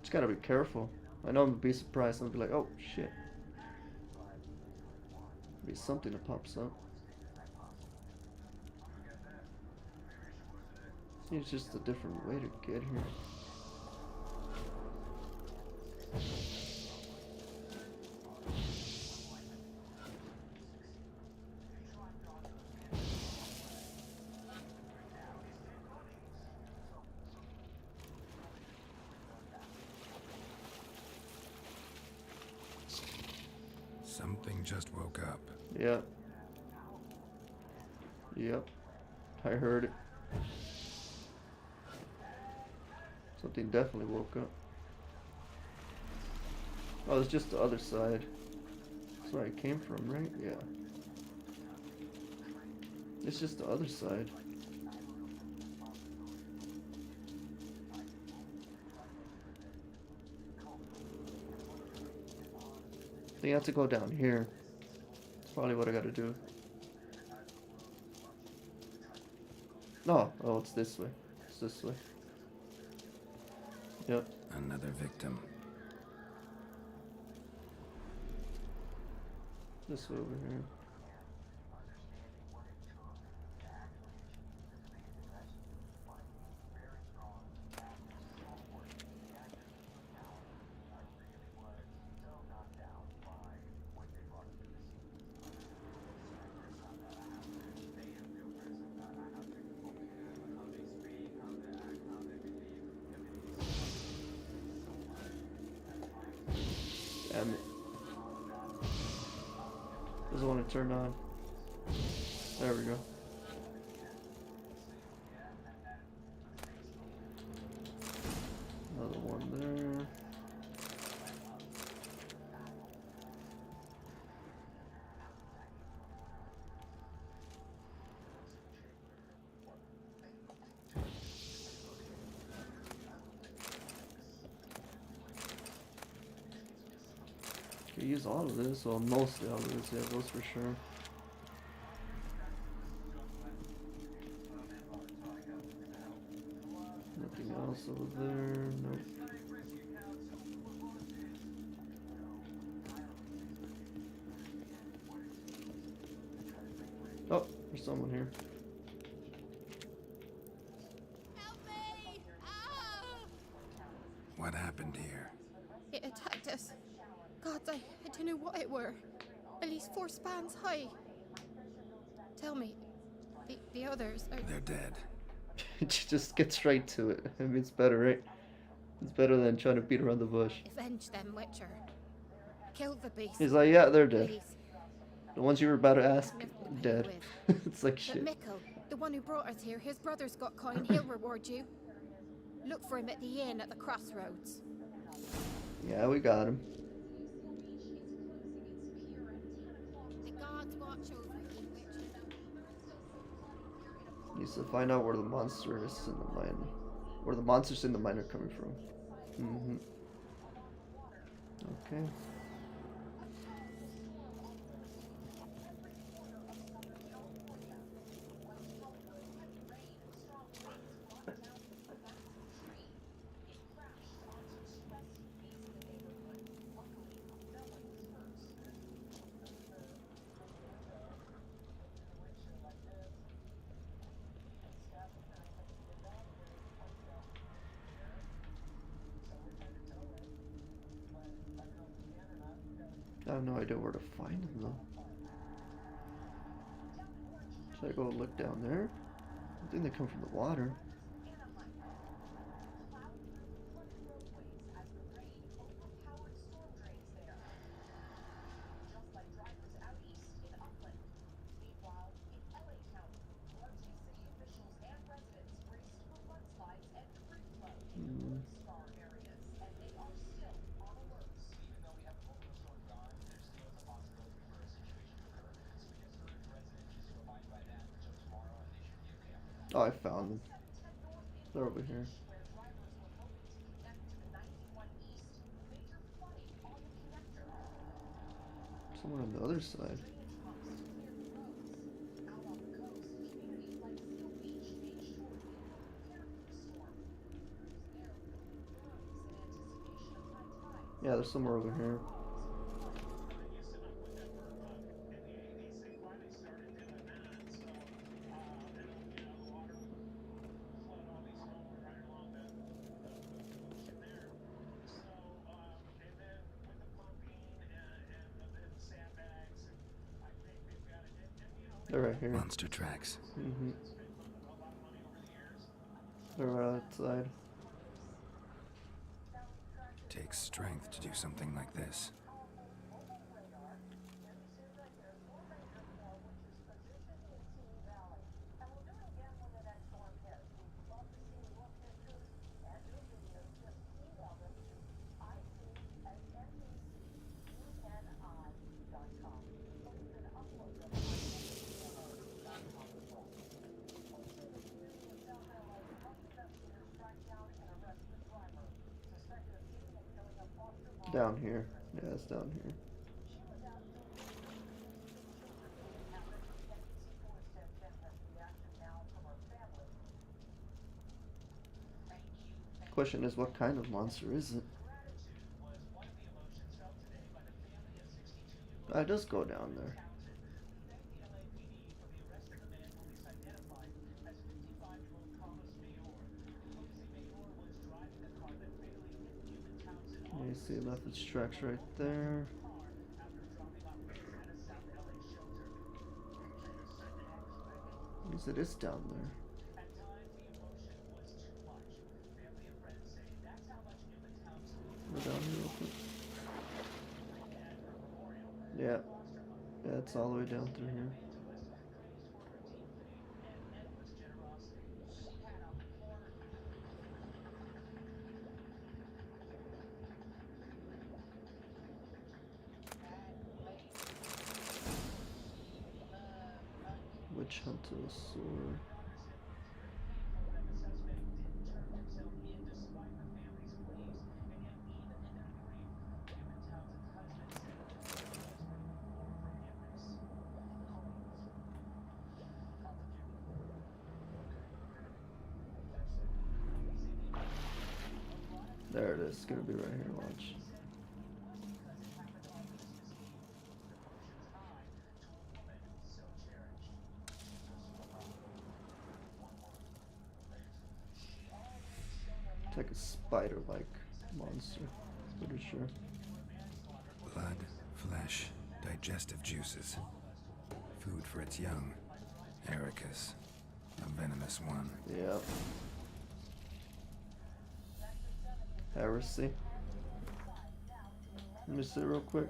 Just gotta be careful. I know I'm gonna be surprised. I'm gonna be like, oh shit. Be something that pops up. It's just a different way to get here. Something just woke up. Yep. Yep. I heard it. Something definitely woke up. Oh, it's just the other side. That's where I came from, right? Yeah. It's just the other side. I think I have to go down here. That's probably what I gotta do. No, oh, it's this way. It's this way. Yep. Another victim. This way over here. Damn it. Doesn't want to turn on. There we go. Another one there. Use all of this, or mostly all of this, yeah, those for sure. Nothing else over there, nope. Oh, there's someone here. What happened here? It attacked us. God, I don't know what it were. At least 4 spans high. Tell me, the others are... They're dead. Just get straight to it. I mean, it's better, right? It's better than trying to beat around the bush. Avenge them, Witcher. Kill the beast. He's like, yeah, they're dead. Please. The ones you were about to ask, dead. It's like But shit. Mikkel, the one who brought us here, his brother's got coin. He'll reward you. Look for him at the inn at the crossroads. Yeah, we got him. The gods watch over you, Witcher. Needs to find out where the monster is in the mine. Where the monsters in the mine are coming from. Mm-hmm. Okay. I have no idea where to find them though. Should I go look down there? I think they come from the water. Oh, I found them. They're over here. Somewhere on the other side. Yeah, there's somewhere over here. They're right here. Monster tracks. Mm-hmm. They're right outside. Takes strength to do something like this. Down here. Yeah, it's down here. Question is, what kind of monster is it? I just go down there. You see, left its tracks right there. At least it is down there. Go down here real quick. Yeah, it's all the way down through here. Witch Hunter sword. There it is. It's gonna be right here. Watch. It's like a spider-like monster. Pretty sure. Blood, flesh, digestive juices. Food for its young. Ericus, a venomous one. Yep. Heresy. Let me see real quick.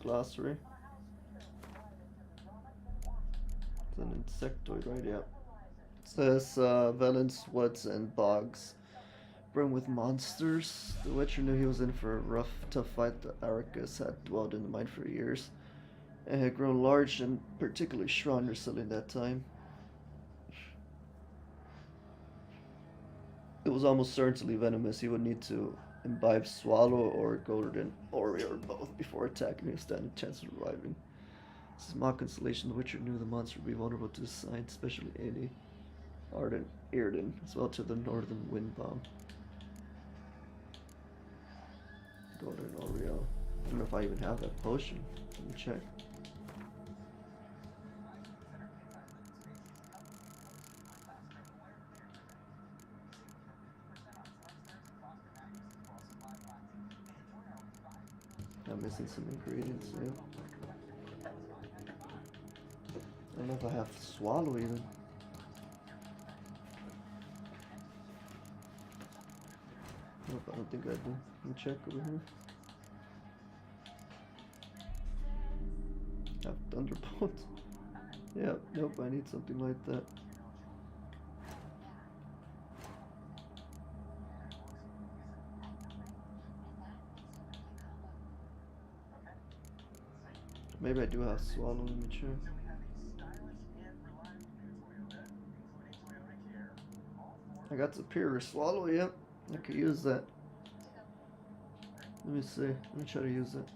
Glossary. It's an insectoid, right? Yep. It says Valence woods and bogs brim with monsters. The Witcher knew he was in for a rough, tough fight. The Aricus had dwelled in the mine for years and had grown large and particularly strong recently in that time. It was almost certainly venomous. He would need to imbibe Swallow or Golden Ori or both before attacking and stand a chance of reviving. This is my consolation. The Witcher knew the monster would be vulnerable to his sign, especially Aedi, Arden, Irden, as well to the northern wind bomb. Golden Oriel. I don't know if I even have that potion. Let me check. I'm missing some ingredients, yeah. I don't know if I have Swallow even. Nope, I don't think I do. Let me check over here. Have Thunderbolt. Yeah, nope, I need something like that. Maybe I do have Swallow in the chair. I got Superior Swallow, yep. I could use that. Let me see. Let me try to use it.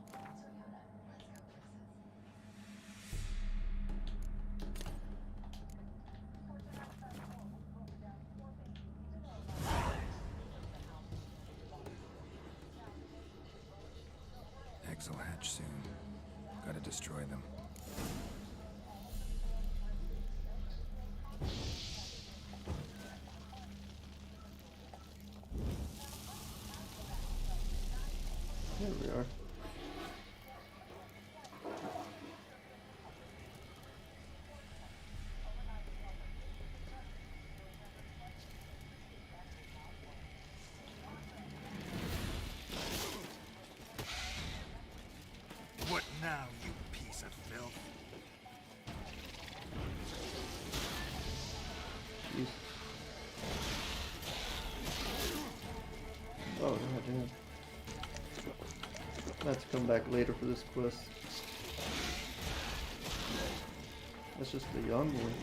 Eggs will hatch soon. Gotta destroy them. There we are. Jeez. Oh, god damn. I have to come back later for this quest. That's just the young one.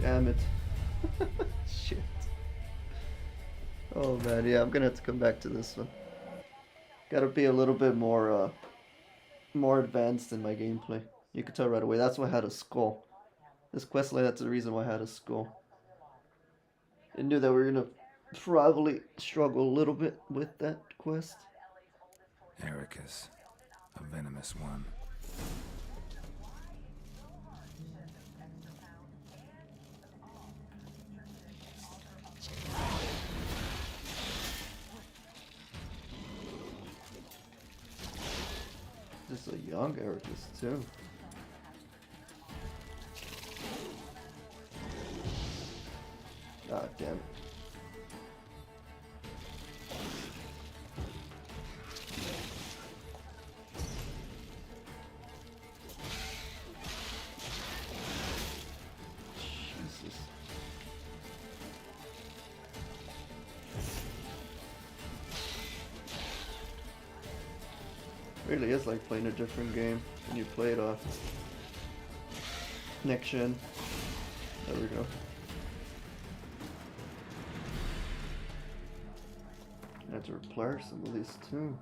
Damn it. Shit. Oh man, yeah, I'm gonna have to come back to this one. Gotta be a little bit more advanced in my gameplay. You could tell right away. That's why I had a skull. This quest line, that's the reason why I had a skull. I knew that we were gonna probably struggle a little bit with that quest. Ericus, a venomous one. This is a young Ericus too. God damn it. Jesus. Really is like playing a different game when you play it off next gen. There we go. I have to replace some of these too.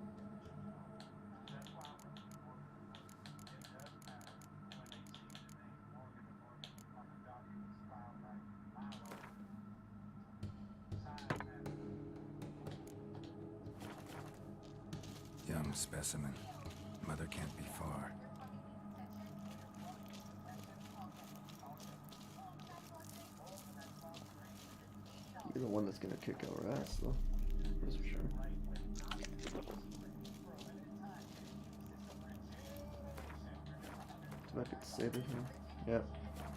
Young specimen. Mother can't be far. You're the one that's gonna kick our ass though. That's for sure. Do I could save it here? Yep.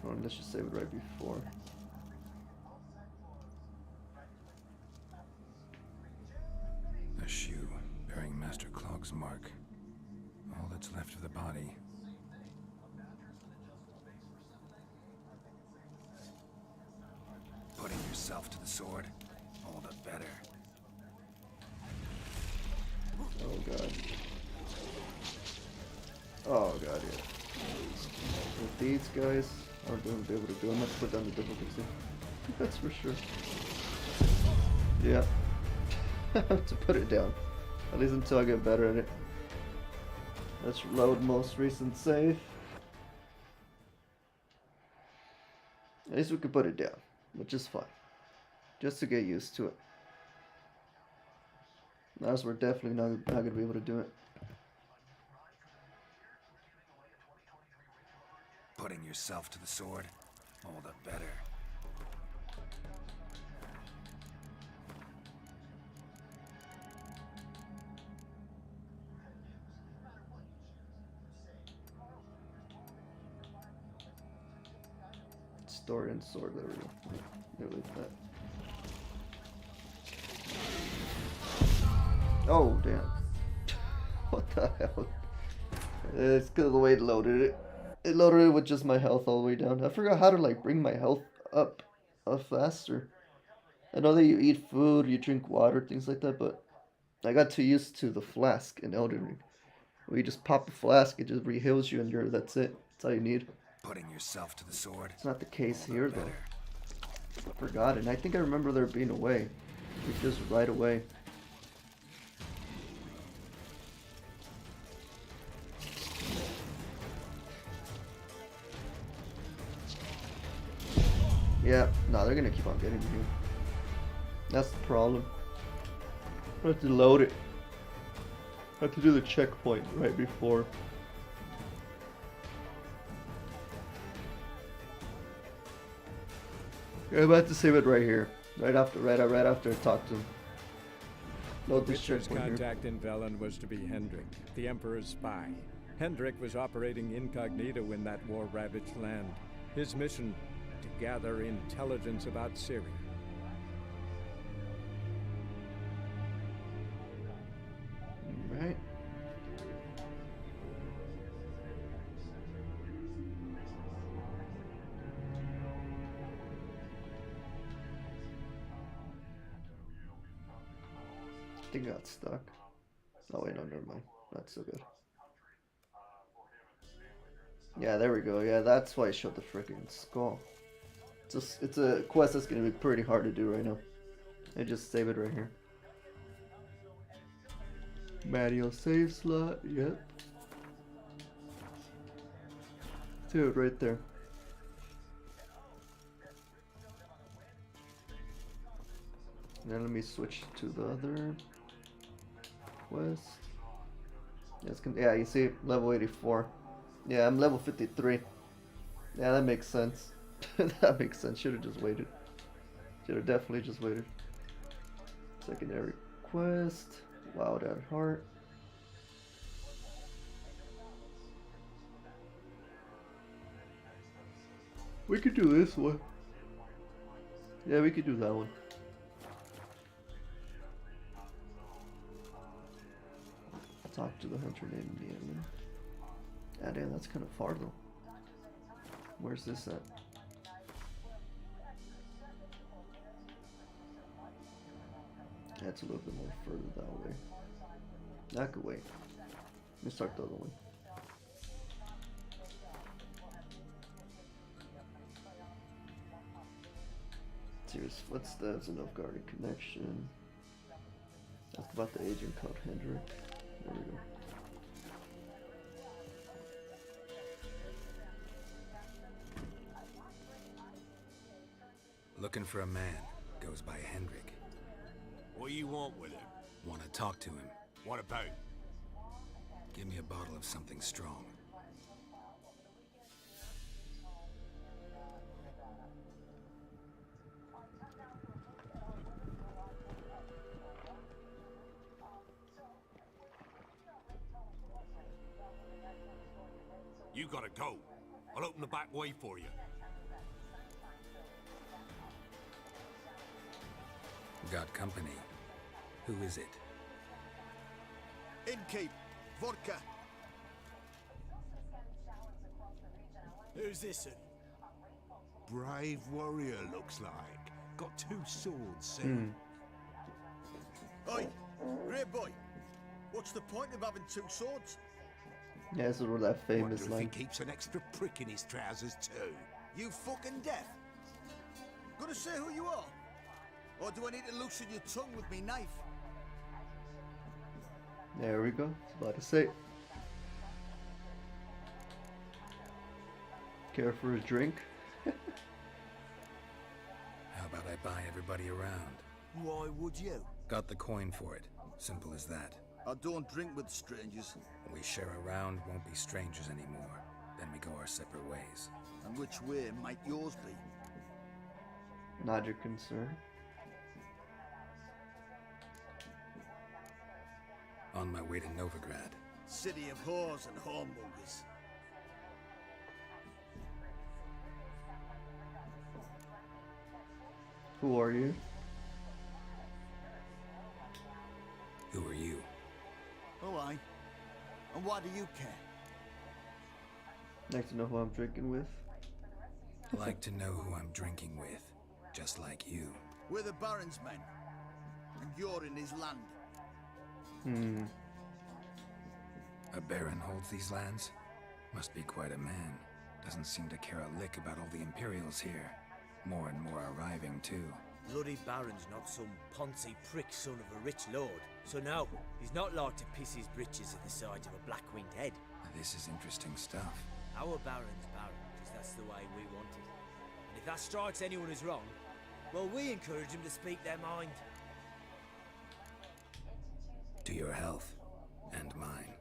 Oh, let's just save it right before. A shoe bearing Master Clog's mark. All that's left of the body. Putting yourself to the sword, all the better. Oh god. Oh god, yeah. With these guys aren't going to be able to do. I'm going to put down the difficulty. That's for sure. Yeah. I have to put it down. At least until I get better at it. Let's load most recent save. At least we could put it down, which is fine. Just to get used to it. As we're definitely not going to be able to do it. Putting yourself to the sword, all the better. Story and sword, there we go. Nearly that. Oh, damn. What the hell? It's because of the way it loaded it. It loaded it with just my health all the way down. I forgot how to like bring my health up faster. I know that you eat food, you drink water, things like that, but I got too used to the flask in Elden Ring. Where you just pop a flask, it just re-heals you and that's it. That's all you need. Putting yourself to the sword. It's not the case here though. I forgot it. And I think I remember there being a way. Just right away. Yeah, no, they're gonna keep on getting you. That's the problem. I have to load it. I have to do the checkpoint right before. I'm about to save it right here. Right after I talk to him. Load this Witcher's checkpoint here. contact in Velen was to be Hendrik, the Emperor's spy. Hendrik was operating incognito in that war-ravaged land. His mission, to gather intelligence about Ciri. Right. think I got stuck. Oh wait, no, never mind. Not so good. Yeah, there we go. Yeah, that's why I showed the freaking skull. It's a quest that's gonna be pretty hard to do right now. I just save it right here. Manual save slot. Yep. Dude, right there. Now let me switch to the other quest. Yeah, you see, level 84. Yeah, I'm level 53. Yeah, that makes sense. That makes sense. Should have just waited. Should have definitely just waited. Secondary quest. Wild at Heart. We could do this one. Yeah, we could do that one. Talk to the hunter named Nealon. Ah, damn, that's kind of far though. Where's this at? That's a little bit more further that way. That could wait. Let me start the other one. Serious footsteps, an Nilfgaardian connection. Ask about the agent called Hendrik. There we go. Looking for a man. Goes by Hendrik. What do you want with him? Want to talk to him. What about? Give me a bottle of something strong. You gotta go. I'll open the back way for you. Got company. Who is it? Innkeep, vodka. Who's this? Brave warrior, looks like. Got 2 swords, see? Oi, great boy. What's the point of having 2 swords? Yeah, this is where that famous Wonder line. if he keeps an extra prick in his trousers too. You fucking deaf? Gonna say who you are? Or do I need to loosen your tongue with me knife? There we go. It's about to say. Care for a drink? How about I buy everybody around? Why would you? Got the coin for it. Simple as that. I don't drink with strangers. We share a round, won't be strangers anymore. Then we go our separate ways. And which way might yours be? Not your concern. On my way to Novigrad. City of whores and whoremongers. Who are you? Who are you? Oh, I. And why do you care? Like to know who I'm drinking with? Like to know who I'm drinking with. Just like you. We're the Baron's men. And you're in his land. A baron holds these lands? Must be quite a man. Doesn't seem to care a lick about all the Imperials here. More and more arriving, too. Bloody Baron's not some poncy prick son of a rich lord. So no, he's not like to piss his britches at the sight of a black-winged head. This is interesting stuff. Our Baron's Baron, because that's the way we want it. And if that strikes anyone as wrong, well, we encourage them to speak their mind. To your health. And mine.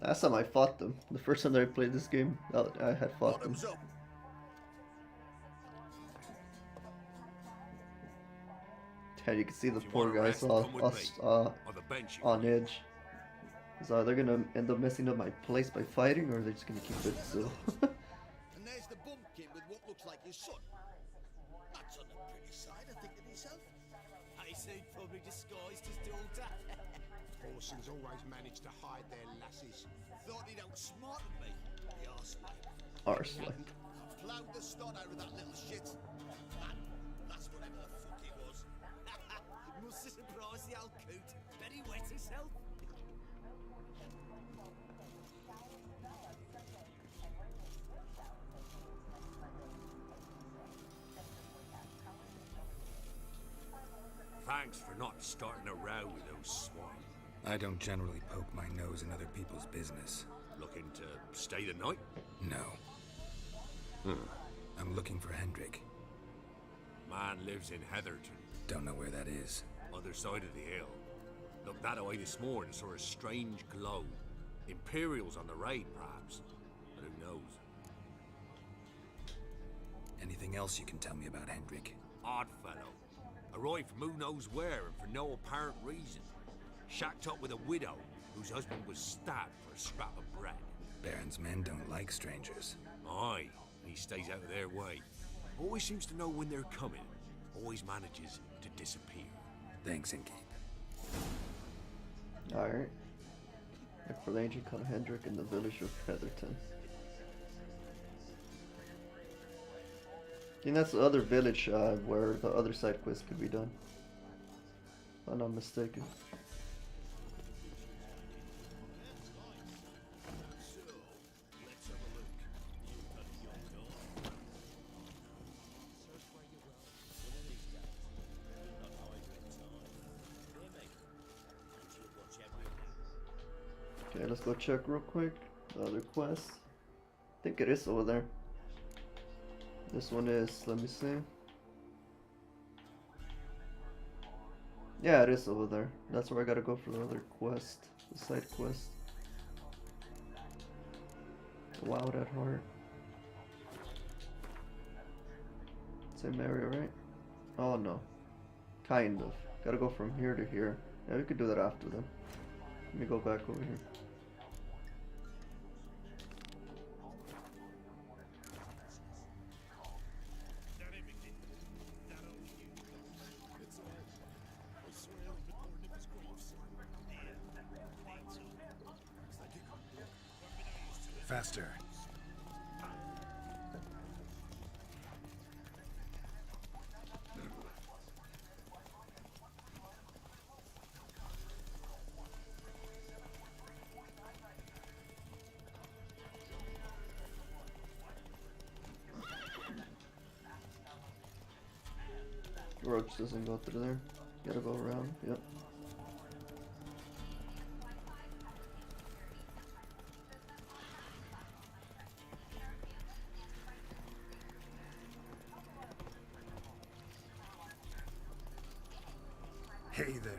Last time I fought them. The first time that I played this game, I had fought them. Yeah, you can see the poor guys on edge. So they're gonna end up messing up my place by fighting, or they're just gonna keep it still. And there's the bumpkin with what looks like his son. That's on the pretty side, I think to myself. I see probably disguised his daughter. Orsons always manage to hide their lasses. Thought he'd outsmarted me, the arsewipe. Arsewipe. Plowed the stone out of that little shit. That's whatever the fuck he was. Must have surprised the old coot. Bet he wet myself. Thanks for not starting a row with those swine. I don't generally poke my nose in other people's business. Looking to stay the night? No. I'm looking for Hendrik. Man lives in Heatherton. Don't know where that is. Other side of the hill. Looked that away this morning, saw a strange glow. Imperials on the raid, perhaps. But who knows? Anything else you can tell me about Hendrik? Odd fellow. Arrived from who knows where and for no apparent reason. Shacked up with a widow whose husband was stabbed for a scrap of bread. Baron's men don't like strangers. Aye, he stays out of their way. Always seems to know when they're coming. Always manages to disappear. Thanks, Inkeep. Alright. Look for the ancient called Hendrik in the village of Heatherton. I think that's the other village where the other side quest could be done. If I'm not mistaken. Okay, let's go check real quick. The other quest. I think it is over there. This one is, let me see. Yeah, it is over there. That's where I gotta go for the other quest. The side quest. Wild at Heart. Same area, right? Oh no. Kind of. Gotta go from here to here. Yeah, we could do that after then. Let me go back over here. Faster. Roach doesn't go through there. Gotta go around. Yep. Hey there.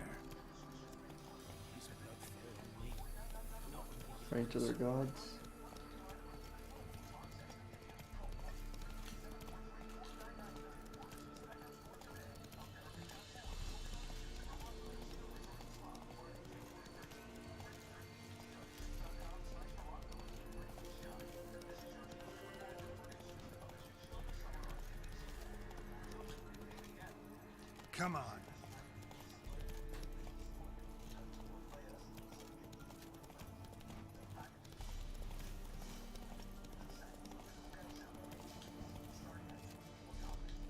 Praying to their gods. Come on.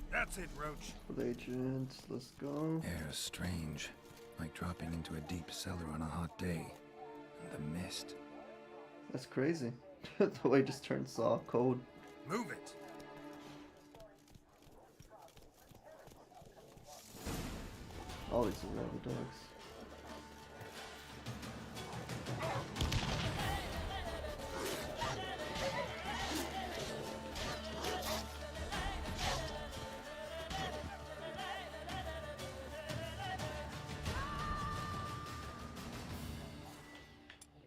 That's it, Roach. For the agents, let's go. Air's strange. Like dropping into a deep cellar on a hot day. And the mist. That's crazy. The way it just turns soft, cold. Move it. All these are rabid dogs.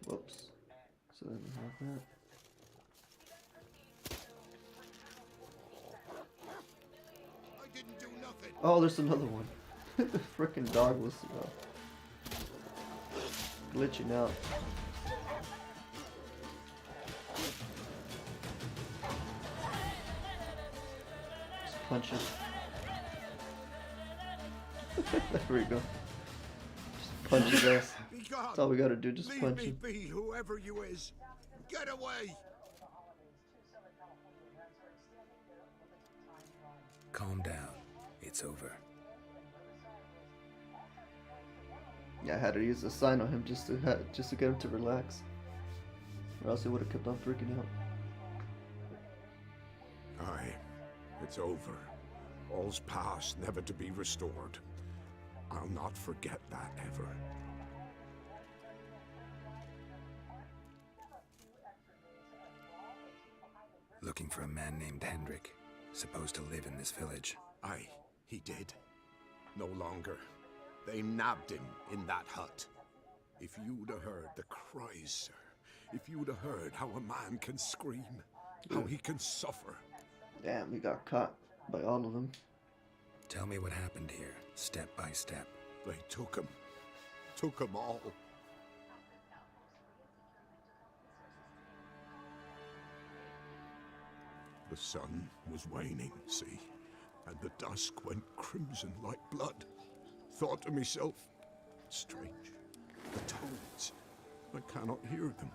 Whoops. So I didn't have that. I didn't do nothing. Oh, there's another one. The frickin' dog was glitching out. Just punch it. There we go. Just punch his ass. That's all we gotta do, just Leave punch me him. be, whoever you is. Get away. Calm down. It's over. Yeah, I had to use a sign on him just to get him to relax, or else he would have kept on freaking out. Aye, it's over. All's past, never to be restored. I'll not forget that ever. Looking for a man named Hendrik, supposed to live in this village. Aye, he did. No longer. They nabbed him in that hut. If you'd have heard the cries, sir. If you'd have heard how a man can scream, how he can suffer. Damn, we got caught by all of them. Tell me what happened here, step by step. They took him. Took them all. The sun was waning, see, and the dusk went crimson like blood. Thought to myself, strange, the toads, I cannot hear them.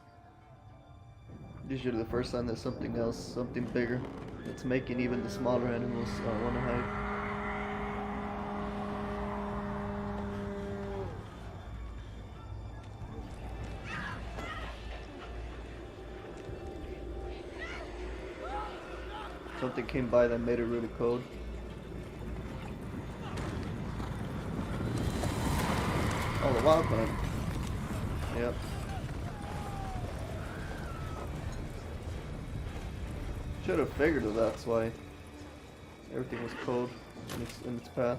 Usually the first sign there's something else, something bigger, that's making even the smaller animals want to hide. Something came by that made it really cold. Oh, the wild hunt. Yep. Should have figured that that's why everything was cold in its path.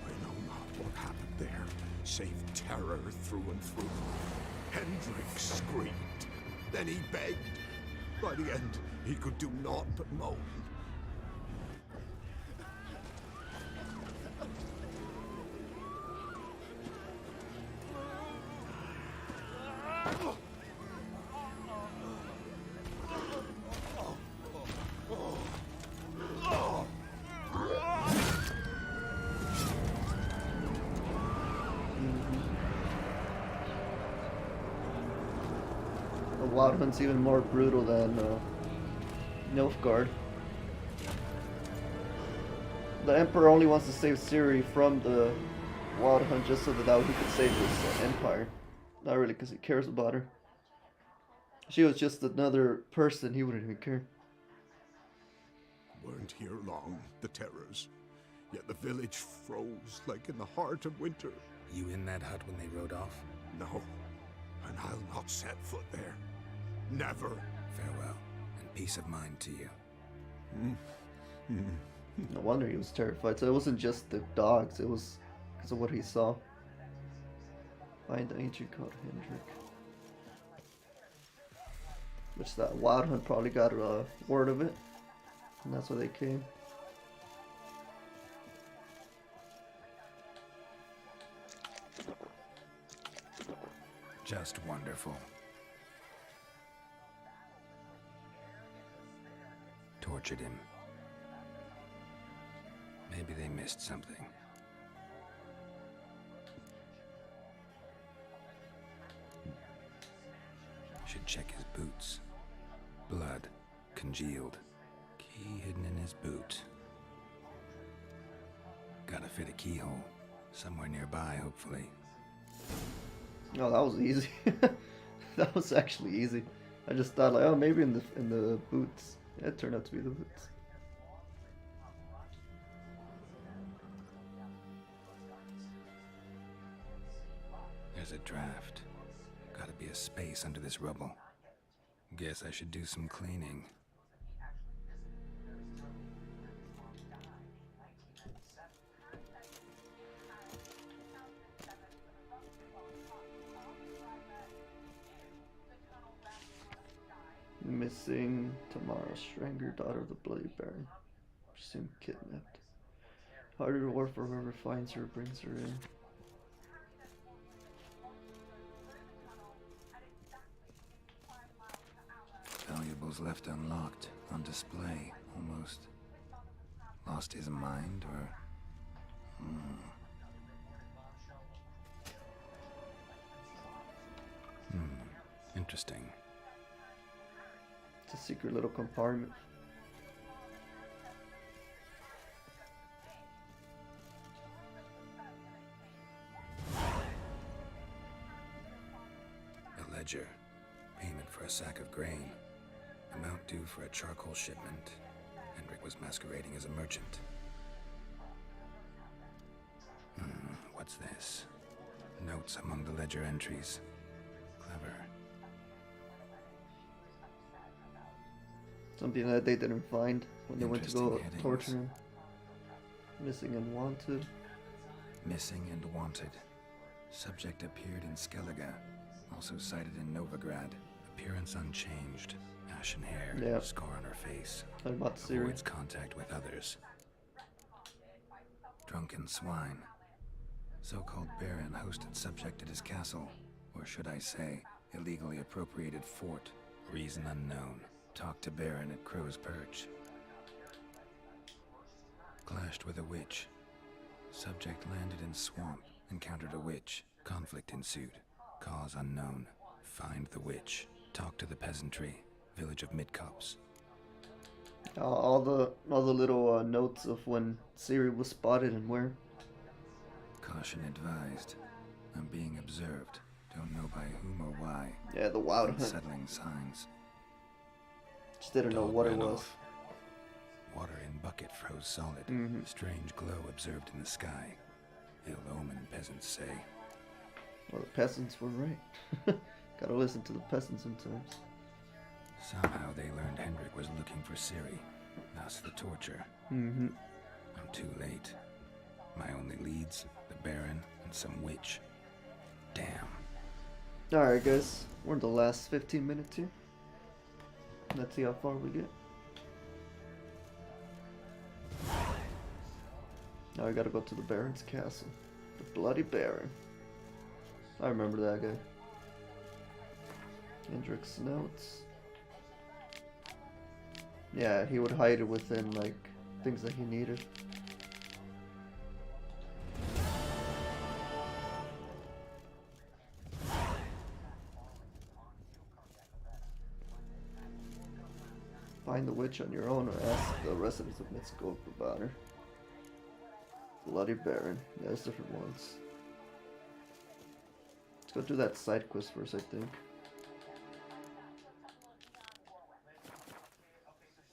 I know not what happened there, save terror through and through. Hendrik screamed, then he begged. By the end, he could do naught but moan. Wild Hunt's even more brutal than Nilfgaard. The Emperor only wants to save Ciri from the Wild Hunt just so that he could save his empire. Not really because he cares about her. If she was just another person, he wouldn't even care. Weren't here long, the terrors. Yet the village froze like in the heart of winter. You in that hut when they rode off? No, and I'll not set foot there. Never. Farewell, and peace of mind to you. No wonder he was terrified. So it wasn't just the dogs, it was because of what he saw. Find the ancient god Hendrik. Which that Wild Hunt probably got a word of it. And that's why they came. Just wonderful. Tortured him. Maybe they missed something. Should check his boots. Blood, congealed. Key hidden in his boot. Gotta fit a keyhole. Somewhere nearby, hopefully. Oh, that was easy. That was actually easy. I just thought like, oh, maybe in the boots. Yeah, it turned out to be the boots. There's a draft. Gotta be a space under this rubble. Guess I should do some cleaning. Missing Tamara Stranger, daughter of the Bloody Baron. Presumed kidnapped. Harder to war for whoever finds her brings her in. Valuables left unlocked, on display, almost. Lost his mind, or... Interesting. It's a secret little compartment. ledger. Payment for a sack of grain. Amount due for a charcoal shipment. Hendrik was masquerading as a merchant. What's this? Notes among the ledger entries. Clever. Something that they didn't find when they went to go Interesting headings. torture him. Missing and wanted. Missing and wanted. Subject appeared in Skellige. Also cited in Novigrad. Appearance unchanged. Ashen hair. Yeah. Scar on her face. Talking about Ciri. Avoids contact with others. Drunken swine. So-called Baron hosted subject at his castle. Or should I say, illegally appropriated fort. Reason unknown. Talked to Baron at Crow's Perch. Clashed with a witch. Subject landed in swamp. Encountered a witch. Conflict ensued. Cause unknown. Find the witch. Talk to the peasantry. Village of Midcopse. All the little notes of when Ciri was spotted and where. Caution advised. I'm being observed. Don't know by whom or why. Yeah, the wild hunt. Unsettling signs. Just didn't know Dog what it ran was. off. Water in bucket froze solid. Mhm. Strange glow observed in the sky. Ill omen, peasants say. Well, the peasants were right. Gotta listen to the peasants sometimes. Somehow they learned Hendrik was looking for Ciri. Thus the torture. Mm-hmm. I'm too late. My only leads, the Baron and some witch. Damn. Alright guys, we're in the last 15 minutes here. Let's see how far we get. Now I gotta go to the Baron's castle. The Bloody Baron. I remember that guy. Hendrik's notes. Yeah, he would hide it within, like, things that he needed. Find the witch on your own or ask the residents of Mitskov about her. Bloody Baron. Yeah, there's different ones. Let's go do that side quest first, I think.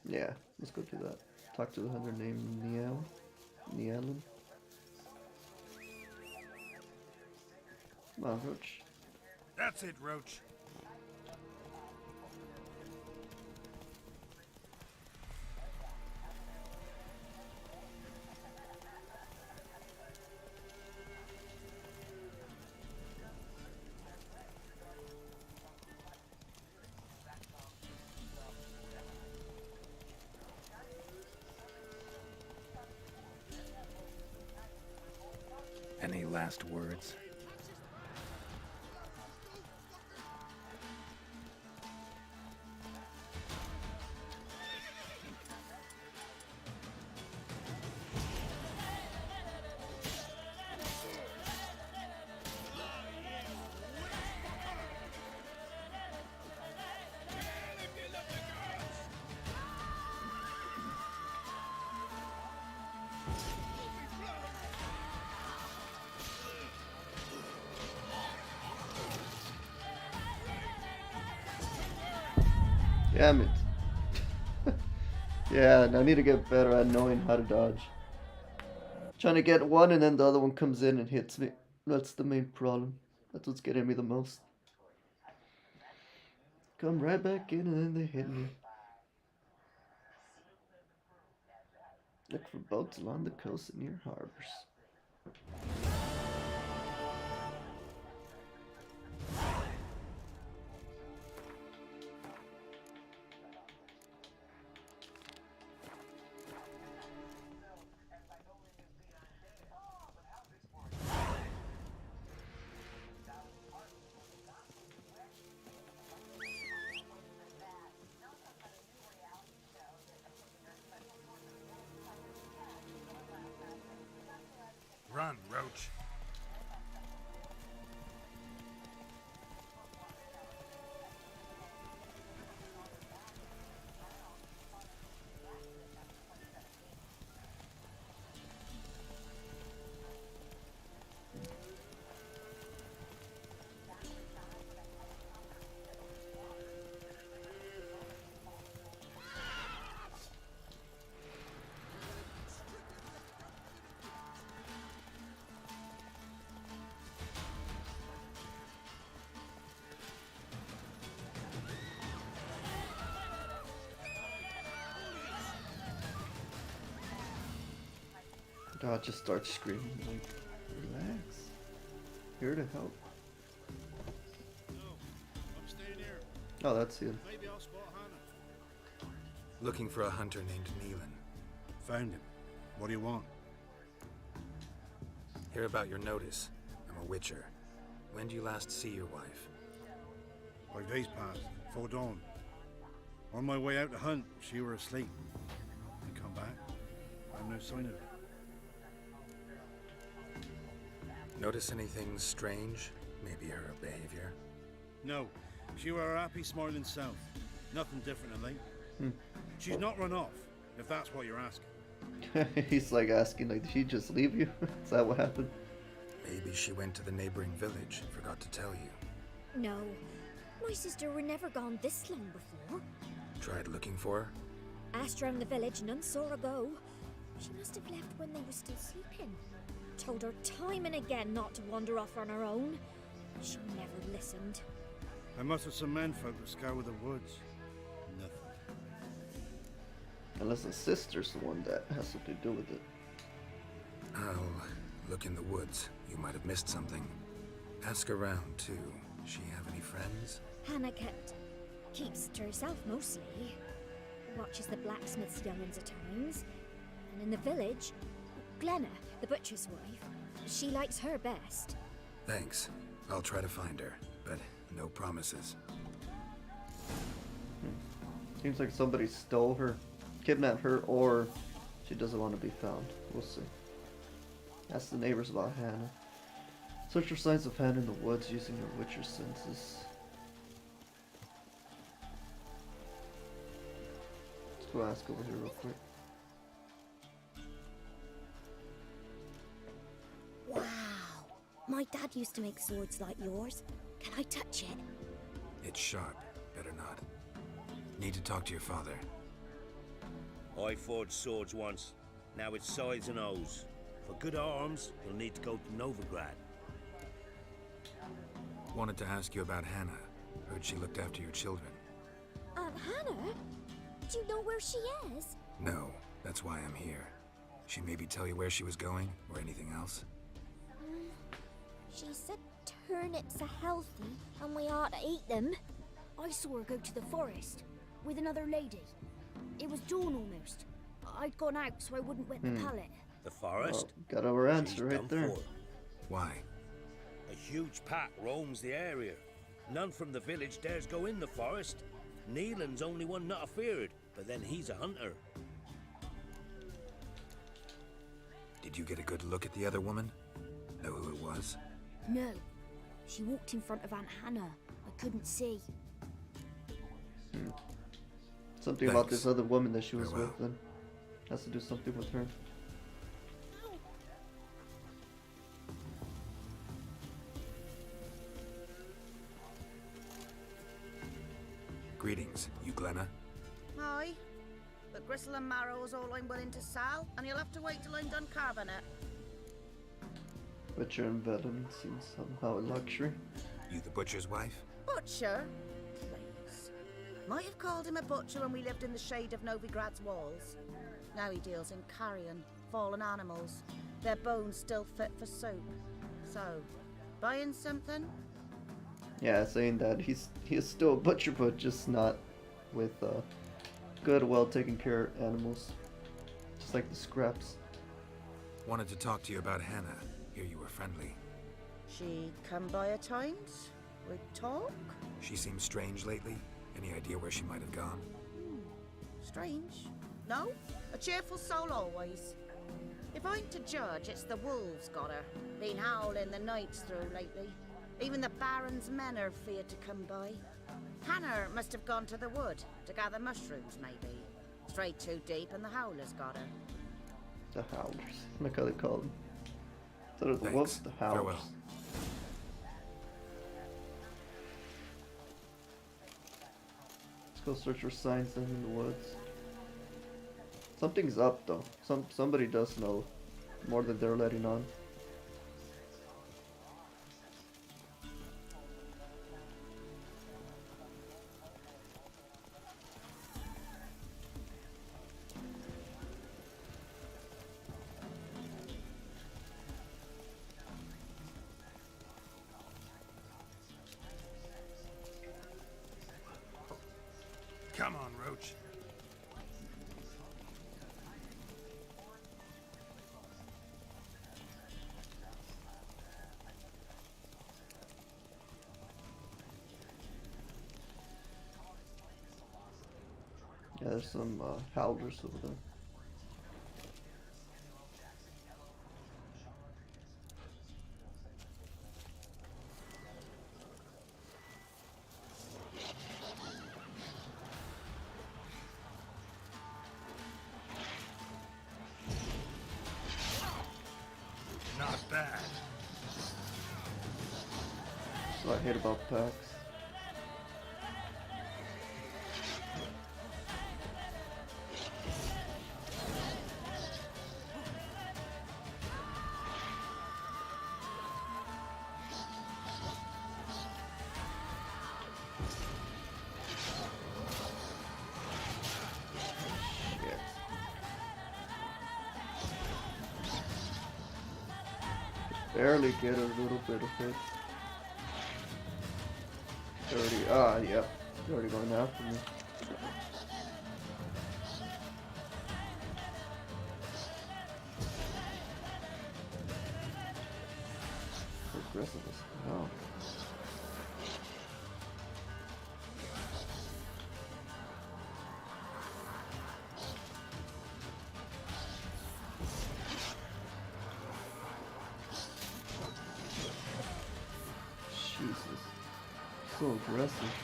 Yeah, let's go do that. Talk to the hunter named Nialan. Come on, Roach. That's it, Roach. Any last words? Damn it. Yeah, I need to get better at knowing how to dodge. Trying to get one and then the other one comes in and hits me. That's the main problem. That's what's getting me the most. Come right back in and then they hit me. Look for boats along the coast and near harbors. Run, Roach. God just starts screaming like, relax. Here to help. I'm staying here. Oh, that's him. Maybe I'll spot Hannah. Looking for a hunter named Neelan. Found him. What do you want? Hear about your notice. I'm a witcher. When do you last see your wife? 5 days passed, before dawn. On my way out to hunt, she were asleep. I come back, I've no sign of her. Notice anything strange? Maybe her behavior? No, she were a happy, smiling self. Nothing different of late. Hmm. She's not run off, if that's what you're asking. He's like asking, like, did she just leave you? Is that what happened? Maybe she went to the neighboring village and forgot to tell you. No. My sister were never gone this long before. Tried looking for her? Asked round the village, none saw her go. She must have left when they were still sleeping. Told her time and again not to wander off on her own. She never listened. I must have some menfolk to scour the woods. Nothing. Unless the sister's the one that has something to do with it. I'll look in the woods. You might have missed something. Ask around, too. She have any friends? Hannah keeps to herself mostly. Watches the blacksmith's young'uns at times. And in the village, Glenna, the butcher's wife, she likes her best. Thanks. I'll try to find her, but no promises. Seems like somebody stole her, kidnapped her, or she doesn't want to be found. We'll see. Ask the neighbors about Hannah. Search for signs of Hannah in the woods using your witcher senses. Let's go ask over here real quick. Wow. My dad used to make swords like yours. Can I touch it? It's sharp. Better not. Need to talk to your father. I forged swords once. Now it's sides and O's. For good arms, you'll need to go to Novigrad. Wanted to ask you about Hannah. Heard she looked after your children. Hannah? Do you know where she is? No, that's why I'm here. She maybe tell you where she was going, or anything else? She said turnips are healthy and we ought to eat them. I saw her go to the forest with another lady. It was dawn almost. I'd gone out so I wouldn't wet the pallet. The forest? Well, got our answer She's right done there. for. Why? A huge pack roams the area. None from the village dares go in the forest. Neelan's only one not afeared, but then he's a hunter. Did you get a good look at the other woman? Know who it was? No. She walked in front of Aunt Hannah. I couldn't see. Something about this other woman that she was with then. Has to do something with her. Greetings, you Glenna. Aye. But gristle and marrow is all I'm willing to sell, and you'll have to wait till I'm done carving it. Butcher and veteran seems somehow a luxury. You the butcher's wife? Butcher? Please. Might have called him a butcher when we lived in the shade of Novigrad's walls. Now he deals in carrion, fallen animals. Their bones still fit for soup. So, buying something? Yeah, saying that he is still a butcher, but just not with good, well taken care of animals. Just like the scraps. Wanted to talk to you about Hannah. Hear you were friendly. She come by at times? We talk? She seems strange lately. Any idea where she might have gone? Strange. No? A cheerful soul always. If I'm to judge, it's the wolves got her. Been howling the nights through lately. Even the Baron's men are feared to come by. Hannah must have gone to the wood to gather mushrooms, maybe. Strayed too deep and the howlers got her. The howlers. Like how they call them. Instead of the wolves, the howlers. Farewell. Let's go search for signs then in the woods. Something's up though. Somebody does know more than they're letting on. Come on, Roach. Yeah, there's some howlers over there. Not bad. That's what I hate about packs. Barely get a little bit of it. Yep. They're already going after me. Aggressive as hell. Jesus. So aggressive.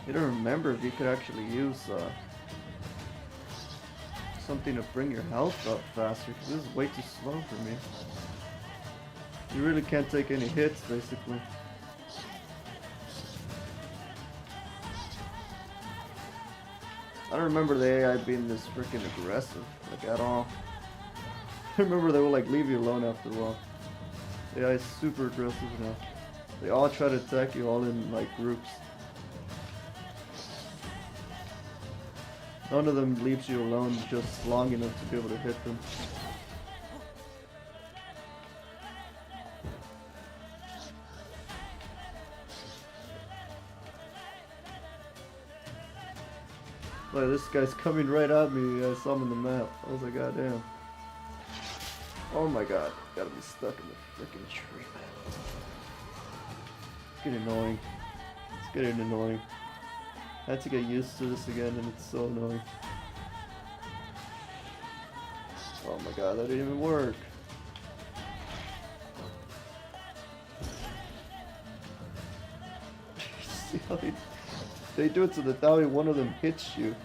I don't remember if you could actually use something to bring your health up faster, because this is way too slow for me. You really can't take any hits, basically. I don't remember the AI being this freaking aggressive, like at all. I remember they will like leave you alone after a while. The AI is super aggressive now. They all try to attack you all in like groups. None of them leaves you alone just long enough to be able to hit them. Like, this guy's coming right at me. I saw him on the map. I was like, God damn. Oh my god. Gotta be stuck in the freaking tree, man. It's getting annoying. It's getting annoying. I had to get used to this again, and it's so annoying. Oh my god, that didn't even work. See how they do it so that only one of them hits you.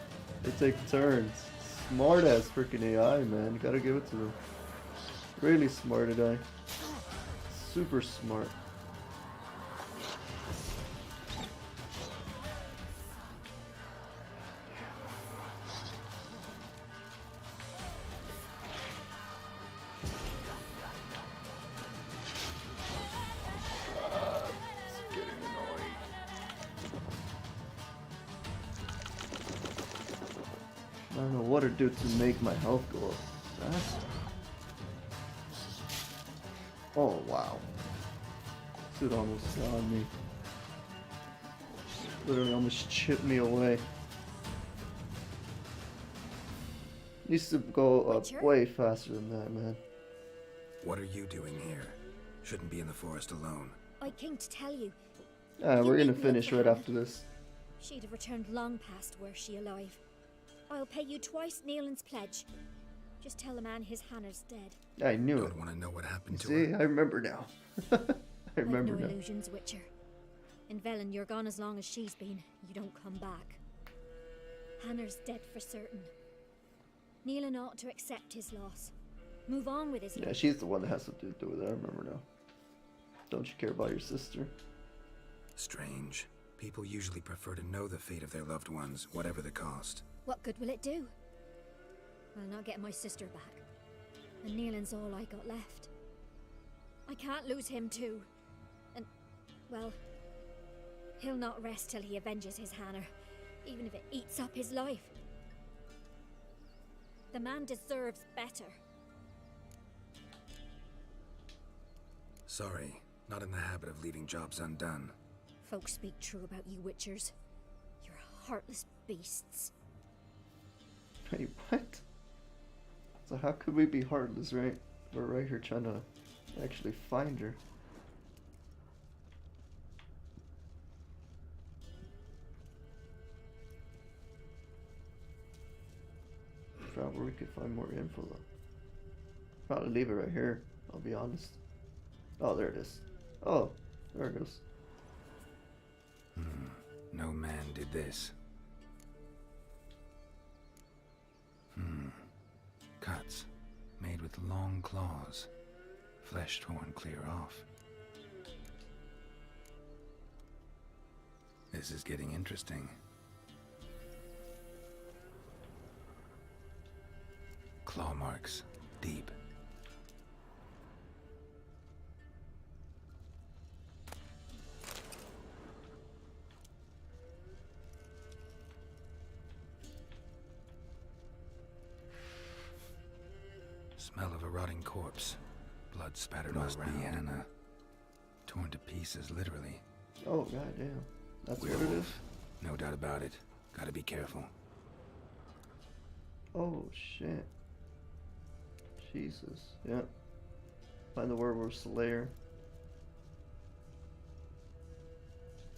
They take turns. Smart ass freaking AI, man. You gotta give it to them. Really smart AI. Super smart. I don't know what to do to make my health go up faster. Oh wow. Dude almost got me. Literally almost chipped me away. Used to go up way faster than that, man. What are you doing here? Shouldn't be in the forest alone. I came to tell you. We're gonna finish right after this. She'd have returned long past were she alive. I'll pay you twice Nealon's pledge. Just tell the man his Hannah's dead. I knew it. Don't want to know what happened to See, her. I remember now. I remember I've no now. illusions, Witcher. In Velen, you're gone as long as she's been. You don't come back. Hannah's dead for certain. Nealon ought to accept his loss. Move on with his life. Yeah, she's the one that has to do with it. I remember now. Don't you care about your sister? Strange. People usually prefer to know the fate of their loved ones, whatever the cost. What good will it do? I'll not get my sister back. And Nealon's all I got left. I can't lose him too. And, well, he'll not rest till he avenges his Hannah, even if it eats up his life. The man deserves better. Sorry, not in the habit of leaving jobs undone. Folks speak true about you Witchers. You're heartless beasts. Wait, what? So how could we be heartless, right? We're right here trying to actually find her. Found where we could find more info though. Probably leave it right here, I'll be honest. Oh, there it is. Oh, there it goes. No man did this. Cuts, made with long claws. Flesh torn clear off. This is getting interesting. Claw marks, deep. Smell of a rotting corpse. Blood spattered all around. Must be Anna. Torn to pieces, literally. Oh, goddamn. That's what it is? No doubt about it. Gotta be careful. Oh, shit. Jesus. Yep. Find the werewolf slayer.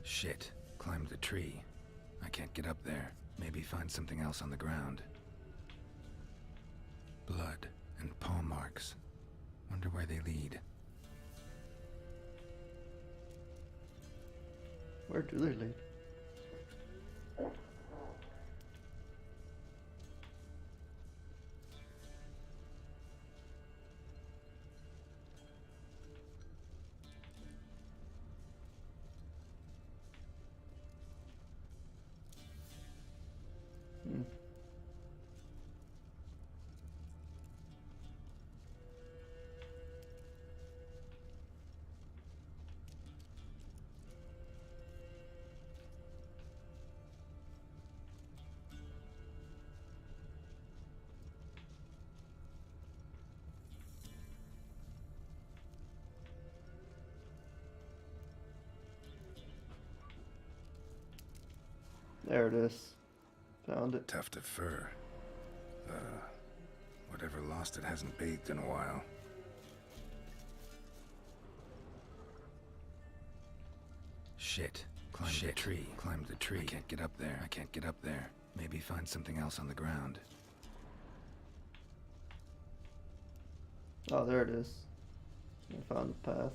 Shit. Climbed the tree. I can't get up there. Maybe find something else on the ground. Blood and paw marks. Wonder where they lead. Where do they lead? There it is. Found it. Tuft of fur. Whatever lost it hasn't bathed in a while. Shit. Climbed the tree. Climbed the tree. I can't get up there. I can't get up there. Maybe find something else on the ground. Oh, there it is. I found the path.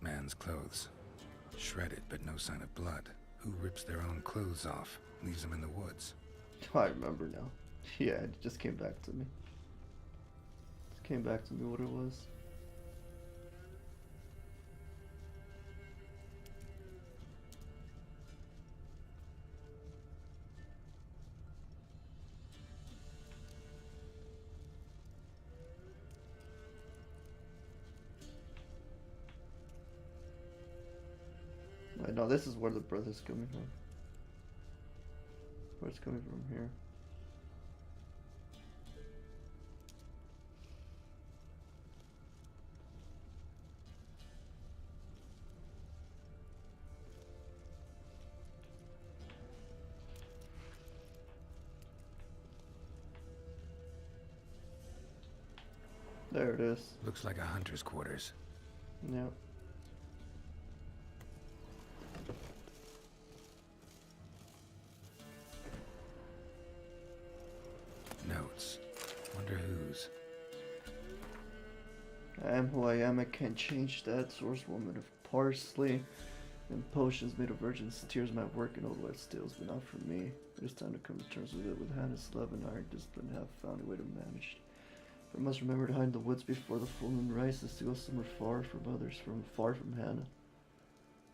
Man's clothes. Shredded, but no sign of blood. Who rips their own clothes off, leaves them in the woods? I remember now. Yeah, it just came back to me. Just came back to me what it was. Wait, no, this is where the brother's coming from. Where it's coming from here. There it is. Looks like a hunter's quarters. Yep. Notes. Wonder whose. I am who I am, I can't change that. Source woman of parsley and potions made of virgin's tears my work and old west tales, but not for me. It is time to come to terms with it. With Hannah's love and iron discipline, have found a way to manage I must remember to hide in the woods before the full moon rises, to go somewhere far from others, far from Hannah.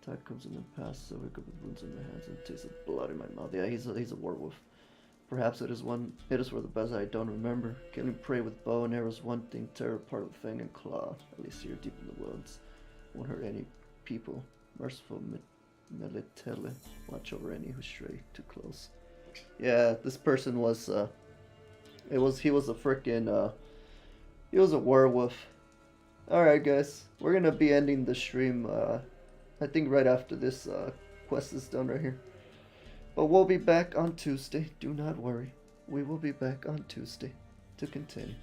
Tide comes in the past, so I wake up with wounds in my hands and taste of blood in my mouth. Yeah, he's a werewolf. Perhaps it is for the best I don't remember. Killing prey with bow and arrow is one thing, tear apart with fang and claw. At least here deep in the woods. Won't hurt any people. Merciful Melitele. Watch over any who stray too close. Yeah, this person was he was a freaking he was a werewolf. Alright guys, we're gonna be ending the stream I think right after this quest is done right here. But we'll be back on Tuesday. Do not worry. We will be back on Tuesday to continue.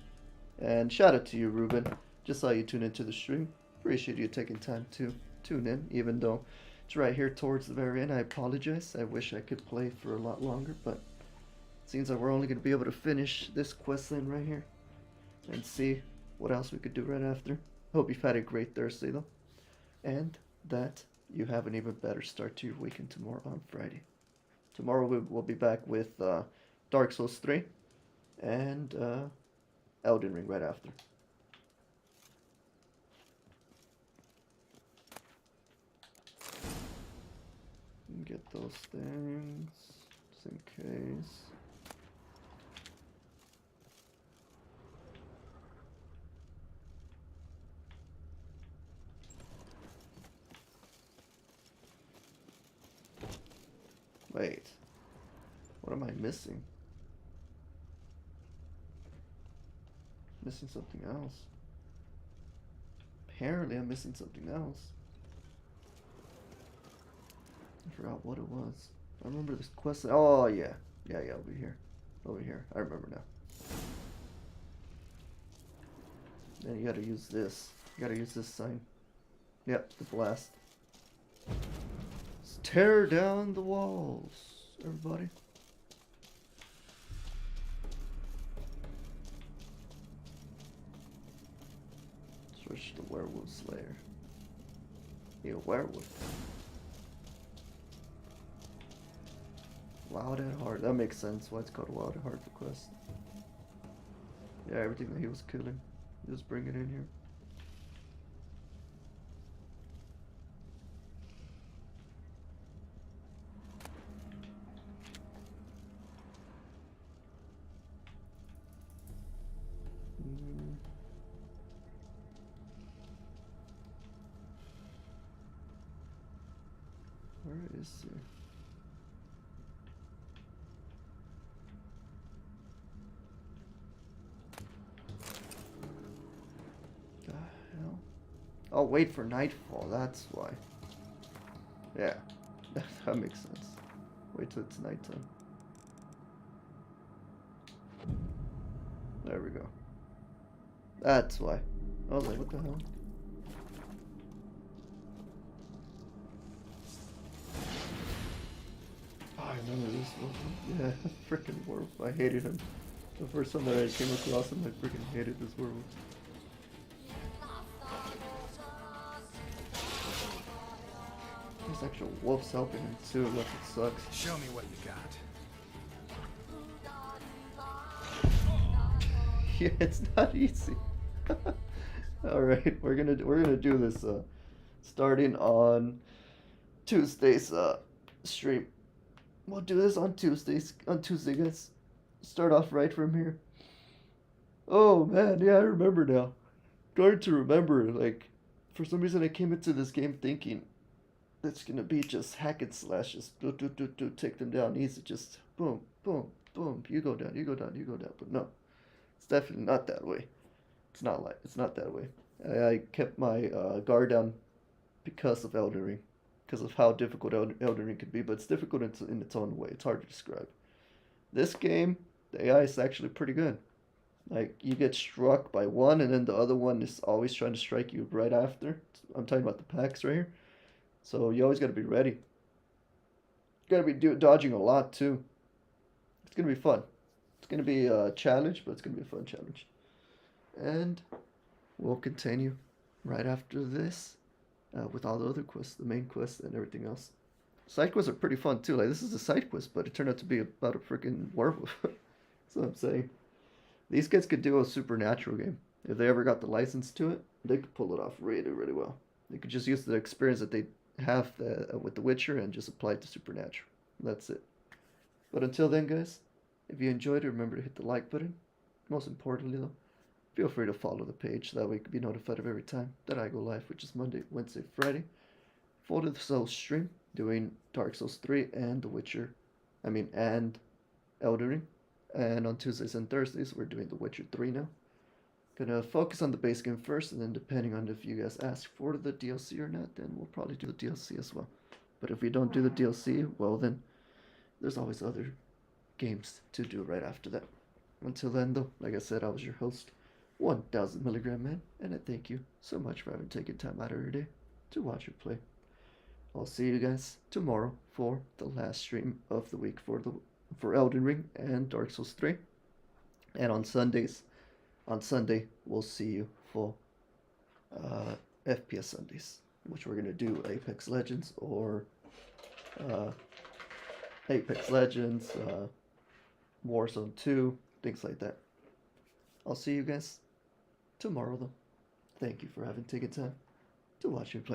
And shout out to you, Ruben. Just saw you tune into the stream. Appreciate you taking time to tune in, even though it's right here towards the very end. I apologize. I wish I could play for a lot longer, but it seems like we're only going to be able to finish this quest line right here and see what else we could do right after. Hope you've had a great Thursday, though. And that you have an even better start to your weekend tomorrow on Friday. Tomorrow we'll be back with Dark Souls 3 and Elden Ring right after. Get those things just in case. Wait, what am I missing? Missing something else. Apparently I'm missing something else. I forgot what it was. I remember this quest. Oh yeah. Yeah, over here. Over here. I remember now. Then you gotta use this. You gotta use this sign. Yep, the blast. Let's tear down the walls, everybody. Switch to Werewolf Slayer. You a werewolf. Wild at Heart. That makes sense why it's called Wild at Heart, the quest. Yeah, everything that he was killing, just bring it in here. Where is he? The hell? Oh, wait for nightfall, that's why. Yeah, that makes sense. Wait till it's nighttime. There we go. That's why. I was like, what the hell? I remember this one. Yeah, freaking werewolf. I hated him. The first time that I came across him, I freaking hated this werewolf. There's actual wolves helping him too, unless it sucks. Show me what you got. Yeah, it's not easy. Alright, we're gonna do this starting on Tuesday's stream. We'll do this on Tuesday, guys. Start off right from here. Oh man, yeah, I remember now. Going to remember, like, for some reason I came into this game thinking it's gonna be just hack and slash, just do, take them down easy, just boom, boom, boom, you go down, you go down, you go down. But no, it's definitely not that way. It's not that way. I kept my guard down because of Elden Ring. Because of how difficult Elden Ring could be, but it's difficult in its own way. It's hard to describe. This game, the AI is actually pretty good. Like, you get struck by one, and then the other one is always trying to strike you right after. I'm talking about the packs right here. So you always got to be ready. You got to be dodging a lot, too. It's going to be fun. It's going to be a challenge, but it's going to be a fun challenge. And we'll continue right after this. With all the other quests, the main quest and everything else. Side quests are pretty fun too. Like, this is a side quest, but it turned out to be about a freaking werewolf. That's what I'm saying. These kids could do a Supernatural game. If they ever got the license to it, they could pull it off really, really well. They could just use the experience that they have with The Witcher and just apply it to Supernatural. That's it. But until then, guys, if you enjoyed it, remember to hit the like button. Most importantly, though, feel free to follow the page. That way you can be notified of every time that I go live, which is Monday, Wednesday, Friday. For the Souls stream, doing Dark Souls 3 and The Witcher. And Elden Ring. And on Tuesdays and Thursdays, we're doing The Witcher 3 now. Gonna focus on the base game first, and then depending on if you guys ask for the DLC or not, then we'll probably do the DLC as well. But if we don't do the DLC, well then, there's always other games to do right after that. Until then though, like I said, I was your host, 1000 Milligram Man, and I thank you so much for having taken time out of your day to watch or play. I'll see you guys tomorrow for the last stream of the week for Elden Ring and Dark Souls 3. And on Sunday, we'll see you for FPS Sundays, which we're going to do Apex Legends or Warzone 2, things like that. I'll see you guys tomorrow though. Thank you for having taken time to watch me play.